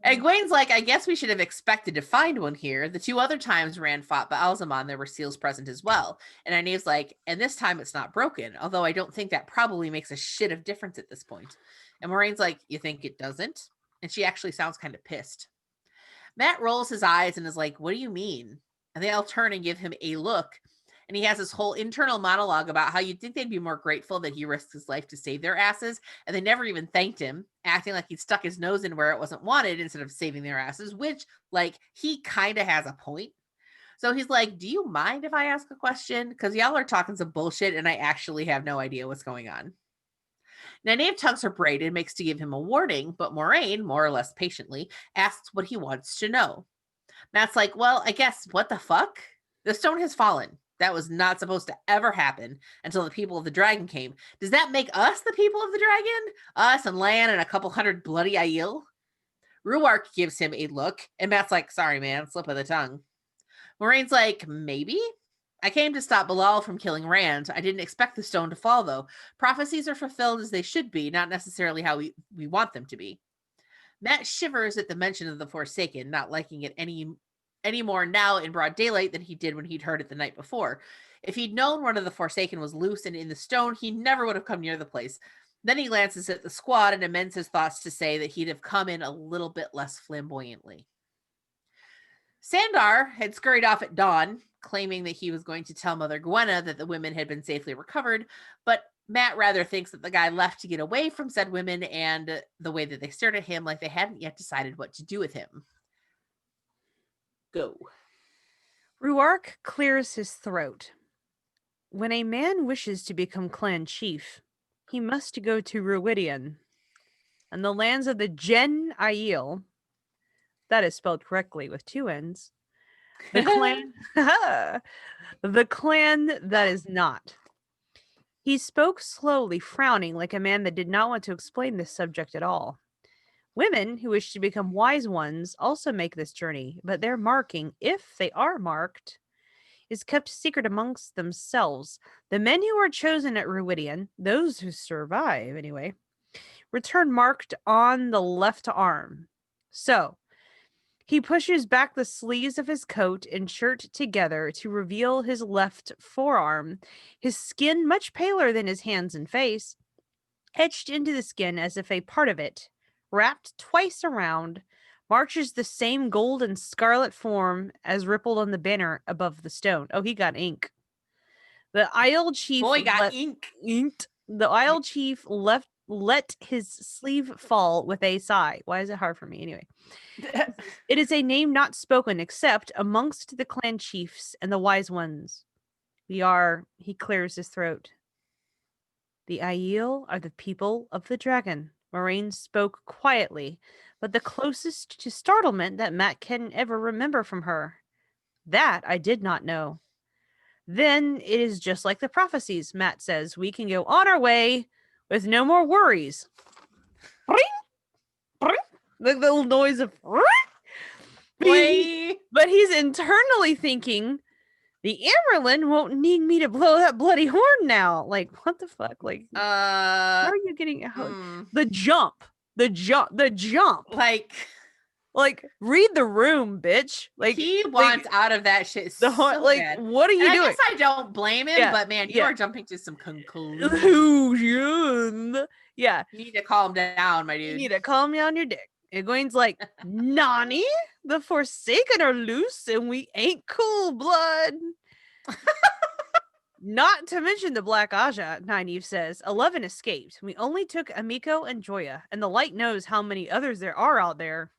Egwene's like, I guess we should have expected to find one here. The 2 other times Rand fought Baalzamon, there were seals present as well. And Nynaeve's like, and this time it's not broken, although I don't think that probably makes a shit of difference at this point. And Moraine's like, you think it doesn't? And she actually sounds kind of pissed. Matt rolls his eyes and is like, what do you mean? And they all turn and give him a look. And he has this whole internal monologue about how you'd think they'd be more grateful that he risked his life to save their asses. And they never even thanked him, acting like he'd stuck his nose in where it wasn't wanted instead of saving their asses, which, like, he kind of has a point. So he's like, do you mind if I ask a question? Because y'all are talking some bullshit and I actually have no idea what's going on. Nynaeve tugs her braid and makes to give him a warning, but Moraine, more or less patiently, asks what he wants to know. Matt's like, well, I guess, what the fuck? The stone has fallen. That was not supposed to ever happen until the people of the dragon came. Does that make us the people of the dragon? Us and Lan and a couple hundred bloody Aiel? Ruark gives him a look, and Matt's like, sorry, man, slip of the tongue. Moraine's like, maybe? I came to stop Bilal from killing Rand. I didn't expect the stone to fall, though. Prophecies are fulfilled as they should be, not necessarily how we want them to be. Matt shivers at the mention of the Forsaken, not liking it any more now in broad daylight than he did when he'd heard it the night before. If he'd known one of the Forsaken was loose and in the stone, he never would have come near the place. Then he glances at the squad and amends his thoughts to say that he'd have come in a little bit less flamboyantly. Sandar had scurried off at dawn, claiming that he was going to tell Mother Gwenna that the women had been safely recovered, but Matt rather thinks that the guy left to get away from said women and the way that they stared at him like they hadn't yet decided what to do with him. Go. Ruark clears his throat. When a man wishes to become clan chief, he must go to Ruidian and the lands of the Gen Aiel. That is spelled correctly with 2 N's. The clan, the clan that is not. He spoke slowly, frowning like a man that did not want to explain this subject at all. Women who wish to become wise ones also make this journey, but their marking, if they are marked, is kept secret amongst themselves. The men who are chosen at Ruidian, those who survive anyway, return marked on the left arm. So, he pushes back the sleeves of his coat and shirt together to reveal his left forearm, his skin much paler than his hands and face, etched into the skin as if a part of it, wrapped twice around, marches the same gold and scarlet form as rippled on the banner above the stone. Oh, he got ink. The Aiel chief inked. The Aiel chief let his sleeve fall with a sigh. Why is it hard for me anyway? It is a name not spoken except amongst the clan chiefs and the wise ones. He clears his throat. The Aiel are the people of the dragon. Moraine spoke quietly, but the closest to startlement that Matt can ever remember from her. That I did not know. Then it is just like the prophecies, Matt says. We can go on our way with no more worries. The little noise of. But he's internally thinking, the Amerlin won't need me to blow that bloody horn now. Like, what the fuck? Like, how are you getting the jump? The jump. Like, read the room, bitch. Like, he wants out of that shit so bad. What are you doing? I guess I don't blame him, but man, you are jumping to some conclusions. Yeah. You need to calm down, my dude. You need to calm down your dick. Egwene's like, Nani? The Forsaken are loose and we ain't cool, blood. Not to mention the Black Aja, Nynaeve says. 11 escaped. We only took Amiko and Joya, and the light knows how many others there are out there.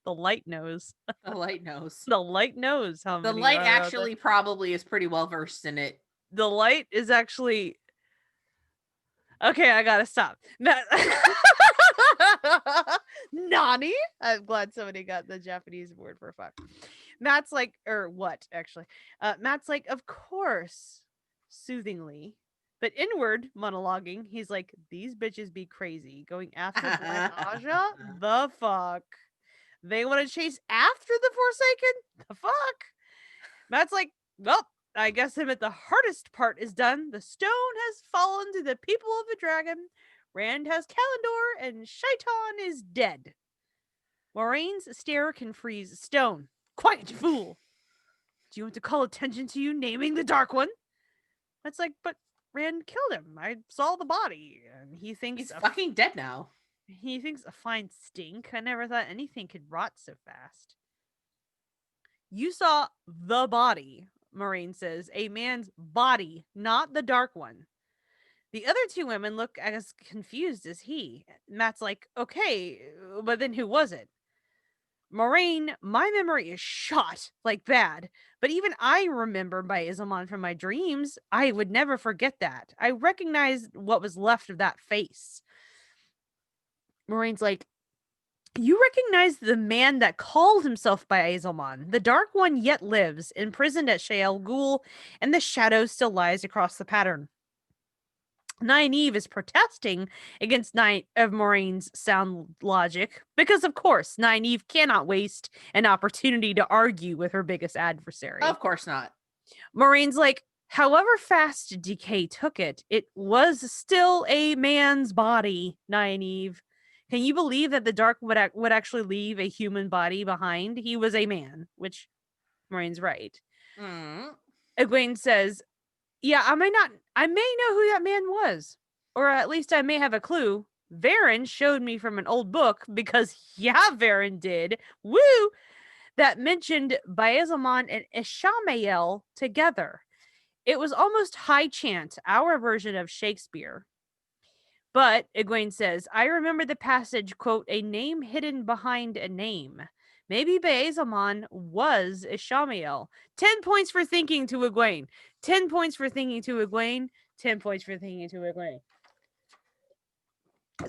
The light knows. The light knows. The light knows how many. The light actually probably is pretty well versed in it. The light is actually. Okay, I gotta stop. Nani? I'm glad somebody got the Japanese word for fuck. Matt's like, or what, actually? Matt's like, of course, soothingly. But inward monologuing, he's like, these bitches be crazy. Going after Black Aja? The fuck? They want to chase after the Forsaken? The fuck? Matt's like, well, I guess him at the hardest part is done. The stone has fallen to the people of the dragon. Rand has Kalendor, and Shaitan is dead. Moraine's stare can freeze stone. Quiet, you fool! Do you want to call attention to you naming the Dark One? That's like, but Rand killed him. I saw the body, and he thinks he's fucking dead now. He thinks a fine stink. I never thought anything could rot so fast. You saw the body, Moraine says. A man's body, not the Dark One. The other two women look as confused as he. Matt's like, okay, but then who was it? Moraine, my memory is shot, like bad. But even I remember Baezalman from my dreams. I would never forget that. I recognized what was left of that face. Moraine's like, you recognize the man that called himself Baezalman. The Dark One yet lives, imprisoned at Shael Ghul, and the shadow still lies across the pattern. Nynaeve is protesting against Moraine's sound logic because, of course, Nynaeve cannot waste an opportunity to argue with her biggest adversary. Of course not. Moraine's like, however fast decay took it, it was still a man's body, Nynaeve. Can you believe that the Dark would actually leave a human body behind? He was a man, which Moraine's right. Egwene says, yeah, I may know who that man was. Or at least I may have a clue. Varen showed me from an old book, because Varen did. Woo! That mentioned Baezalman and Ishamael together. It was almost high chant, our version of Shakespeare. But, Egwene says, I remember the passage, quote, a name hidden behind a name. Maybe Baezalman was Ishamael. 10 points for thinking to Egwene. 10 points for thinking to Egwene. 10 points for thinking to Egwene.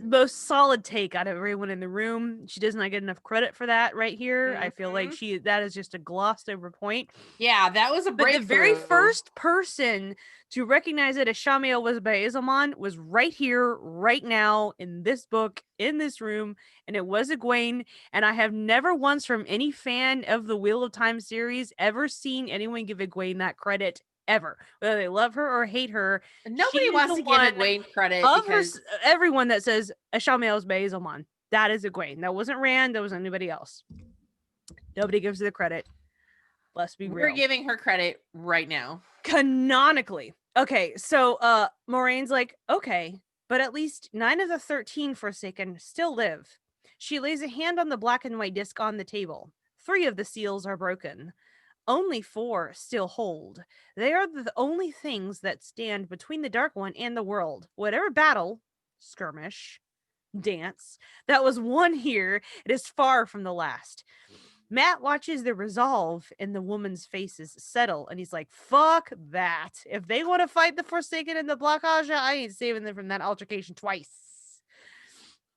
Most solid take out of everyone in the room. She does not get enough credit for that right here. I feel like that is just a glossed over point. Yeah, that was a breakthrough. But the very first person to recognize that Ishamael was Baezalman was right here, right now, in this book, in this room, and it was Egwene. And I have never once from any fan of the Wheel of Time series ever seen anyone give Egwene that credit. Ever, whether they love her or hate her, nobody wants to give Egwene credit because everyone that says Ishamael is Baezalman, that is Egwene. That wasn't Rand. That was anybody else. Nobody gives her the credit. Let's be real. We're giving her credit right now. Canonically. Okay, so Moraine's like, okay, but at least 9 of the 13 Forsaken still live. She lays a hand on the black and white disc on the table. 3 of the seals are broken. Only 4 still hold. They are the only things that stand between the Dark One and the world. Whatever battle, skirmish, dance that was won here, it is far from the last. Matt watches the resolve in the woman's faces settle, and he's like, fuck that. If they want to fight the Forsaken and the Black Aja, I ain't saving them from that altercation twice.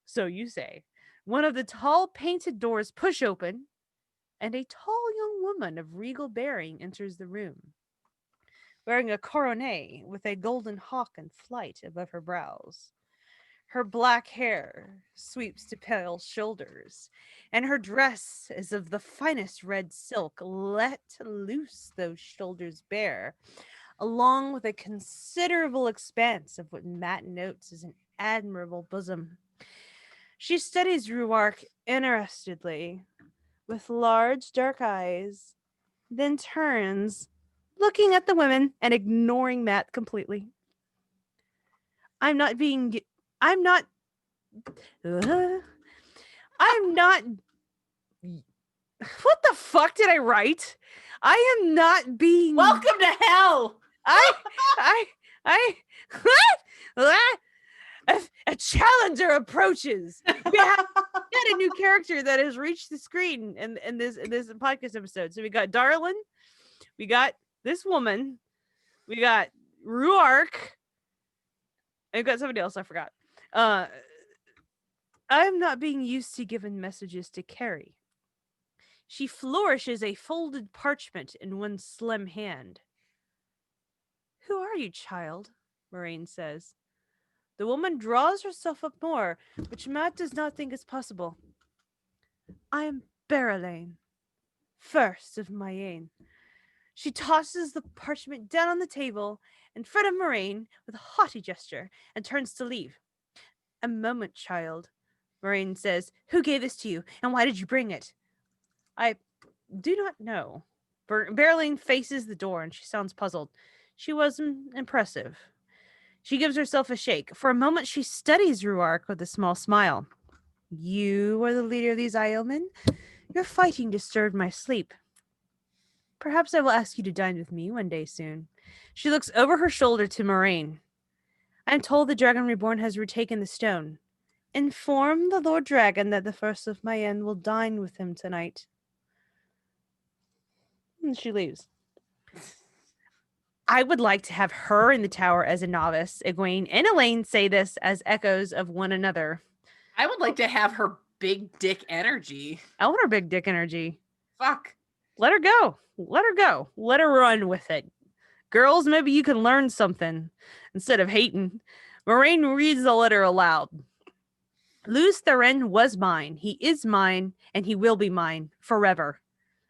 So you say. One of the tall painted doors push open, and a tall young woman of regal bearing enters the room, wearing a coronet with a golden hawk in flight above her brows. Her black hair sweeps to pale shoulders, and her dress is of the finest red silk, let loose those shoulders bare, along with a considerable expanse of what Matt notes as an admirable bosom. She studies Ruark interestedly, with large dark eyes, then turns, looking at the women and ignoring Matt completely. I'm not being. I'm not. I'm not. What the fuck did I write? I am not being. Welcome to hell. I. A challenger approaches. We have a new character that has reached the screen in this podcast episode. So we got Darlin, we got this woman, we got Ruark, and we got somebody else I forgot. I'm not being used to giving messages to carry. She flourishes a folded parchment in one slim hand. Who are you, child? Moraine says. The woman draws herself up more, which Matt does not think is possible. I am Berelaine, first of Mayenne. She tosses the parchment down on the table in front of Moraine with a haughty gesture and turns to leave. A moment, child, Moraine says. Who gave this to you, and why did you bring it? I do not know. Berelaine faces the door, and she sounds puzzled. She was impressive. She gives herself a shake. For a moment, she studies Ruark with a small smile. You are the leader of these Aielmen? Your fighting disturbed my sleep. Perhaps I will ask you to dine with me one day soon. She looks over her shoulder to Moraine. I am told the Dragon Reborn has retaken the stone. Inform the Lord Dragon that the first of Mayenne will dine with him tonight. And she leaves. I would like to have her in the tower as a novice. Egwene and Elaine say this as echoes of one another. I would like to have her big dick energy. I want her big dick energy. Fuck. Let her go. Let her go. Let her run with it. Girls, maybe you can learn something instead of hating. Moraine reads the letter aloud. Luz Therin was mine. He is mine, and he will be mine forever.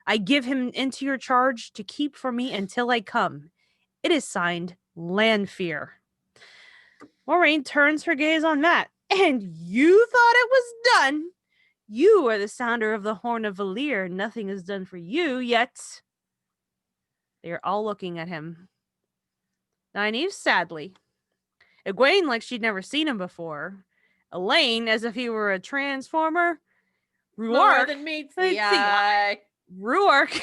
I give him into your charge to keep for me until I come. It is signed Lanfear. Moraine turns her gaze on Matt. And you thought it was done? You are the sounder of the Horn of Valir. Nothing is done for you yet. They are all looking at him. Nynaeve sadly. Egwene like she'd never seen him before. Elaine as if he were a transformer. Ruark. More than meets the eye. Ruark.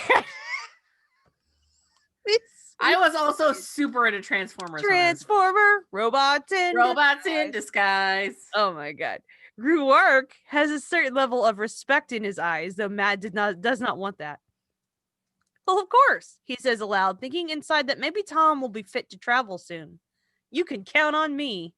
I was also super into Transformers. Transformer, robots in disguise. Oh my god. Ruark has a certain level of respect in his eyes, though Matt does not want that. Well, of course, he says aloud, thinking inside that maybe Tom will be fit to travel soon. You can count on me.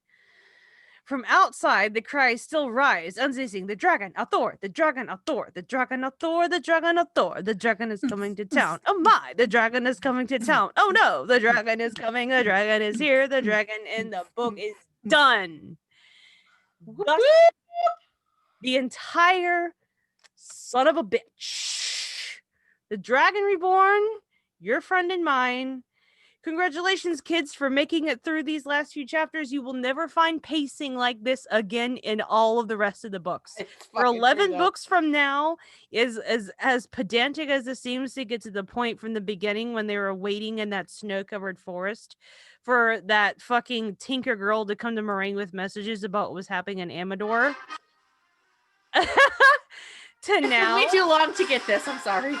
From outside, the cries still rise, unceasing. The dragon, Athor, the dragon, Athor, the dragon, Athor, the dragon, Athor, the dragon is coming to town. Oh my, the dragon is coming to town. Oh no, the dragon is coming, the dragon is here, the dragon in the book is done. Thus, the entire son of a bitch. The Dragon Reborn, your friend and mine. Congratulations, kids, for making it through these last few chapters. You will never find pacing like this again in all of the rest of the books. For 11 books from now, is as pedantic as this seems to get to the point from the beginning when they were waiting in that snow-covered forest for that fucking Tinker girl to come to Moraine with messages about what was happening in Amador. To now. It took me too long to get this. I'm sorry.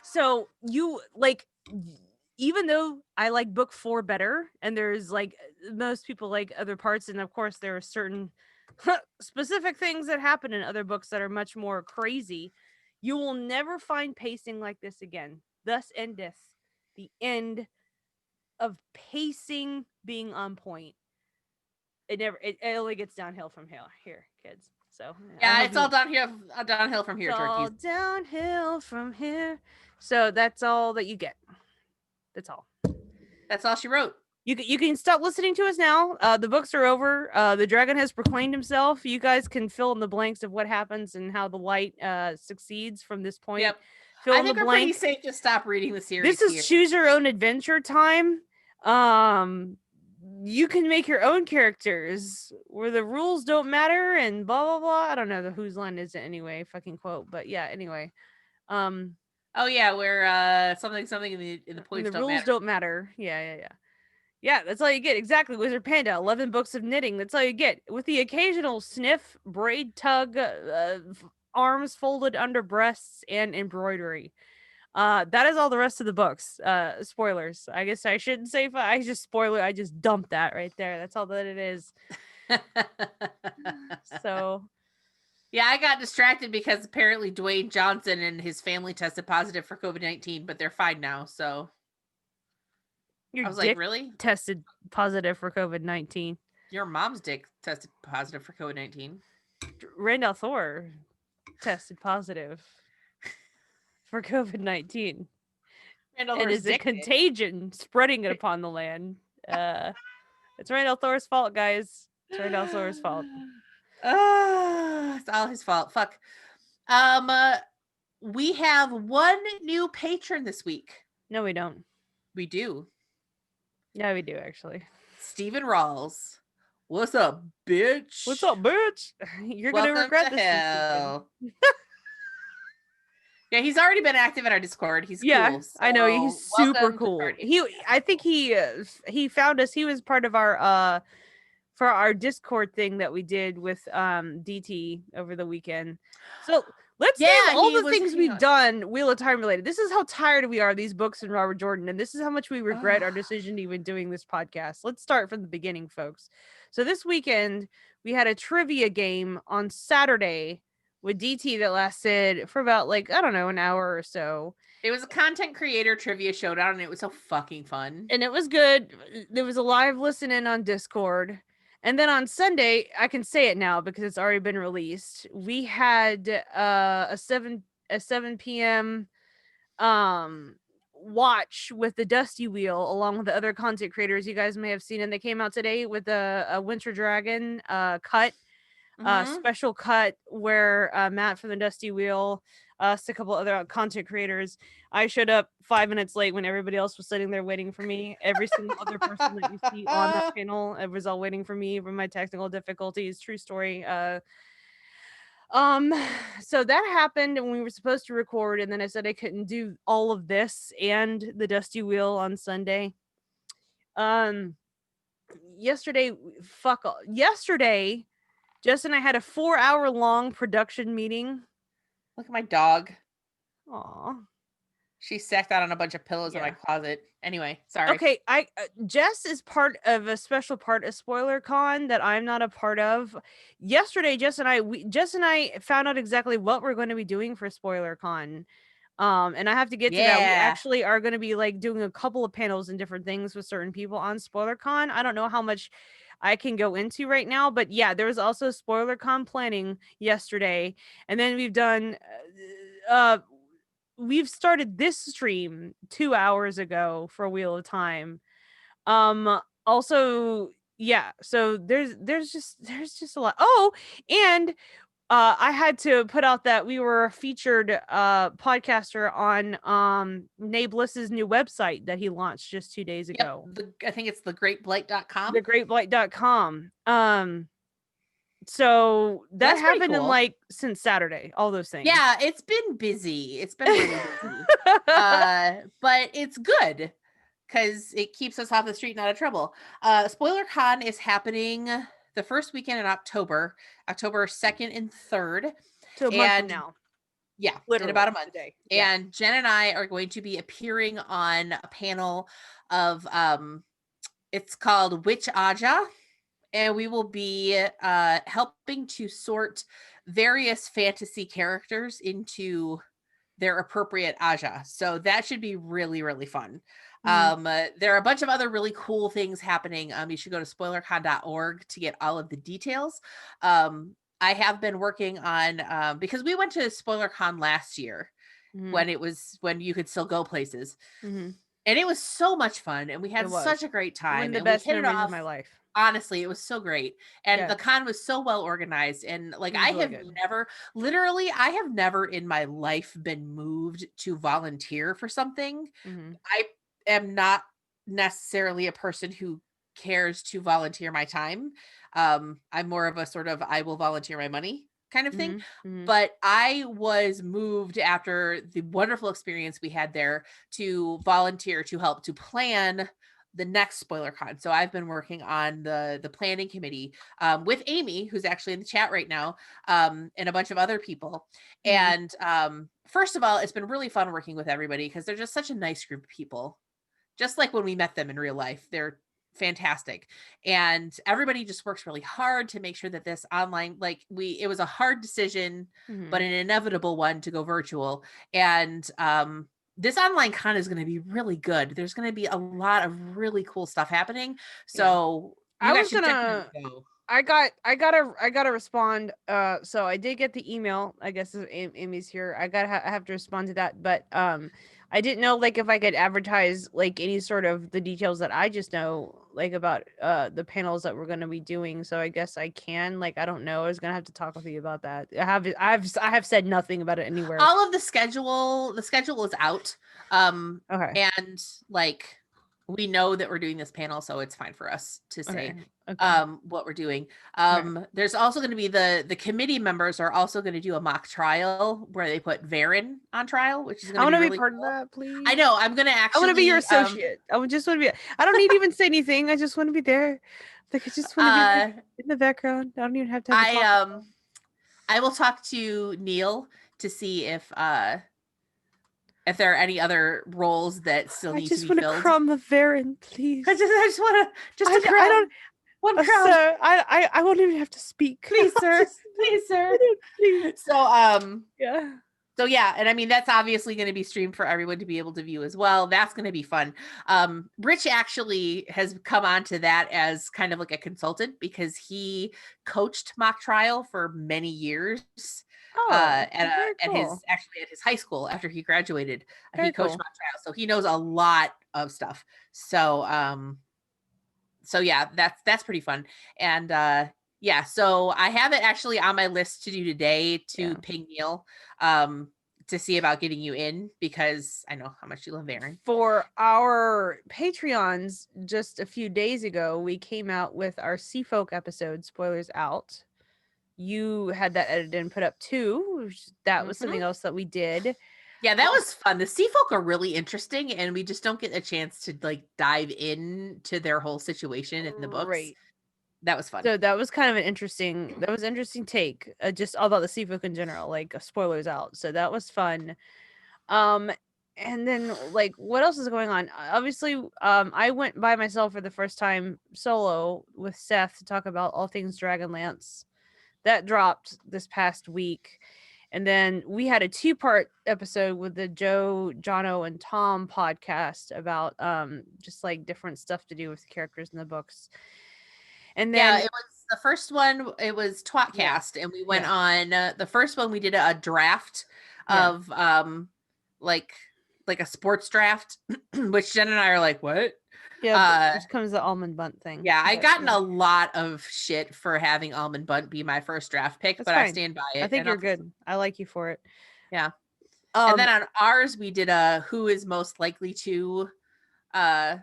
So you like... Even though I like book 4 better, and there's like most people like other parts, and of course there are certain specific things that happen in other books that are much more crazy, You will never find pacing like this again. Thus endeth the end of pacing being on point. It only gets downhill from here, kids. So I Yeah, hope it's all you downhill from it's here, all turkeys. downhill from here. So that's all that you get. That's all. That's all she wrote. You can stop listening to us now. The books are over. The dragon has proclaimed himself. You guys can fill in the blanks of what happens and how the light succeeds from this point. Yep. Fill I in the think we're pretty blank. safe to stop reading the series This is here. choose your own adventure time. Um, you can make your own characters where the rules don't matter and blah blah blah. I don't know the whose line is it anyway. Fucking quote, but yeah. Anyway, um, Oh yeah, where something in the and points the don't rules matter. don't matter. Yeah. Yeah, that's all you get. Exactly. Wizard Panda, 11 books of knitting. That's all you get. With the occasional sniff, braid tug, arms folded under breasts, and embroidery. That is all the rest of the books. Spoilers. I guess I shouldn't say I just spoiler. I just dumped that right there. That's all that it is. So Yeah, I got distracted because apparently Dwayne Johnson and his family tested positive for COVID-19, but they're fine now. So your I was like, dick really? tested positive for COVID-19. Your mom's dick tested positive for COVID-19. Randall Thor tested positive for COVID-19. Randall And Thor's is a dick did. contagion spreading it upon the land. It's Randall Thor's fault, guys. It's Randall Thor's fault. It's all his fault. Fuck. We have one new patron this week. No, we don't. We do. Yeah, we do actually. Steven Rawls. What's up, bitch? What's up, bitch? You're Welcome gonna regret to this hell. Yeah, he's already been active in our Discord. He's yeah, cool. So I know he's super welcome to cool. party. I think he found us. He was part of our for our Discord thing that we did with DT over the weekend. So let's name all he the was things we've done Wheel of Time related. This is how tired we are of these books and Robert Jordan, and this is how much we regret our decision to even doing this podcast. Let's start from the beginning, folks. So this weekend we had a trivia game on Saturday with DT that lasted for about like, I don't know, an hour or so. It was a content creator trivia showdown, and it was so fucking fun. And it was good. There was a live listen in on Discord. And then on Sunday, I can say it now because it's already been released. We had a 7 p.m. Watch with the Dusty Wheel along with the other content creators you guys may have seen, and they came out today with a Winter Dragon cut. Special cut where Matt from the Dusty Wheel, us, a couple other content creators. I showed up 5 minutes late when everybody else was sitting there waiting for me. Every single other person that you see on that panel, it was all waiting for me from my technical difficulties. True story. So that happened and we were supposed to record, and then I said I couldn't do all of this and the Dusty Wheel on Sunday. Yesterday, Jess and I had a 4-hour long production meeting. Look at my dog. Aw. She sacked out on a bunch of pillows in my closet. Anyway, sorry. Okay, Jess is part of a special part of Spoiler Con that I'm not a part of. Yesterday, Jess and I found out exactly what we're going to be doing for Spoiler Con. And I have to get to that. We actually are going to be like doing a couple of panels and different things with certain people on Spoiler Con. I don't know how much I can go into right now, but yeah, there was also Spoiler Con planning yesterday, and then we've done we've started this stream 2 hours ago for Wheel of Time. Also, yeah, so there's just a lot. Oh, and I had to put out that we were a featured podcaster on Nay Bliss's new website that he launched just 2 days ago. I think it's thegreatblight.com. Thegreatblight.com. So that happened in like since Saturday, all those things. Yeah, it's been busy. It's been really busy. But it's good because it keeps us off the street and out of trouble. Spoiler Con is happening the first weekend in October 2nd and 3rd. So a month from now. Yeah, literally in about a month. Today. And Jen and I are going to be appearing on a panel of it's called Witch Aja. And we will be helping to sort various fantasy characters into their appropriate aja. So that should be really, really fun. Mhm. There are a bunch of other really cool things happening. You should go to spoilercon.org to get all of the details. I have been working on because we went to SpoilerCon last year Mhm. when you could still go places. Mhm. And it was so much fun and we It had was such a great one of time the and we best hit it memories of off. my life. Honestly, it was so great. And the Yes, con was so well organized. And like it I was really have good. never literally I have never in my life been moved to volunteer for something. Mhm. I am not necessarily a person who cares to volunteer my time. I'm more of a sort of I will volunteer my money kind of thing. Mhm. Mhm. But I was moved after the wonderful experience we had there to volunteer to help to plan the next spoiler con. So I've been working on the planning committee with Amy, who's actually in the chat right now, and a bunch of other people. Mhm. And first of all, it's been really fun working with everybody because they're just such a nice group of people. Just like when we met them in real life, they're fantastic. And everybody just works really hard to make sure that this online, like it was a hard decision, but Mhm. an inevitable one to go virtual. And this online con is going to be really good. There's going to be a lot of really cool stuff happening. Yeah. So you I guys was should definitely gonna go. I gotta respond. So I did get the email. I guess Amy's here. I have to respond to that. But I didn't know like if I could advertise like any sort of the details that I just know like about the panels that we're gonna be doing. So I guess I can. Like I don't know. I was gonna have to talk with you about that. I have said nothing about it anywhere. All of the schedule is out. Um Okay. and like we know that we're doing this panel, so it's fine for us to Okay. say Okay. what we're doing. Okay. There's also going to be the committee members are also going to do a mock trial where they put Varen on trial, which is going I to want be to be really part of cool. that, I please. know I'm going to I want to be your actually associate. Just want to be. I don't need to even say anything. I just want to be there. Like I just want to be like uh in the background. I don't even have to have a I talk. I will talk to Neil to see if there are any other roles that still I need to just be want to filled. crumb the Varen, I please. just want to just a I crown, don't. one crown, Sir, I won't even have to speak. please, sir, Just please, sir. please. So Yeah. So yeah, and I mean that's obviously going to be streamed for everyone to be able to view as well. That's going to be fun. Rich actually has come on to that as kind of like a consultant because he coached mock trial for many years. Oh, At very at his cool. actually at his high school after he graduated, he Very coached cool. mock trial, so he knows a lot of stuff. So yeah, that's pretty fun. And yeah, so I have it actually on my list to do today to Yeah. ping Neil um to see about getting you in because I know how much you love Aaron. For our Patreons, just a few days ago, we came out with our Sea Folk episode. Spoilers out. You had that edited and put up too. That was something Mhm. else that we did. Yeah, that Um, was fun. The sea folk are really interesting and we just don't get a chance to like dive into their whole situation in the books. right. That was fun. So that was kind of an interesting. That was an interesting take. Just all about the sea folk in general. Like spoilers out. So that was fun. Um, and then like what else is going on? Obviously, I went by myself for the first time solo with Seth to talk about all things Dragonlance. That dropped this past week. And then we had a two-part episode with the Joe, Jono, and Tom podcast about just like different stuff to do with the characters in the books. And Yeah, then it was the first one. It was yeah, Twatcast, and we went yeah, on the first one. We did a draft yeah. of like like a sports draft, which Jen and I are like, what? Yeah, Uh, which comes the almond bunt thing. yeah, I But gotten yeah, a lot of shit for having Almond Bunt be my first draft pick, that's but I fine. stand by I it, think and I'll you're take good. I like you for it. yeah. And Um, then on ours, we did a who is most likely to uh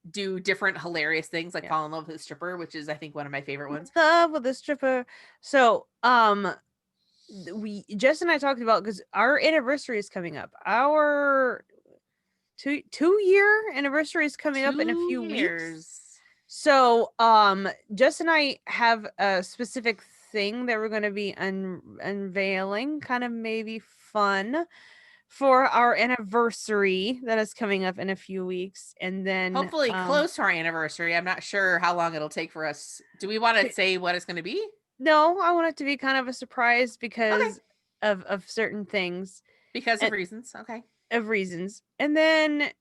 do different hilarious things like yeah. fall in love with a stripper, which is I think one of my favorite ones. Love with a stripper. So, we Jess and I talked about because our anniversary is coming up. Our two-year anniversary is coming up in a 2 few weeks. years. So, Jess and I have a specific thing that we're going to be unveiling, kind of maybe fun for our anniversary that is coming up in a few weeks, and then Hopefully close to our anniversary. I'm not sure how long it'll take for us. Do we want to say what it's going to be? no, I want it to be kind of a surprise Okay. because of certain things. Because of reasons. Okay. Of reasons. And then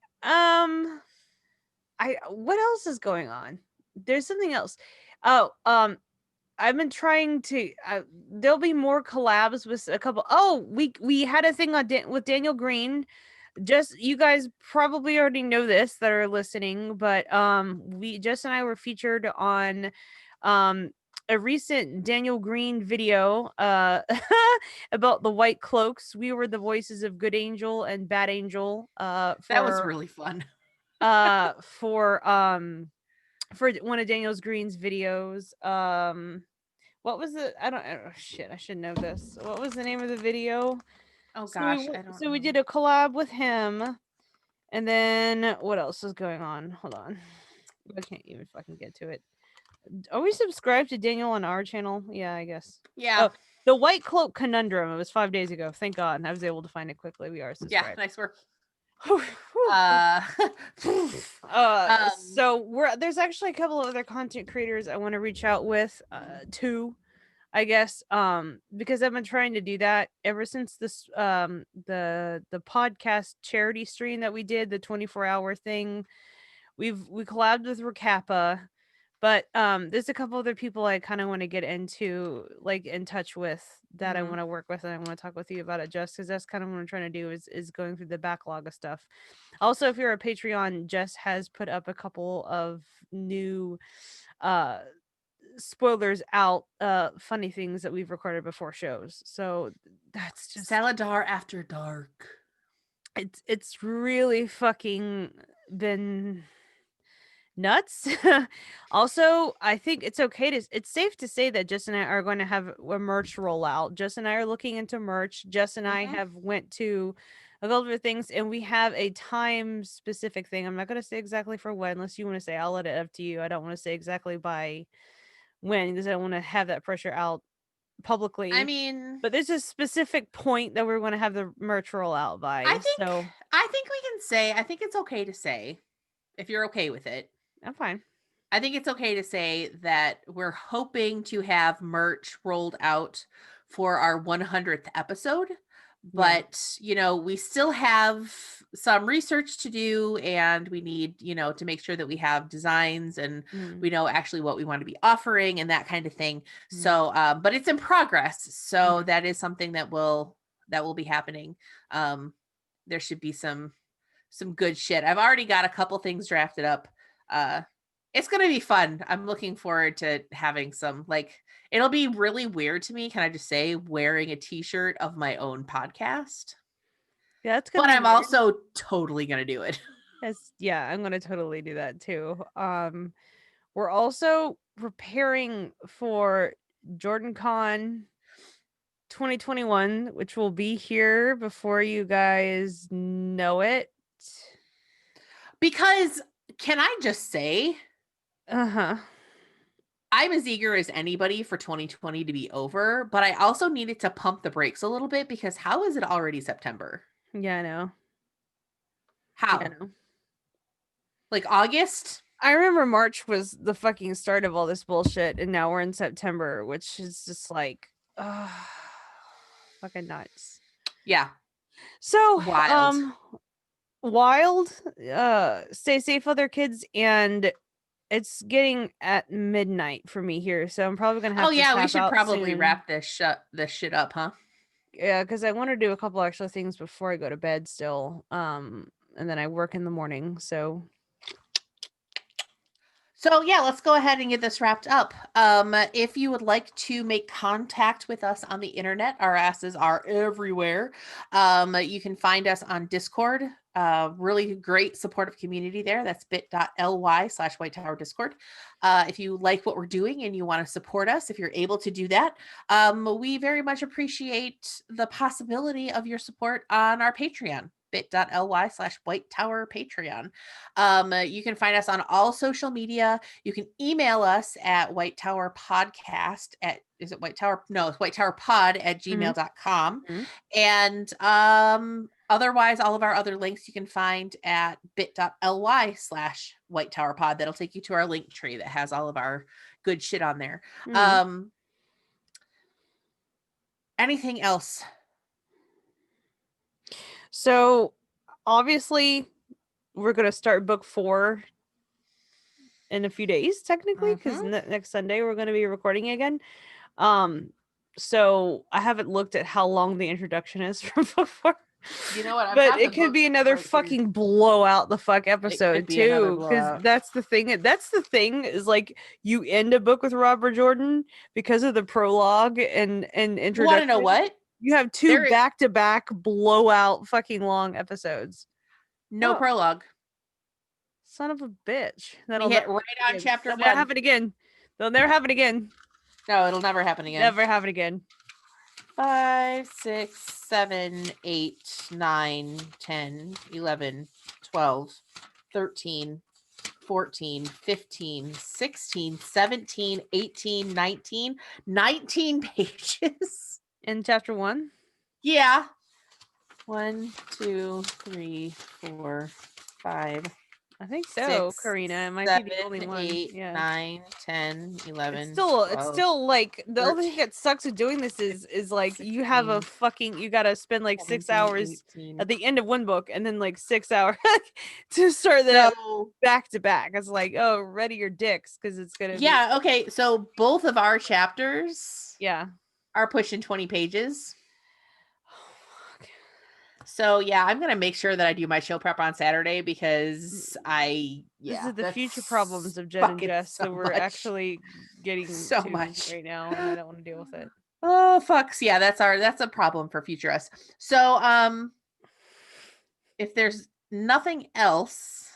what else is going on? There's something else. Oh, I've been trying to there'll be more collabs with a couple. Oh, we had a thing on with Daniel Green. Just you guys probably already know this that are listening, but we Jess and I were featured on um a recent Daniel Green video about the white cloaks. We were the voices of Good Angel and Bad Angel That was really fun. uh for um for one of Daniel's Green's videos. What was the I don't shit, I should know this. What was the name of the video? Oh So we gosh, I don't so we know. did a collab with him. And then what else is going on? Hold on. I can't even fucking get to it. Are we subscribed to Daniel on our channel? Yeah, I guess. Yeah. Oh, the White Cloak Conundrum. It was 5 days ago. Thank God. I was able to find it quickly. We are Yeah, subscribed. nice work. Whew, whew. Um, So there's actually a couple of other content creators I want to reach out with to, I guess, because I've been trying to do that ever since this the podcast charity stream that we did, the 24-hour thing. We collabed with Recappa, but there's a couple other people I kind of want to get into, like, in touch with, that I mhm. want to work with, and I want to talk with you about it, just because that's kind of what I'm trying to do is going through the backlog of stuff. Also, if you're a Patreon, Jess has put up a couple of new uh spoilers out, funny things that we've recorded before shows. So that's just Saladar After Dark. it's really fucking been nuts. Also, I think it's safe to say that Jess and I are going to have a merch rollout. Jess and I are looking into merch. Jess and I Mhm. have went to a couple of things, and we have a time specific thing. I'm not going to say exactly for when, unless you want to say. I'll let it up to you. I don't want to say exactly by when, because I don't want to have that pressure out I publicly. mean, But there's a specific point that we're going to have the merch roll out I by. think So I think we can say, I think it's okay to say, if you're okay with it. I'm fine. I think it's okay to say that we're hoping to have merch rolled out for our 100th episode. Yeah. But, we still have some research to do, and we need, to make sure that we have designs and Mm, we know actually what we want to be offering and that kind of thing. mm, So, but it's in progress. So mm. that is something that will be happening. There should be some good shit. I've already got a couple things drafted up. Uh, it's going to be fun. I'm looking forward to having some, like, it'll be really weird to me, can I just say, wearing a t-shirt of my own podcast. Yeah, that's gonna But be I'm weird. also totally going to do it. Yeah, I'm gonna totally do that too. We're also preparing for Jordan Con 2021, which will be here before you guys know it. Because can I just say, Uh-huh. I'm as eager as anybody for 2020 to be over, but I also needed to pump the brakes a little bit because how is it already September? Yeah, I know. Yeah, I How? know. Like August? I remember March was the fucking start of all this bullshit, and now we're in September, which is just like, fucking nuts. Yeah, So, wild. wild. Stay safe, other kids, and it's getting at midnight for me here, so I'm probably gonna Oh have to yeah, we tap should out probably soon. wrap this shit up, huh? Yeah, because I want to do a couple extra things before I go to bed still. And then I work in the morning, so So yeah, let's go ahead and get this wrapped up. If you would like to make contact with us on the internet, our asses are everywhere. You can find us on Discord. Really great supportive community there. That's bit.ly/White Tower Discord. If you like what we're doing and you want to support us, if you're able to do that, we very much appreciate the possibility of your support on our Patreon. bit.ly/White Tower Patreon. You can find us on all social media. You can email us at White Tower Podcast at, is it White Tower? No, it's White Tower Pod at mhm, gmail.com. mhm. And otherwise, all of our other links you can find at bit.ly/White Tower Pod. That'll take you to our link tree that has all of our good shit on there. Mhm. Anything else? So obviously we're gonna start book 4 in a few days, technically, because next Sunday we're gonna be recording again. So I haven't looked at how long the introduction is from book 4. You know what? I've But got the it could book be another right here. fucking blowout the fuck It could episode be another too, because blowout. that's the thing. That's the thing is like you end a book with Robert Jordan because of the prologue and You want to know introduction. what? You have 2 There- back-to-back blowout fucking long episodes. No Oh, prologue. son of a bitch. We That'll hit never right on happen again. chapter That'll never 1. happen again. They'll never happen again. No, it'll never happen again. Never happen again. 5, 6, 7, 8, 9, 10, 11, 12, 13, 14, 15, 16, 17, 18, 19, 19 pages. In chapter 1? Yeah. 1, 2, 3, 4, 5. I think so, 6, Karina. It might 7, be the only one. 8, Yeah. 9, 10, 11. It's 12, still like the only thing 13, that sucks with doing this is like you have a 16, fucking you gotta spend like 6 17, hours 18. at the end of one book and then like 6 hours to start that So, back to back. It's like, oh, ready your dicks because it's gonna be yeah, okay. So both of our chapters yeah. are pushing 20 pages. So yeah, I'm gonna make sure that I do my show prep on Saturday because This is the future that's problems of Jen and fucking Jess so that we're much. actually getting So to much. right now, and I don't want to deal with it. Oh fucks. Yeah, that's a problem for future us. So if there's nothing else,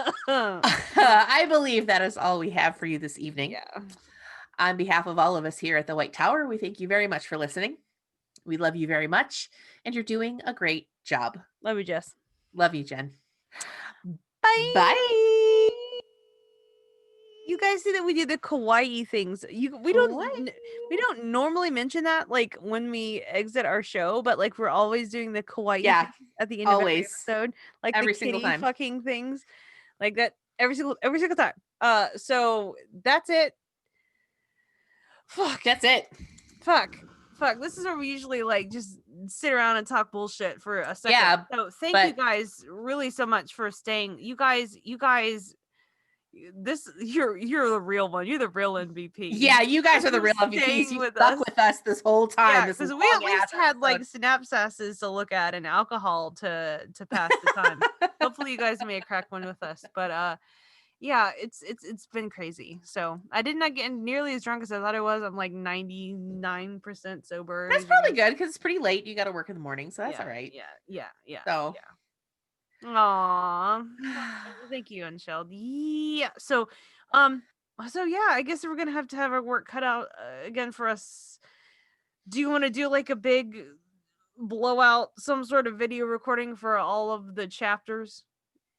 I believe that is all we have for you this evening. Yeah. On behalf of all of us here at the White Tower, we thank you very much for listening. We love you very much, and you're doing a great job. Love you, Jess. Love you, Jen. Bye. Bye. You guys see that we do the kawaii things. We don't normally mention that like when we exit our show, but like we're always doing the kawaii Yeah, things at the end of every always. episode, like Every the single kitty time. fucking things, like that every single time. So that's it. Fuck. That's it. Fuck. This is where we usually like just sit around and talk bullshit for a second. Yeah, So thank you guys really so much for staying. You guys this you're the real one. You're the real MVP. Yeah, you guys are the real MVPs. You stuck with us this whole time. Yeah, because we at least had like synapses to look at and alcohol to pass the time. Hopefully you guys may crack one with us. But yeah, it's been crazy. So I did not get nearly as drunk as I thought I was. I'm like 99% sober. That's probably good because it's pretty late. You got to work in the morning, so that's all right. Yeah. So. Yeah. Aw, thank you, Unshelled. Yeah. So yeah, I guess we're gonna have to have our work cut out again for us. Do you want to do like a big blowout, some sort of video recording for all of the chapters,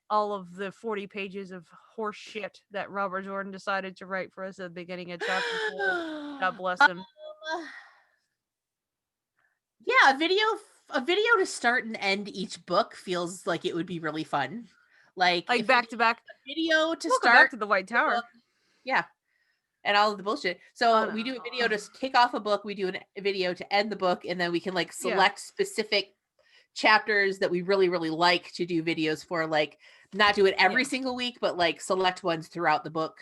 all of the 40 pages of horse shit that Robert Jordan decided to write for us at the beginning of chapter 4? God bless him. Yeah, a video to start and end each book feels like it would be really fun. Like back to back video to Welcome start back to the White Tower. Yeah. And all of the bullshit. So we do a video to kick off a book, we do a video to end the book, and then we can like select specific chapters that we really, really like to do videos for, like not do it every single week, but like select ones throughout the book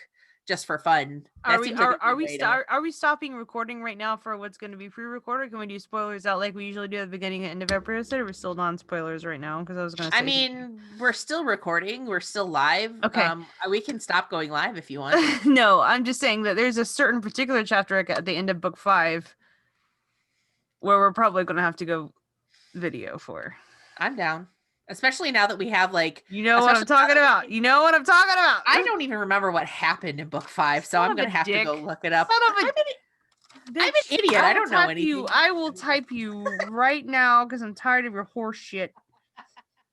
just for fun. Are we stopping recording right now for what's going to be pre-recorded? Can we do spoilers out like we usually do at the beginning and end of every episode? Or we're still non-spoilers right now? Because I was going to say, I mean, we're still recording. We're still live. Okay. We can stop going live if you want. No, I'm just saying that there's a certain particular chapter at the end of book 5 where we're probably going to have to go video for. I'm down. Especially now that we have like... You know what I'm talking about. I don't even remember what happened in book 5, so I'm going to have to go look it up. I'm an idiot. I don't know anything. I will type you right now because I'm tired of your horse shit.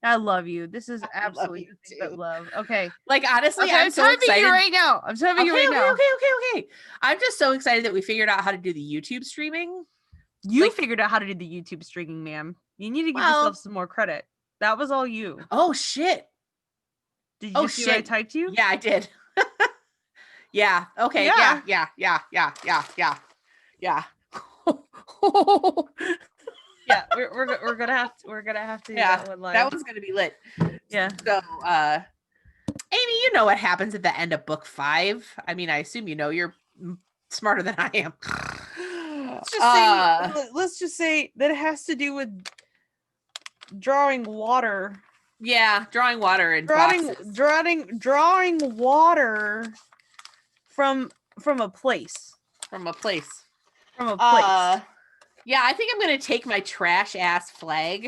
I love you. This is absolutely love. Okay. Like, honestly, okay, I'm so excited. You right now. I'm typing you right now. Okay. I'm just so excited that we figured out how to do the YouTube streaming. You figured out how to do the YouTube streaming, ma'am. You need to give yourself some more credit. That was all you. Oh, shit. Did you see what I typed you? Yeah, I did. Yeah. Okay. Yeah. Yeah, we're gonna have to do that one live. That one's gonna be lit. Yeah. So Amy, you know what happens at the end of book 5. I mean, I assume you know, you're smarter than I am. Let's just say that it has to do with drawing water. Yeah, drawing water in drawing boxes. drawing water from a place. From a place. Yeah, I think I'm gonna take my trash ass flag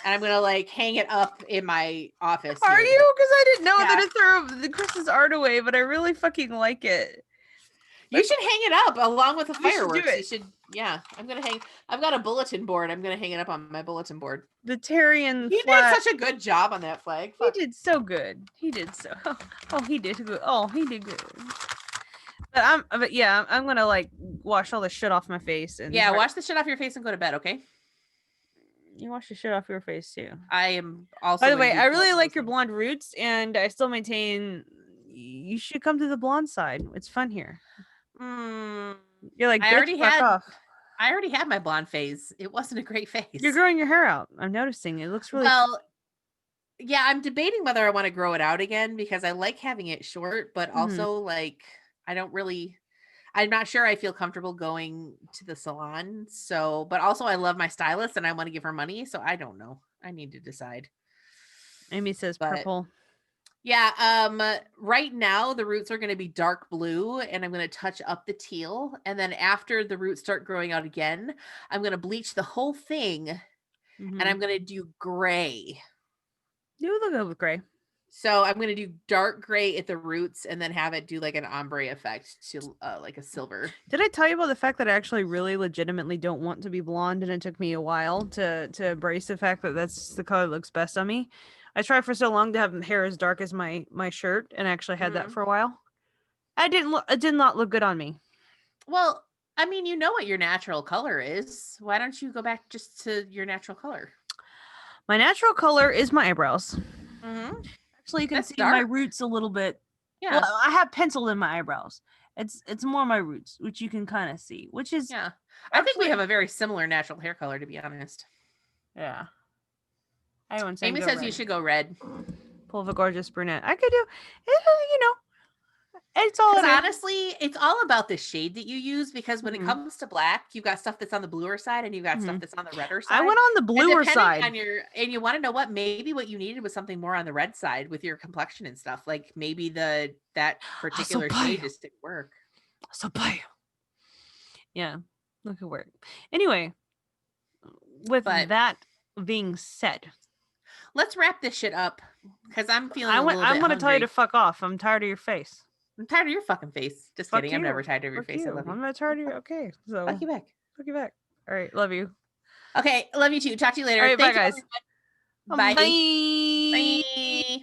and I'm gonna like hang it up in my office. Are here. you? Because I didn't know that it threw the Chris's art away, but I really fucking like it. You should hang it up along with the fireworks. Should you should. Yeah, I'm gonna hang. I've got a bulletin board. I'm gonna hang it up on my bulletin board. The Tyrion He flag. did such a good job on that flag. He did so good. He did so. Oh, he did good. Oh, he did good. But yeah, I'm gonna like wash all the shit off my face and wash the shit off your face and go to bed. Okay. You wash the shit off your face too. I am also. By the way, I really like your blonde roots, and I still maintain you should come to the blonde side. It's fun here. You're like, I already had my blonde phase. It wasn't a great phase. You're growing your hair out. I'm noticing it looks really well. Yeah, I'm debating whether I want to grow it out again because I like having it short, but also like I'm not sure I feel comfortable going to the salon. So, but also I love my stylist and I want to give her money. So I don't know. I need to decide. Amy says purple. Yeah. Right now the roots are going to be dark blue and I'm going to touch up the teal. And then after the roots start growing out again, I'm going to bleach the whole thing and I'm going to do gray. You look good with gray. So I'm going to do dark gray at the roots and then have it do like an ombre effect to like a silver. Did I tell you about the fact that I actually really legitimately don't want to be blonde and it took me a while to embrace the fact that that's the color that looks best on me? I tried for so long to have hair as dark as my shirt and actually had that for a while. It did not look good on me. Well, I mean, you know what your natural color is. Why don't you go back just to your natural color? My natural color is my eyebrows. Actually, you can see dark. my roots a little bit. Yeah. Well, I have pencil in my eyebrows. It's more my roots, which you can kind of see, which is I think we have a very similar natural hair color, to be honest. Yeah. Amy says you should go red. Pull of a gorgeous brunette. I could do, it's all honestly, it's all about the shade that you use because when it comes to black, you've got stuff that's on the bluer side and you've got stuff that's on the redder side. I went on the bluer side. And you want to know what? Maybe what you needed was something more on the red side with your complexion and stuff. Like maybe that particular shade just didn't work. So bad. Yeah, look at work. Anyway, with that being said, let's wrap this shit up because I'm feeling. I'm going to tell you to fuck off. I'm tired of your face. I'm tired of your fucking face. Just kidding. I'm never tired of your face. I love you. I'm not tired of you. Okay. So fuck you back. Fuck you back. All right. Love you. Okay. Love you too. Talk to you later. All right. Bye, guys. Bye. Bye. Bye.